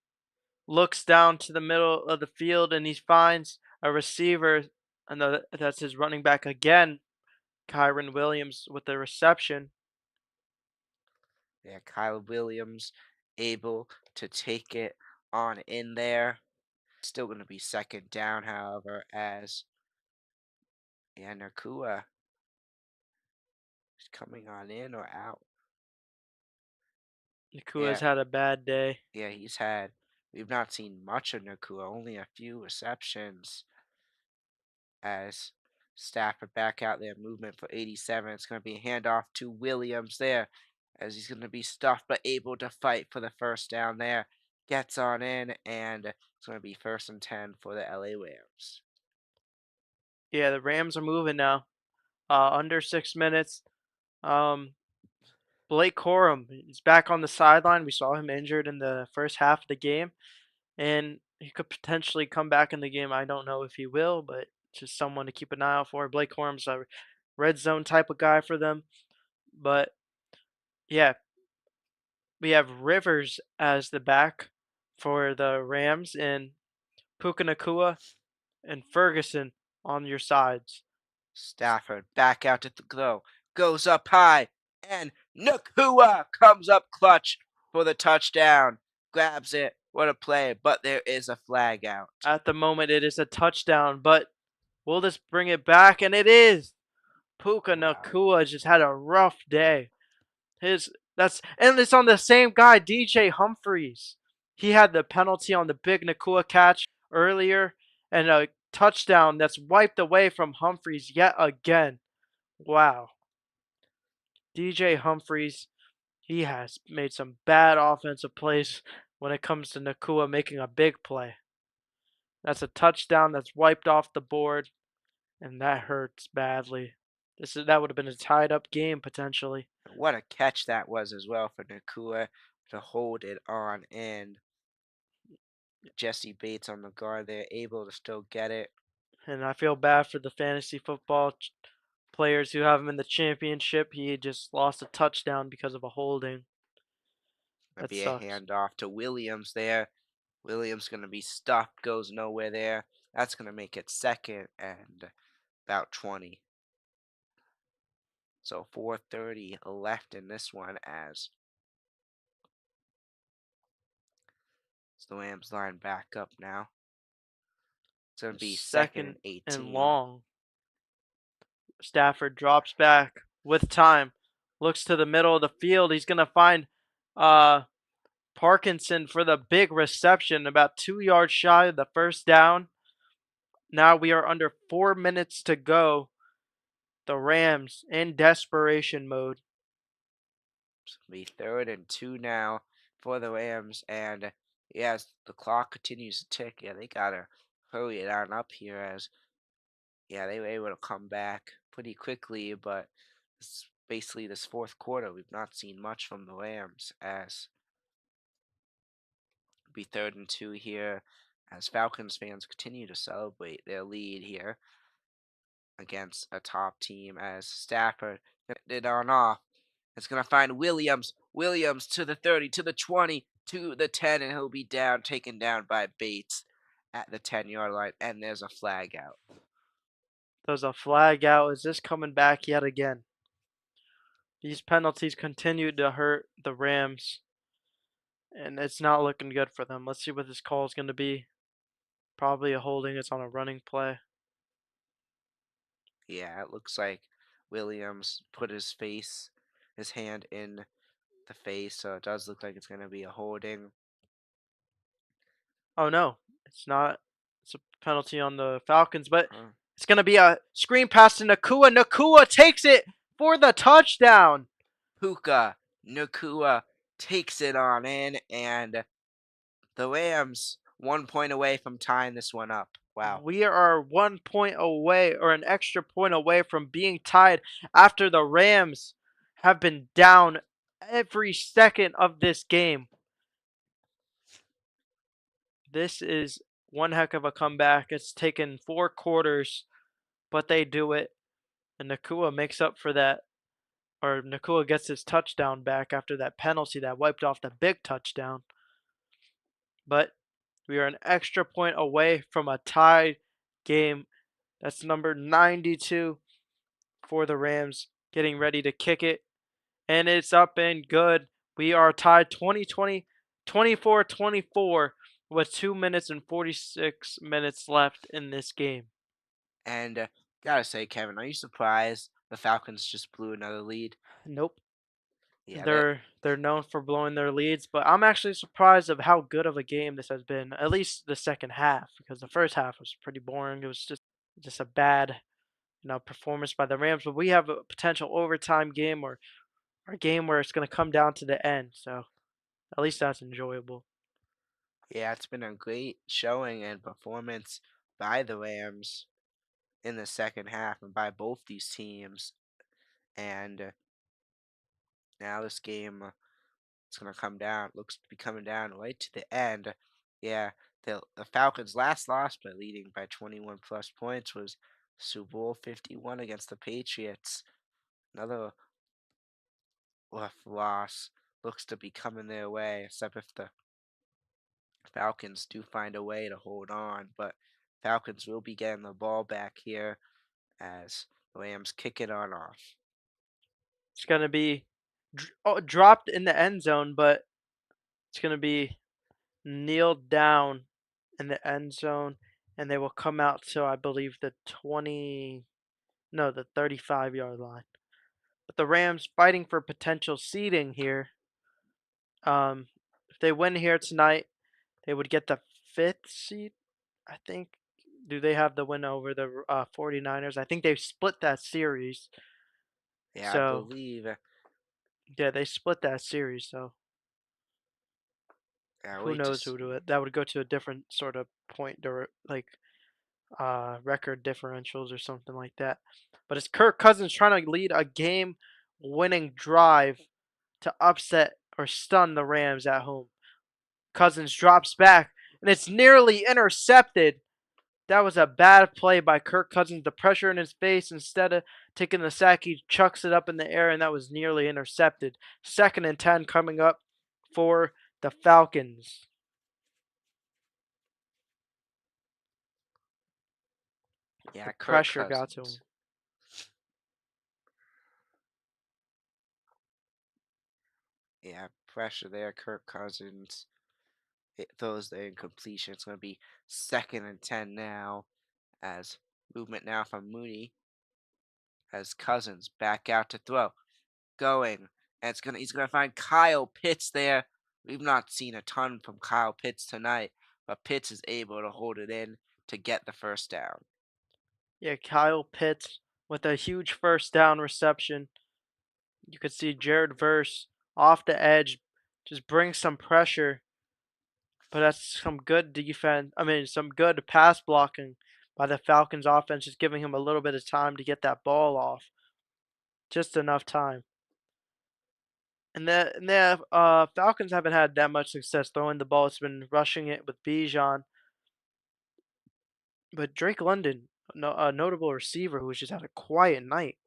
looks down to the middle of the field, and he finds a receiver. And that's his running back again, Kyron Williams, with the reception. Yeah, Kyle Williams able to take it on in there. Still going to be 2nd down, however, as Nakua is coming on in or out. Nakua's Yeah, had a bad day. yeah, we've not seen much of Nakua, only a few receptions as Stafford back out there, movement for 87. It's going to be a handoff to Williams there as he's going to be stuffed but able to fight for the first down there. Gets on in, and it's going to be 1st and 10 for the LA Rams. Yeah, the Rams are moving now. Under 6 minutes. Um, Blake Corum is back on the sideline. We saw him injured in the first half of the game, and he could potentially come back in the game. I don't know if he will, but just someone to keep an eye out for. Blake Corum's a red zone type of guy for them. But yeah, we have Rivers as the back for the Rams and Puka Nakua and Ferguson on your sides. Stafford back out to throw, goes up high, and Nakua comes up clutch for the touchdown. Grabs it. What a play, but there is a flag out. At the moment, it is a touchdown, but will this bring it back? And it is. Puka Wow. Nakua just had a rough day. And it's on the same guy, DJ Humphries. He had the penalty on the big Nakua catch earlier, and a touchdown that's wiped away from Humphries yet again. Wow. DJ Humphries, he has made some bad offensive plays when it comes to Nakua making a big play. That's a touchdown that's wiped off the board, and that hurts badly. That would have been a tied up game potentially. What a catch that was as well for Nakua to hold it on in. Jesse Bates on the guard there, able to still get it. And I feel bad for the fantasy football players who have him in the championship. He just lost a touchdown because of a holding. Gonna That be a sucks. handoff to Williams there. Williams gonna be stopped, goes nowhere there. That's gonna make it 2nd and about 20. So 4:30 left in this one as the Rams line back up now. It's gonna be 2nd and Second and 18. long. Stafford drops back with time. Looks to the middle of the field. He's going to find Parkinson for the big reception, about 2 yards shy of the first down. Now we are under 4 minutes to go. The Rams in desperation mode. It's gonna be 3rd and 2 now for the Rams, and yes, the clock continues to tick. Yeah, they gotta hurry it on up here as they were able to come back pretty quickly, but basically this 4th quarter we've not seen much from the Rams as it'll be 3rd and 2 here as Falcons fans continue to celebrate their lead here against a top team as Stafford it on off. It's going to find Williams. Williams to the 30, to the 20, to the 10, and he'll be down, taken down by Bates at the 10-yard line, and there's a flag out. There's a flag out. Is this coming back yet again? These penalties continue to hurt the Rams, and it's not looking good for them. Let's see what this call is going to be. Probably a holding. It's on a running play. Yeah, it looks like Williams put his hand in the face, so it does look like it's going to be a holding. Oh no, it's not. It's a penalty on the Falcons, but it's going to be a screen pass to Nacua. Nacua takes it for the touchdown. Puka Nacua takes it on in, and the Rams 1 point away from tying this one up. Wow. We are 1 point away, or an extra point away, from being tied after the Rams have been down every second of this game. This is one heck of a comeback. It's taken 4 quarters, but they do it. And Nacua makes up for that, or Nacua gets his touchdown back after that penalty that wiped off the big touchdown. But we are an extra point away from a tie game. That's number 92 for the Rams, getting ready to kick it. And it's up and good. We are tied 24-24 with 2 minutes and 46 minutes left in this game. And gotta say, Kevin, are you surprised the Falcons just blew another lead? Nope. Yeah, They're known for blowing their leads, but I'm actually surprised of how good of a game this has been. At least the second half, because the first half was pretty boring. It was just a bad, performance by the Rams. But we have a potential overtime game, or a game where it's going to come down to the end. So at least that's enjoyable. yeah, it's been a great showing and performance by the Rams in the second half and by both these teams. And now this game, it's gonna come down. Looks to be coming down right to the end. Yeah, the Falcons' last loss by leading by 21 plus points was Super Bowl 51 against the Patriots. Another rough loss looks to be coming their way, except if the Falcons do find a way to hold on. But Falcons will be getting the ball back here as the Rams kick it on off. It's going to be dropped in the end zone, but it's going to be kneeled down in the end zone, and they will come out to, I believe, the 35-yard line. But the Rams fighting for potential seeding here. If they win here tonight, they would get the 5th seed, I think. Do they have the win over the 49ers? I think they've split that series. Yeah, I So, believe. yeah, they split that series. So, who Wait to knows who see. that would go to a different sort of point, record differentials or something like that. But it's Kirk Cousins trying to lead a game-winning drive to upset or stun the Rams at home. Cousins drops back, and it's nearly intercepted. That was a bad play by Kirk Cousins. The pressure in his face, instead of taking the sack, he chucks it up in the air, and that was nearly intercepted. 2nd and 10 coming up for the Falcons. Yeah, The Kirk pressure got to him. Cousins. Yeah, pressure there. Kirk Cousins. It throws the incompletion. It's going to be 2nd and 10 now. As movement now from Mooney. As Cousins back out to throw. Going. And he's gonna find Kyle Pitts there. We've not seen a ton from Kyle Pitts tonight, but Pitts is able to hold it in to get the first down. Yeah, Kyle Pitts with a huge first down reception. You could see Jared Verse off the edge, just bring some pressure, but that's some good defense. I mean, some good pass blocking by the Falcons offense, just giving him a little bit of time to get that ball off. Just enough time. And the Falcons haven't had that much success throwing the ball. It's been rushing it with Bijan. But Drake London, a notable receiver who's just had a quiet night.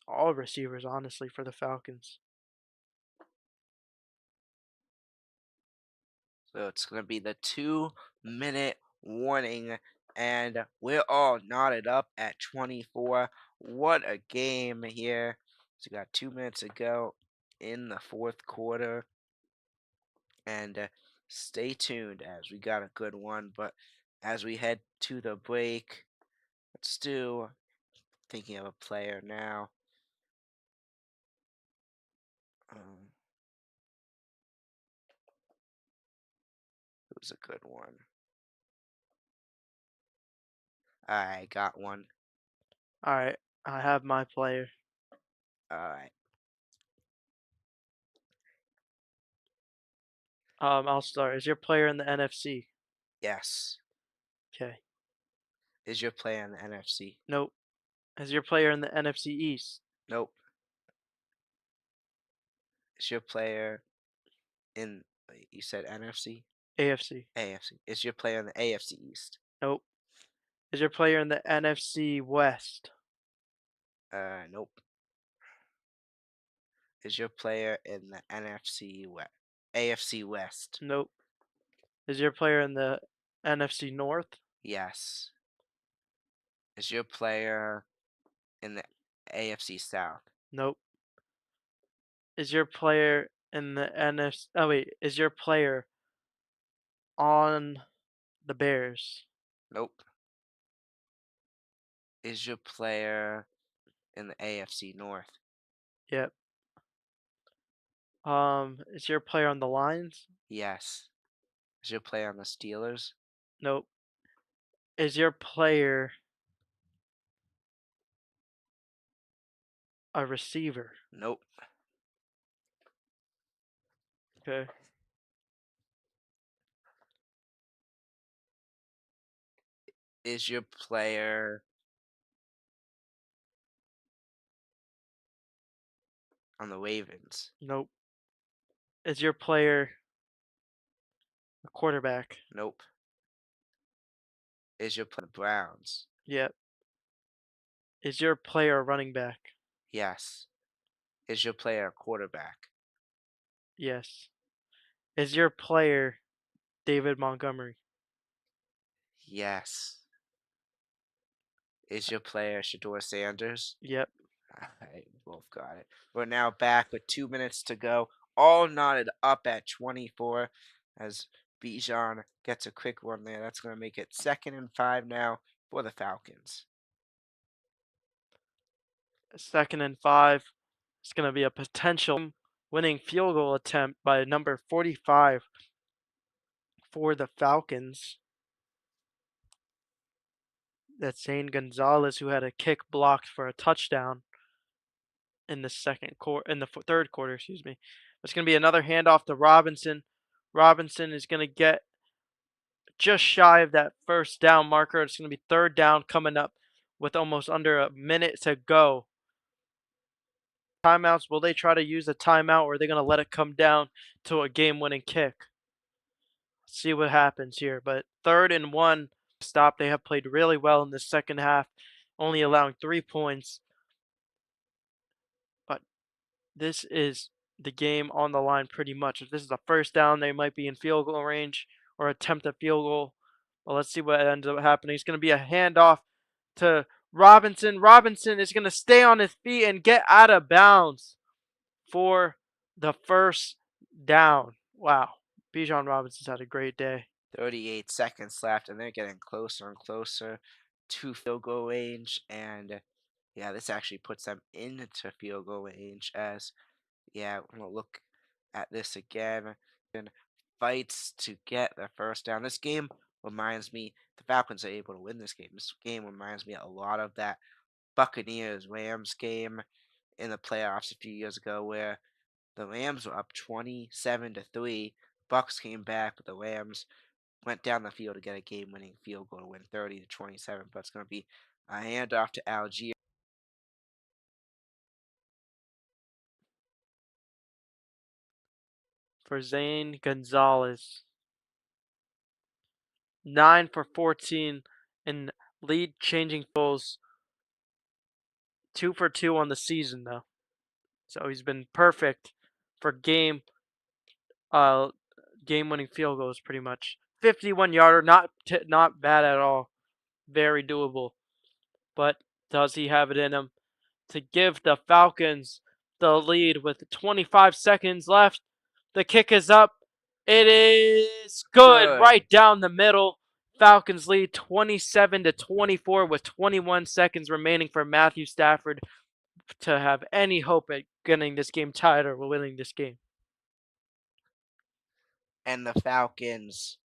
All receivers, honestly, for the Falcons. So it's gonna be the 2-minute warning, and we're all knotted up at 24. What a game here. So we got 2 minutes to go in the fourth quarter. And stay tuned as we got a good one. But as we head to the break, let's do thinking of a player now. Who's a good one? I got one. All right, I have my player. All right. I'll start. Is your player in the NFC? Yes. Okay. Is your player in the NFC? Nope. Is your player in the NFC East? Nope. Is your player in? Wait, you said NFC? AFC? AFC. Is your player in the AFC East? Nope. Is your player in the NFC West? Nope. Is your player in the NFC West? AFC West? Nope. Is your player in the NFC North? Yes. Is your player in the AFC South? Nope. Is your player in the NFC? Oh wait, is your player on the Bears? Nope. Is your player in the AFC North? Yep. Is your player on the Lions? Yes. Is your player on the Steelers? Nope. Is your player a receiver? Nope. Okay. Is your player on the Ravens? Nope. Is your player a quarterback? Nope. Is your player on the Browns? Yep. Is your player a running back? Yes. Is your player a quarterback? Yes. Is your player David Montgomery? Yes. Is your player Shador Sanders? Yep. Alright, both got it. We're now back with 2 minutes to go. All knotted up at 24 as Bijan gets a quick one there. That's going to make it 2nd and 5 now for the Falcons. 2nd and 5. It's going to be a potential winning field goal attempt by number 45 for the Falcons. That's Zane Gonzalez, who had a kick blocked for a touchdown in the third quarter, excuse me. It's going to be another handoff to Robinson. Robinson is going to get just shy of that first down marker. It's going to be 3rd down coming up with almost under a minute to go. timeouts. Will they try to use a timeout, or are they going to let it come down to a game-winning kick? See what happens here. But 3rd and 1 stop. They have played really well in the second half, only allowing 3 points. But this is the game on the line pretty much. If this is a first down, they might be in field goal range or attempt a field goal. But let's see what ends up happening. It's going to be a handoff to Robinson. Robinson is going to stay on his feet and get out of bounds for the first down. Wow. Bijan Robinson's had a great day. 38 seconds left, and they're getting closer and closer to field goal range. And yeah, this actually puts them into field goal range. As yeah, we're gonna look at this again. And fights to get the first down. This game reminds me the Falcons are able to win this game. This game reminds me a lot of that Buccaneers Rams game in the playoffs a few years ago, where the Rams were up 27-3. Bucks came back, but the Rams went down the field to get a game-winning field goal to win 30-27. But it's going to be a handoff to Algier. For Zane Gonzalez. 9 for 14 in lead changing goals. 2 for 2 on the season though. So he's been perfect for game winning field goals pretty much. 51-yarder, not bad at all. Very doable. But does he have it in him to give the Falcons the lead with 25 seconds left? The kick is up. It is good, right down the middle. Falcons lead 27-24 with 21 seconds remaining for Matthew Stafford to have any hope at getting this game tied or winning this game. And the Falcons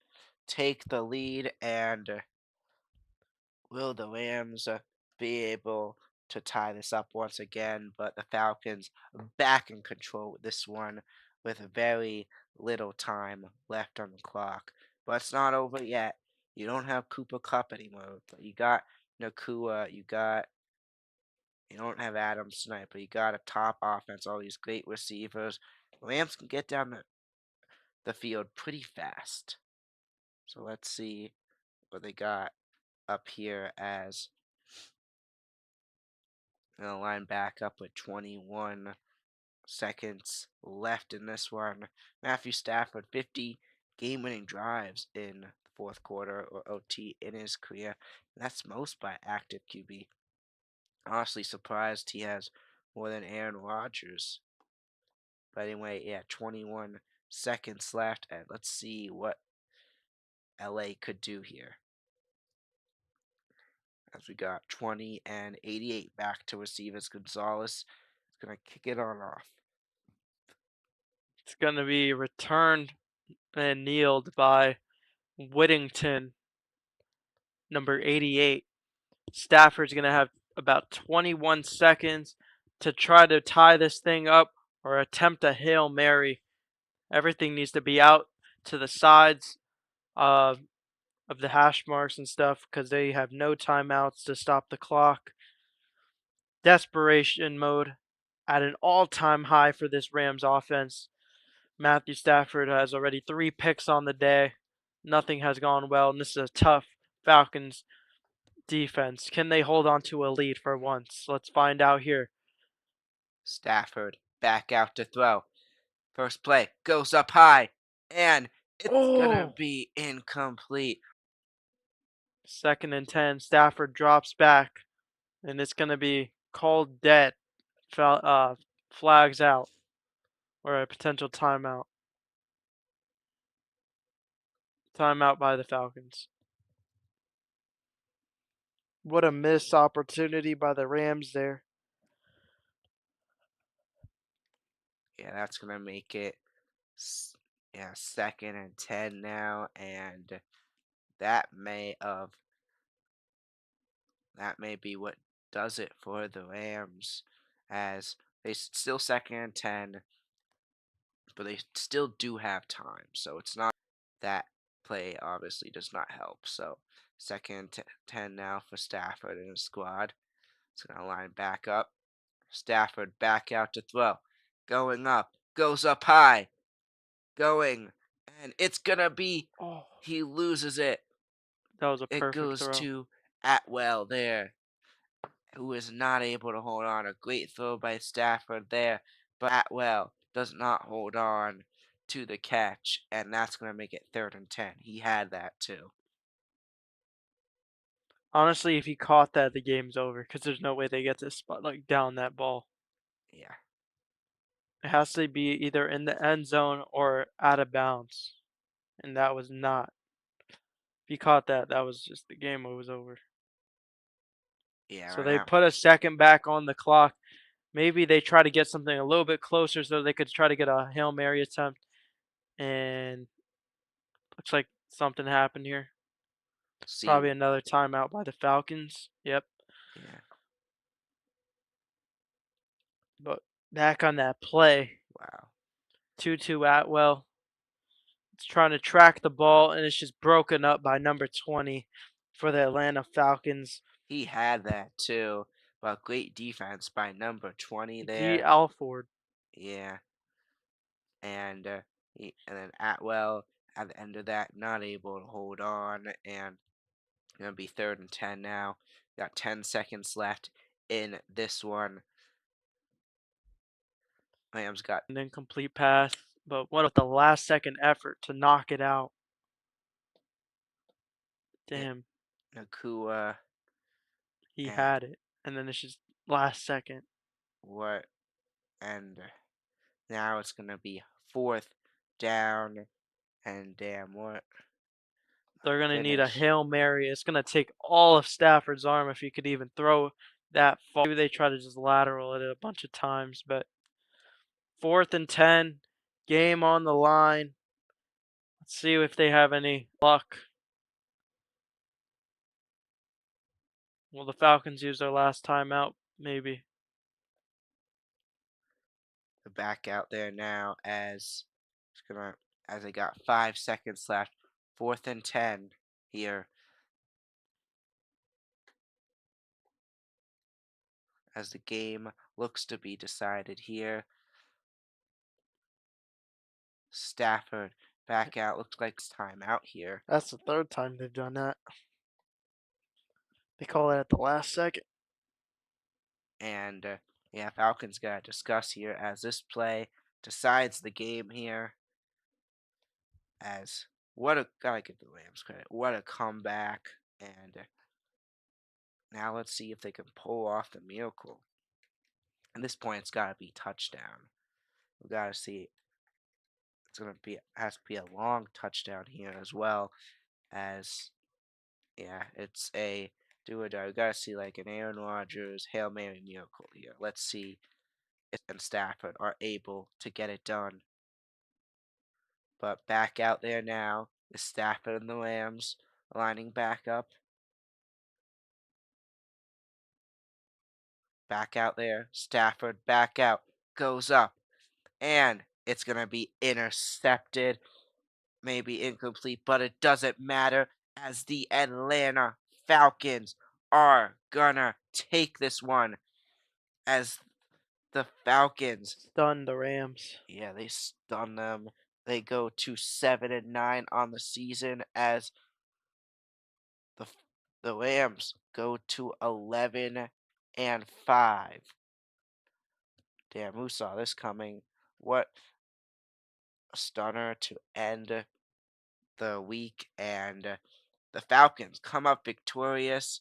take the lead. And will the Rams be able to tie this up once again? But the Falcons back in control with this one with very little time left on the clock. But it's not over yet. You don't have Cooper Kupp anymore, but you got Nakua, you don't have Adams tonight, but you got a top offense, all these great receivers. Rams can get down the field pretty fast. So let's see what they got up here as gonna line back up with 21 seconds left in this one. Matthew Stafford, 50 game-winning drives in the fourth quarter or OT in his career. That's most by active QB. Honestly surprised he has more than Aaron Rodgers. But anyway, yeah, 21 seconds left, and let's see what LA could do here. As we got 20 and 88 back to receivers. Gonzalez is going to kick it on off. It's going to be returned and kneeled by Whittington, number 88. Stafford's going to have about 21 seconds to try to tie this thing up or attempt a Hail Mary. Everything needs to be out to the sides of the hash marks and stuff because they have no timeouts to stop the clock. Desperation mode at an all-time high for this Rams offense. Matthew Stafford has already 3 picks on the day. Nothing has gone well, and this is a tough Falcons defense. Can they hold on to a lead for once? Let's find out here. Stafford back out to throw. First play goes up high, and it's gonna be incomplete. 2nd and 10. Stafford drops back, and it's gonna be called dead. Flags out, or a potential timeout. Timeout by the Falcons. What a missed opportunity by the Rams there. Yeah, that's gonna make it 2nd and 10 now, and that may be what does it for the Rams, as they still 2nd and 10, but they still do have time. So it's not that play obviously does not help. So 2nd and 10 now for Stafford and his squad. It's gonna line back up. Stafford back out to throw. Going up. Goes up high. Going. And it's gonna be. Oh, He loses it. that was a It perfect goes throw. to Atwell there, who is not able to hold on. A great throw by Stafford there, but Atwell does not hold on to the catch, and that's going to make it 3rd and 10. He had that too. Honestly, if he caught that, the game's over because there's no way they get this spot like down that ball. Yeah. It has to be either in the end zone or out of bounds, and that was not. If he caught that, that was just the game was over. Yeah, So right they now. put a second back on the clock. Maybe they try to get something a little bit closer so they could try to get a Hail Mary attempt. And looks like something happened here. See. Probably another timeout by the Falcons. Yep. Yeah. But back on that play, Wow. 2-2 Atwell. It's trying to track the ball, and it's just broken up by number 20 for the Atlanta Falcons. He had that too, but great defense by number 20 G. there. Alford. Yeah. And and then Atwell at the end of that not able to hold on, and gonna be 3rd and 10 now. Got 10 seconds left in this one. Rams got An incomplete pass, but what the last second effort to knock it out. it, Damn, Nakua he and had it. And then it's just last second. what and now it's gonna be 4th down, and damn, what They're going to need a finish. Hail Mary. It's going to take all of Stafford's arm if he could even throw that far. Maybe they try to just lateral it a bunch of times, but 4th and 10, game on the line. Let's see if they have any luck. Will the Falcons use their last timeout? Maybe. Back out there now it's gonna as they got 5 seconds left. 4th and 10 here as the game looks to be decided here. Stafford back out. Looks like it's timeout here. That's the third time they've done that. They call it at the last second. And yeah, Falcons gotta discuss here as this play decides the game here. As what a gotta give the Rams credit. What a comeback! And now let's see if they can pull off the miracle. At this point, it's gotta be touchdown. We gotta see. It's gonna be has to be a long touchdown here as well. As yeah, it's a do or die. We gotta see like an Aaron Rodgers Hail Mary miracle here. Let's see if and Stafford are able to get it done. But back out there now is Stafford and the Rams lining back up. Back out there. Stafford back out. Goes up. And it's going to be intercepted. Maybe incomplete, but it doesn't matter as the Atlanta Falcons are gonna take this one as the Falcons, Stun the Rams. yeah, they stun them. They go to 7-9 on the season as the the Rams go to 11-5. Damn, who saw this coming? What a stunner to end the week, and the Falcons come up victorious.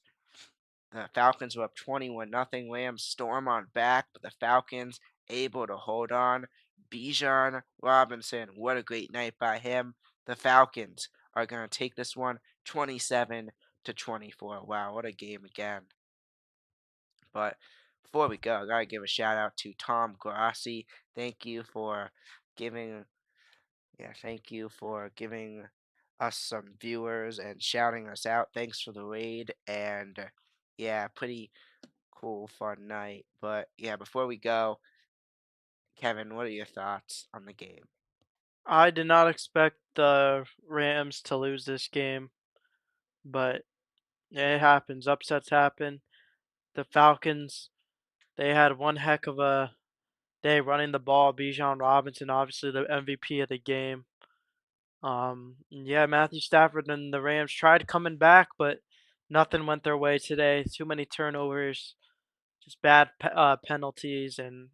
The Falcons were up 21-0. Rams storm on back, but the Falcons able to hold on. Bijan Robinson, what a great night by him. The Falcons are going to take this one 27-24. Wow, what a game again. But before we go, I got to give a shout out to Tom Grassi. Thank you for giving thank you for giving us some viewers and shouting us out. Thanks for the raid and yeah, pretty cool, fun night. But yeah, before we go, Kevin, what are your thoughts on the game? I did not expect the Rams to lose this game, but it happens. Upsets happen. The Falcons They had one heck of a day running the ball. Bijan Robinson, obviously the MVP of the game. Yeah, Matthew Stafford and the Rams tried coming back, but nothing went their way today. Too many turnovers, just bad penalties, and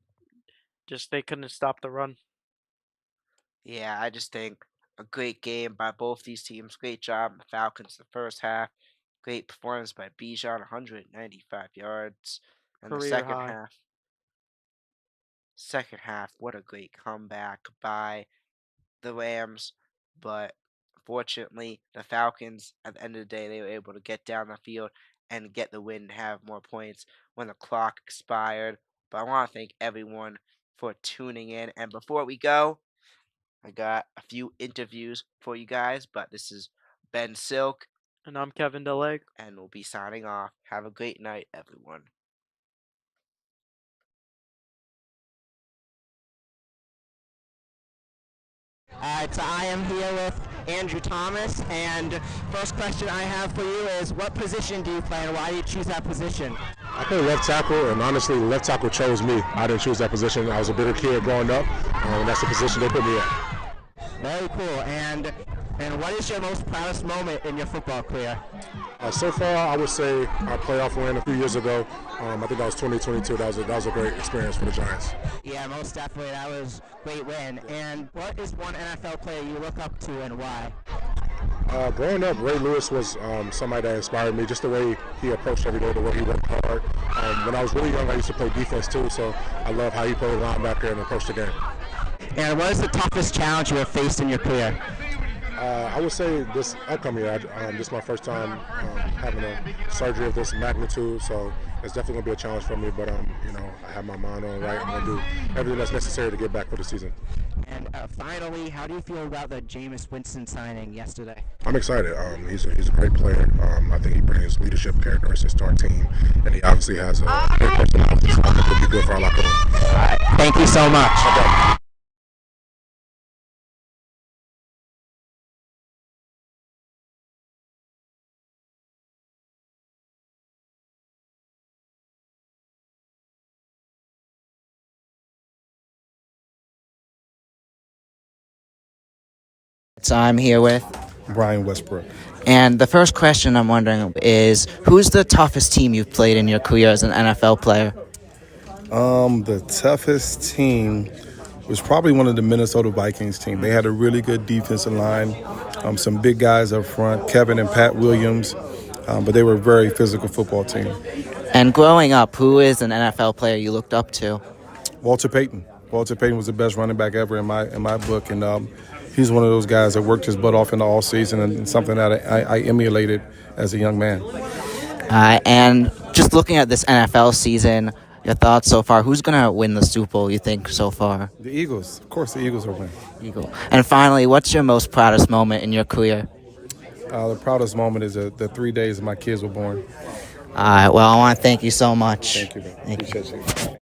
just they couldn't stop the run. Yeah, I just think a great game by both these teams. Great job, the Falcons the first half. Great performance by Bijan, 195 yards. And the Career high. second half, what a great comeback by the Rams. But fortunately, the Falcons, at the end of the day, they were able to get down the field and get the win and have more points when the clock expired. But I want to thank everyone for tuning in. And before we go, I got a few interviews for you guys, but this is Ben Silk, And I'm Kevin DeLeg. and we'll be signing off. Have a great night, everyone. So I am here with Andrew Thomas, and first question I have for you is, what position do you play, and why do you choose that position? I play left tackle, and honestly, left tackle chose me. I didn't choose that position. I was a bigger kid growing up, and that's the position they put me at. Very cool. And what is your most proudest moment in your football career? So far, I would say our playoff win a few years ago. I think that was 2022. That was a great experience for the Giants. Yeah, most definitely. That was a great win. And what is one NFL player you look up to, and why? Growing up, Ray Lewis was somebody that inspired me, just the way he approached every day, the way he worked hard. When I was really young, I used to play defense too, so I love how he played linebacker and approached the game. And what is the toughest challenge you have faced in your career? I would say this upcoming year, this is my first time having a surgery of this magnitude, so it's definitely going to be a challenge for me, but I have my mind on right. I'm going to do everything that's necessary to get back for the season. And finally, how do you feel about the Jameis Winston signing yesterday? I'm excited. He's a great player. I think he brings leadership characteristics to our team, and he obviously has a great personality, so I think he'll be good for our locker room. All right. Thank you so much. Okay. So I'm here with. Brian Westbrook. And the first question I'm wondering is, who's the toughest team you've played in your career as an NFL player? The toughest team was probably one of the Minnesota Vikings team. They had a really good defensive line, some big guys up front, Kevin and Pat Williams, but they were a very physical football team. And growing up, who is an NFL player you looked up to? Walter Payton. Walter Payton was the best running back ever in my book, and he's one of those guys that worked his butt off in the all season, and something that I emulated as a young man. And just looking at this NFL season, your thoughts so far? Who's going to win the Super Bowl, you think, so far? The Eagles. Of course, the Eagles will win. Eagle. And finally, what's your most proudest moment in your career? The proudest moment is the 3 days my kids were born. All right. Well, I want to thank you so much. Thank you, man. Appreciate you.